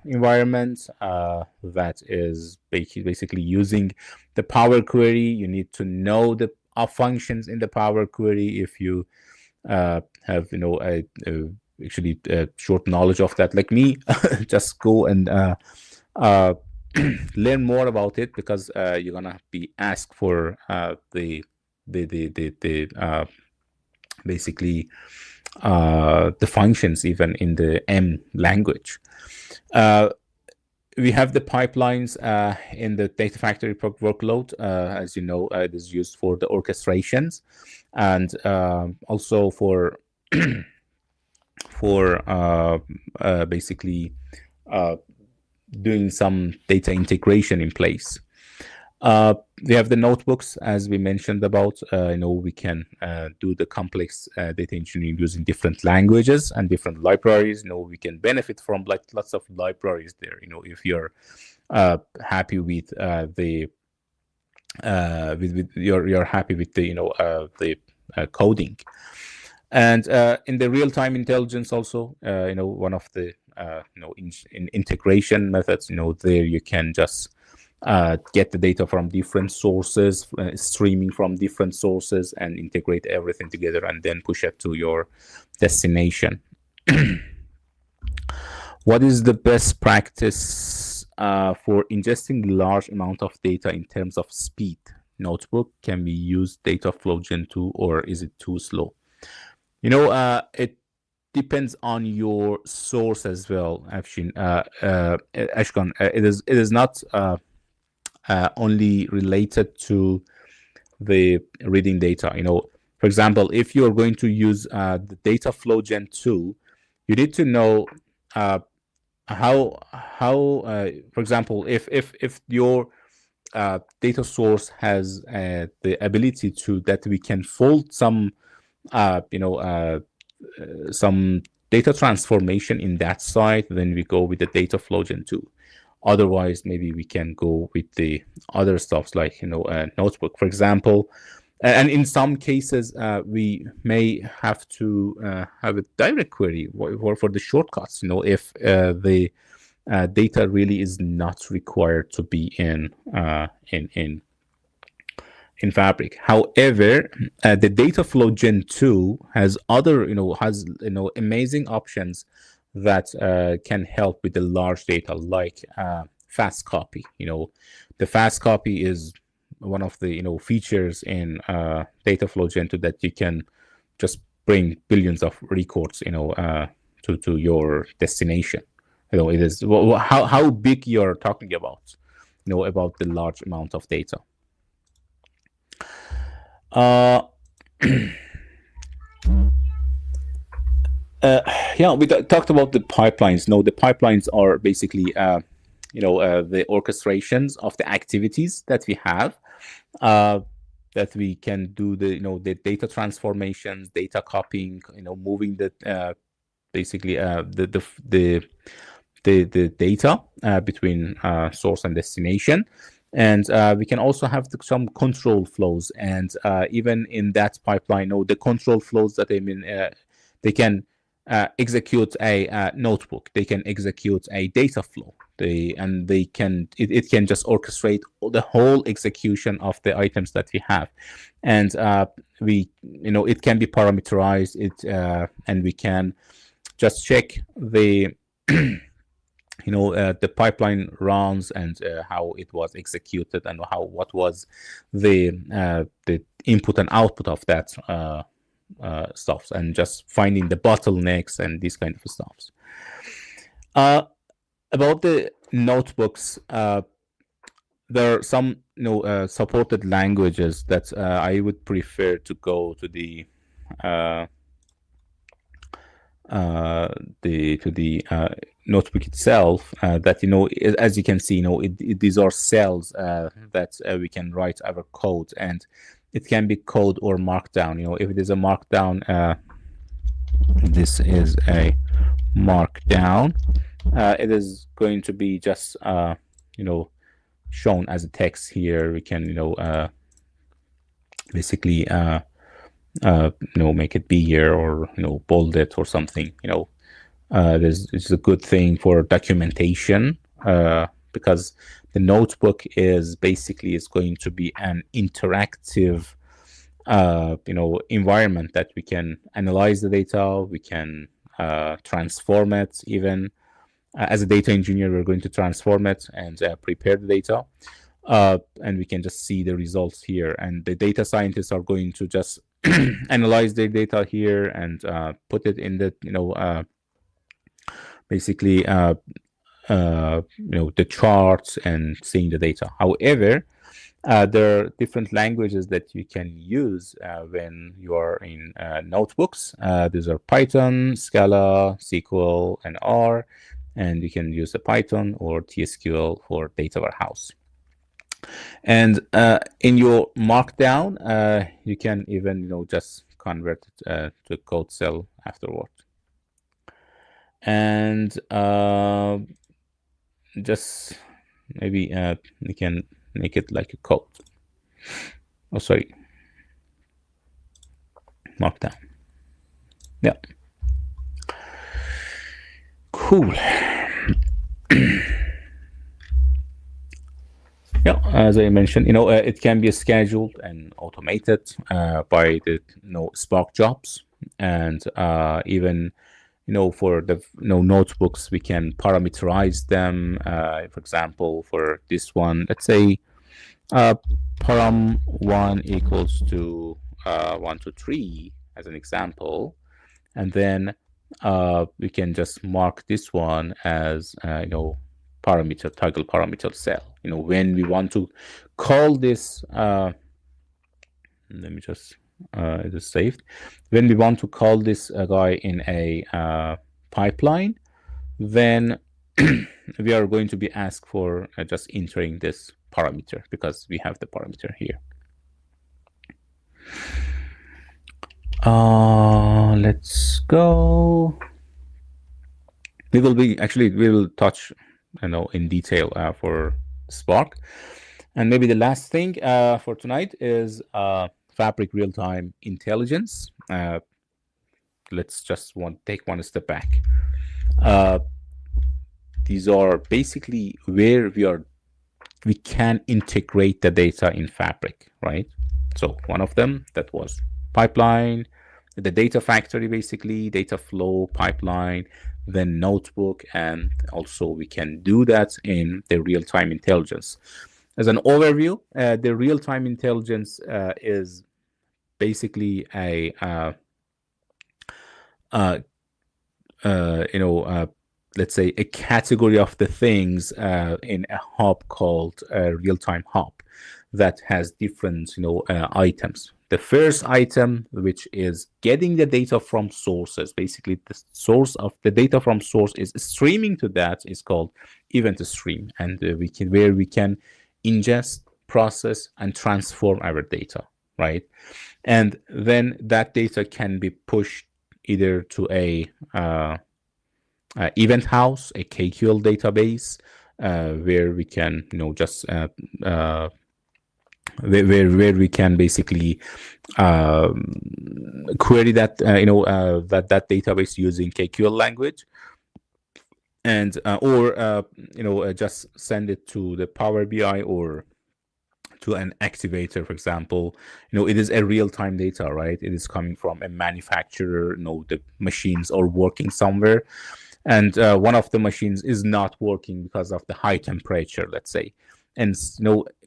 Speaker 1: environment that is basically using the Power Query. You need to know the functions in the Power Query. If you have, actually short knowledge of that, like me, just go and learn more about it, because you're gonna be asked for basically the functions even in the M language. We have the pipelines in the data factory workload. As you know, it is used for the orchestrations, and also for basically doing some data integration in place. We have the notebooks, as we mentioned about. We can do the complex data engineering using different languages and different libraries. We can benefit from like lots of libraries there. If you're happy with you're happy with the coding. And in the real-time intelligence also, one of the in integration methods, there you can just get the data from different sources, streaming from different sources, and integrate everything together and then push it to your destination. What is the best practice for ingesting large amount of data in terms of speed? Notebook, can we use data flow gen 2, or is it too slow? It depends on your source as well, Ashkan. It is not only related to the reading data. For example, if you're going to use the data flow gen 2, you need to know how for example, if your data source has the ability that we can fold some some data transformation in that side, then we go with the data flow gen 2. Otherwise, maybe we can go with the other stuffs like notebook, for example. And in some cases, we may have to have a direct query for the shortcuts. If the data really is not required to be in Fabric. However, the data flow gen 2 has other amazing options that can help with the large data, like fast copy. The fast copy is one of the features in data flow gen 2 that you can just bring billions of records to your destination. It is how big you're talking about, about the large amount of data. Yeah, we talked about the pipelines. The pipelines are basically the orchestrations of the activities that we have, that we can do the data transformations, data copying, moving the basically the data between source and destination. And we can also have some control flows. And even in that pipeline, the control flows that they can execute a notebook, they can execute a data flow, it can just orchestrate the whole execution of the items that we have. And it can be parameterized, and we can just check the the pipeline runs and how it was executed, and what was the input and output of that stuff, and just finding the bottlenecks and these kind of stuffs. About the notebooks, there are some supported languages that I would prefer to go to the the notebook itself, that as you can see, these are cells that we can write our code, and it can be code or markdown. If it is a markdown, this is a markdown. It is going to be just shown as a text here. We can basically make it bigger, or bold it or something. It's a good thing for documentation, because the notebook is going to be an interactive environment that we can analyze the data, we can transform it. Even as a data engineer, we're going to transform it and prepare the data, and we can just see the results here, and the data scientists are going to just analyze their data here and put it in the basically the charts and seeing the data. However, there are different languages that you can use when you are in notebooks. These are Python, Scala, SQL, and R, and you can use the Python or TSQL for data warehouse. And in your markdown, you can even just convert it to code cell afterward. And just maybe we can make it like a code. Oh, sorry, markdown. Yeah, cool. Yeah, as I mentioned, it can be scheduled and automated by the Spark jobs, and even for the notebooks, we can parameterize them. For example, for this one, let's say param1 equals to 1 to 3 as an example, and then we can just mark this one as parameter, toggle parameter cell. When we want to call this, let me just it is saved. When we want to call this guy in a pipeline, then we are going to be asked for just entering this parameter, because we have the parameter here. Let's go. We will touch in detail for Spark. And maybe the last thing for tonight is Fabric real-time intelligence. Let's just take one step back. These are basically where we can integrate the data in Fabric, right? So one of them, that was pipeline, the data factory, basically data flow pipeline, then notebook, and also we can do that in the real-time intelligence. As an overview, the real-time intelligence is basically a let's say a category of the things in a hub called a real-time hub that has different items. The first item, which is getting the data from sources, basically the source of the data from source is streaming to that, is called event stream, and we can ingest, process, and transform our data, right? And then that data can be pushed either to a event house, a KQL database, where we can just where we can basically query that that database using KQL language, and or just send it to the Power BI or to an activator, for example. It is a real-time data, right? It is coming from a manufacturer. The machines are working somewhere, and one of the machines is not working because of the high temperature, let's say. And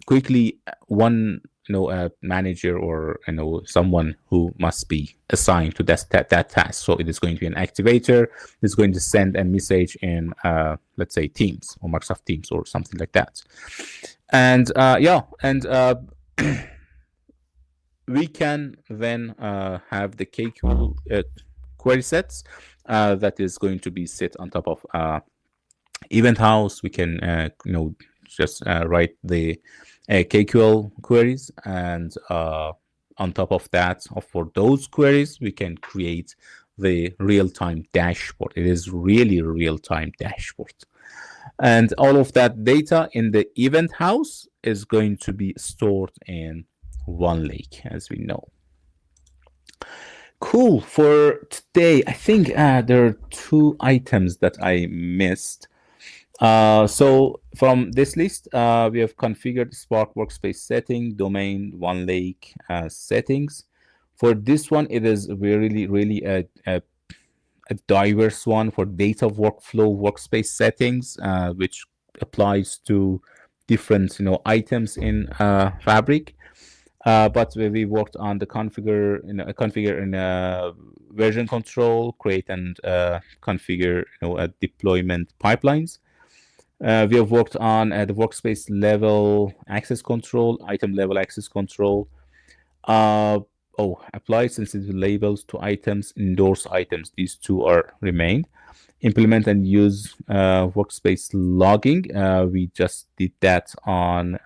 Speaker 1: quickly, one manager or someone who must be assigned to that task. So it is going to be an activator. It's going to send a message in let's say Teams or Microsoft Teams or something like that. And we can then have the KQL query sets that is going to be set on top of event house. We can just write the KQL queries, and on top of that, for those queries, we can create the real-time dashboard. It is really real-time dashboard. And all of that data in the event house is going to be stored in OneLake, as we know. Cool. For today, I think there are 2 items that I missed. So from this list, we have configured Spark workspace setting, domain, OneLake settings. For this one, it is really a diverse one for data workflow workspace settings, which applies to different items in Fabric. But we worked on the configure in version control, create and configure deployment pipelines. We have worked on the workspace level access control, item level access control. Apply sensitive labels to items, endorse items. These 2 are remained. Implement and use workspace logging. We just did that on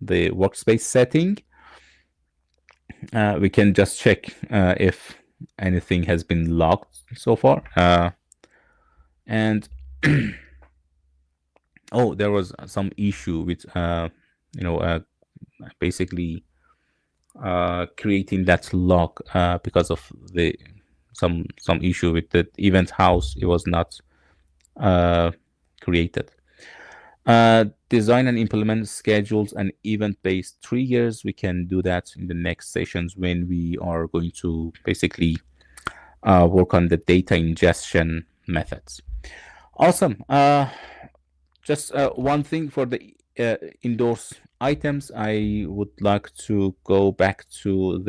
Speaker 1: the workspace setting. We can just check if anything has been logged so far. And there was some issue with basically creating that log because of some issue with the event house. It was not created. Design and implement schedules and event-based triggers. We can do that in the next sessions when we are going to basically work on the data ingestion methods. Awesome. Just one thing for the endorse items, I would like to go back to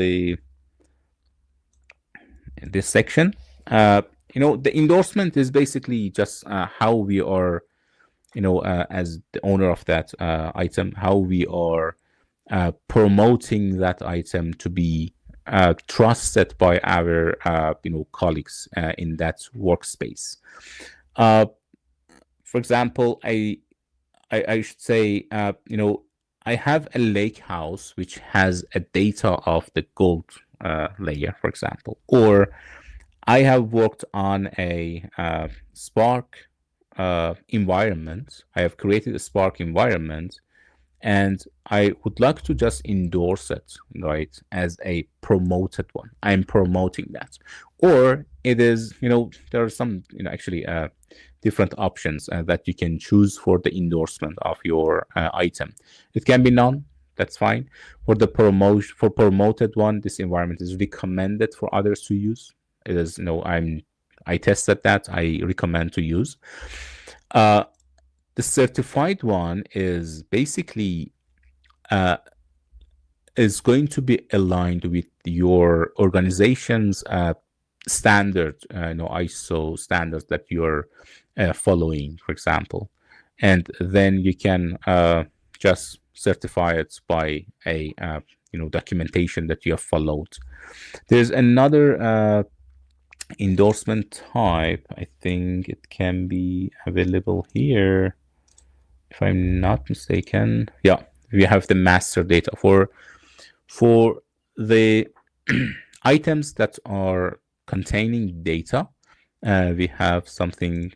Speaker 1: this section. The endorsement is basically just how we are, as the owner of that item, how we are promoting that item to be trusted by our colleagues in that workspace. For example, I should say, I have a Lakehouse which has a data of the gold layer, for example, or I have worked on a Spark environment. I have created a Spark environment, and I would like to just endorse it, right, as a promoted one. I'm promoting that. Or it is, there are some, actually different options that you can choose for the endorsement of your item. It can be none, that's fine. For the promoted one, this environment is recommended for others to use. It is, I tested that, I recommend to use. The certified one is basically is going to be aligned with your organization's standard, ISO standards that you're following, for example, and then you can just certify it by a documentation that you have followed. There's another endorsement type. I think it can be available here, if I'm not mistaken. Yeah, we have the master data for the items that are containing data. We have something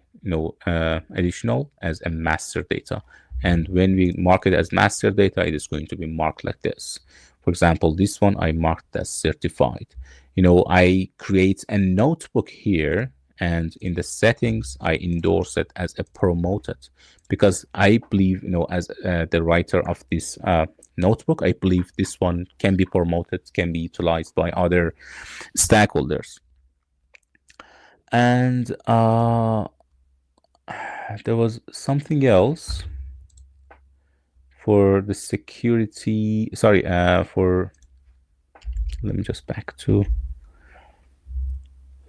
Speaker 1: additional as a master data, and when we mark it as master data, it is going to be marked like this. For example, this one I marked as certified. I create a notebook here, and in the settings I endorse it as a promoted, because I believe, as the writer of this notebook, I believe this one can be promoted, can be utilized by other stakeholders. And there was something else for the security. Sorry, let me just back to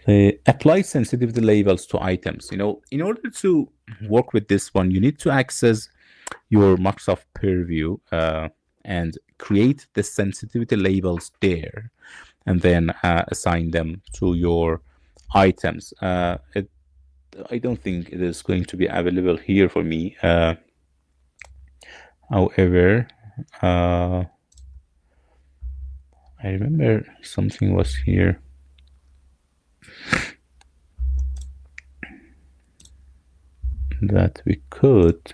Speaker 1: the apply sensitivity labels to items. In order to work with this one, you need to access your Microsoft Purview and create the sensitivity labels there, and then assign them to your items. I don't think it is going to be available here for me. However, I remember something was here. That we could.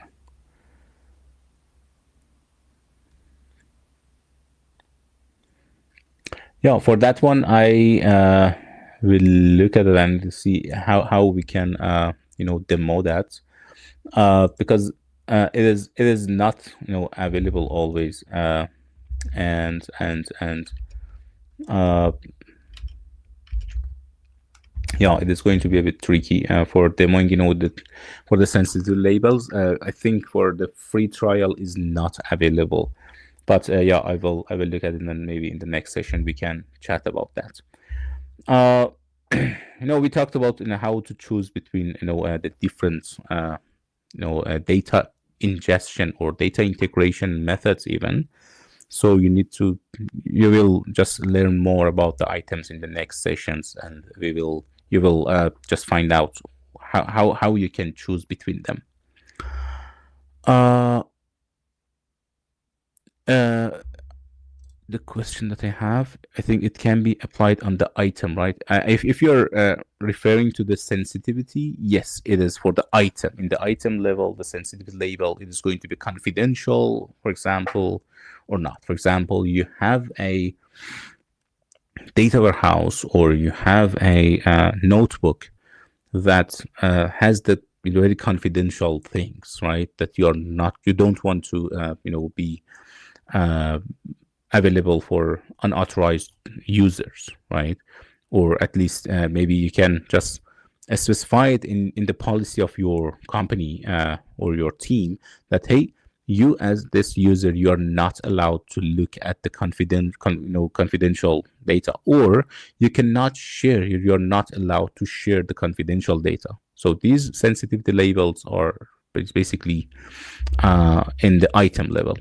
Speaker 1: Yeah, for that one, I will look at it and see how we can demo that, because it is not available always, and yeah, it is going to be a bit tricky for demoing for the sensitive labels. I think for the free trial is not available, but yeah, I will look at it, and maybe in the next session we can chat about that. We talked about how to choose between the different data ingestion or data integration methods even. So you will just learn more about the items in the next sessions, and you will just find out how you can choose between them. The question that I have, I think it can be applied on the item, right? If you're referring to the sensitivity, yes, it is for the item. In the item level, the sensitivity label, it is going to be confidential, for example, or not. For example, you have a data warehouse, or you have a notebook that has the very confidential things, right? That you don't want to be available for unauthorized users, right? Or at least maybe you can just specify it in the policy of your company or your team that, hey, you as this user, you are not allowed to look at the confidential data, or you cannot share, you're not allowed to share the confidential data. So these sensitivity labels are basically in the item level.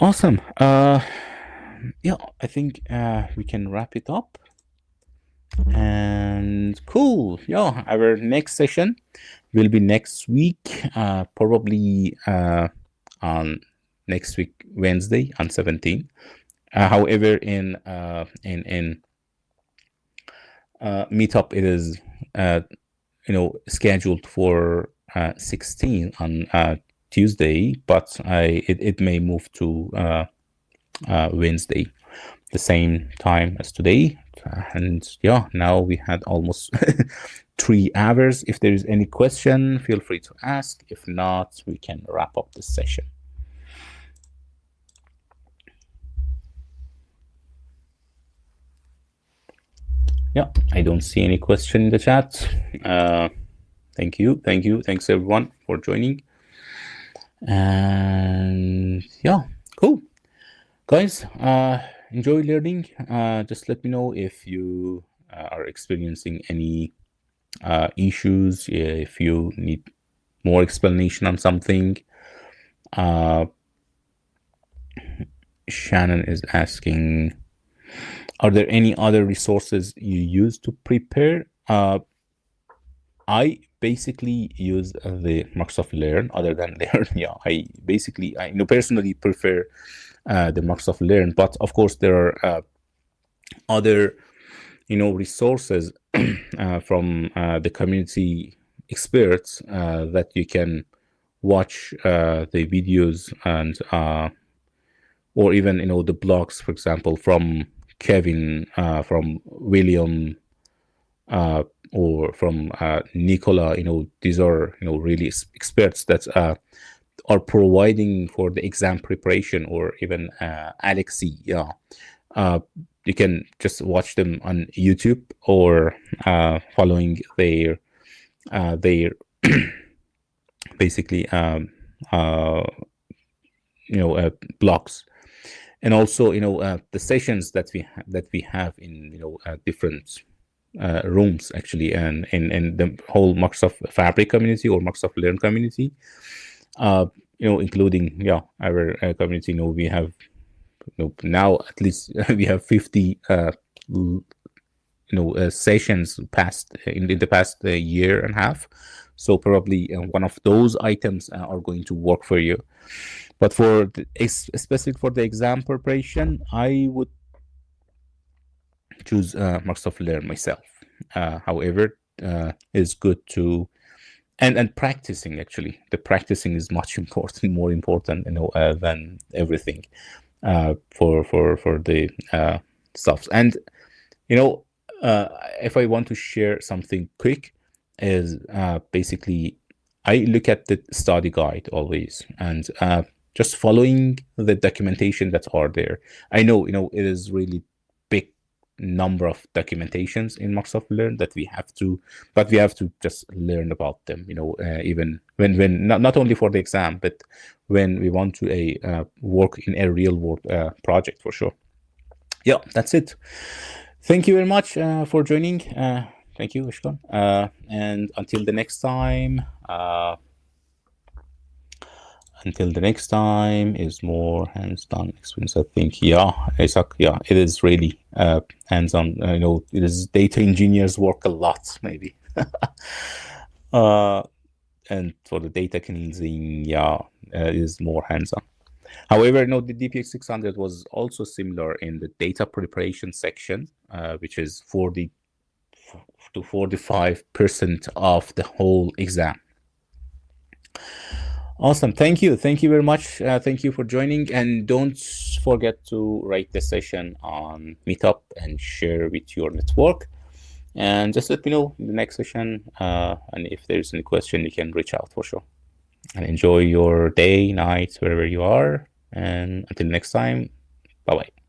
Speaker 1: Awesome. Yeah, I think we can wrap it up. And cool. Yeah, our next session will be next week, probably on next week Wednesday on 17. However, in Meetup, it is scheduled for 16 on Tuesday, but it may move to Wednesday, the same time as today. And yeah, now we had almost 3 hours. If there is any question, feel free to ask. If not, we can wrap up this session. Yeah, I don't see any question in the chat. Thank you. Thanks everyone for joining. And yeah, cool. Guys, enjoy learning. Just let me know if you are experiencing any issues, if you need more explanation on something. Shannon is asking, are there any other resources you use to prepare? I basically use the Microsoft Learn other than Learn. Yeah, I personally prefer the Microsoft Learn, but of course there are other resources from the community experts that you can watch the videos, and or even the blogs, for example, from Kevin, from William, or from Nicola. These are really experts that are providing for the exam preparation, or even Alexi. Yeah, you can just watch them on YouTube, or following their basically blogs, and also the sessions that we have in different rooms, actually, and in the whole Microsoft Fabric community or Microsoft Learn community, including our community. We have now at least we have 50 sessions past in the past year and a half. So probably one of those items are going to work for you. But for specific for the exam preparation, I would choose Microsoft Learn myself. However, it's good to and practicing. Actually, the practicing is much important, more important, than everything for the stuff. And if I want to share something quick, is basically I look at the study guide always, and just following the documentation that are there. I know it is really big number of documentations in Microsoft Learn that we have to just learn about them, even when not only for the exam, but when we want to work in a real world project, for sure. Yeah, that's it. Thank you very much for joining. Thank you, Ishkan. And until the next time, is more hands-on experience, I think. Yeah, Isaac, yeah, it is really hands-on. It is data engineers work a lot, maybe. And for the data cleansing, yeah, it is more hands-on. However, the DP-600 was also similar in the data preparation section, which is 40 to 45% of the whole exam. Awesome. Thank you very much. Thank you for joining, and don't forget to rate the session on Meetup and share with your network, and just let me know in the next session, and if there's any question, you can reach out for sure. And enjoy your day, night, wherever you are, and until next time, bye-bye.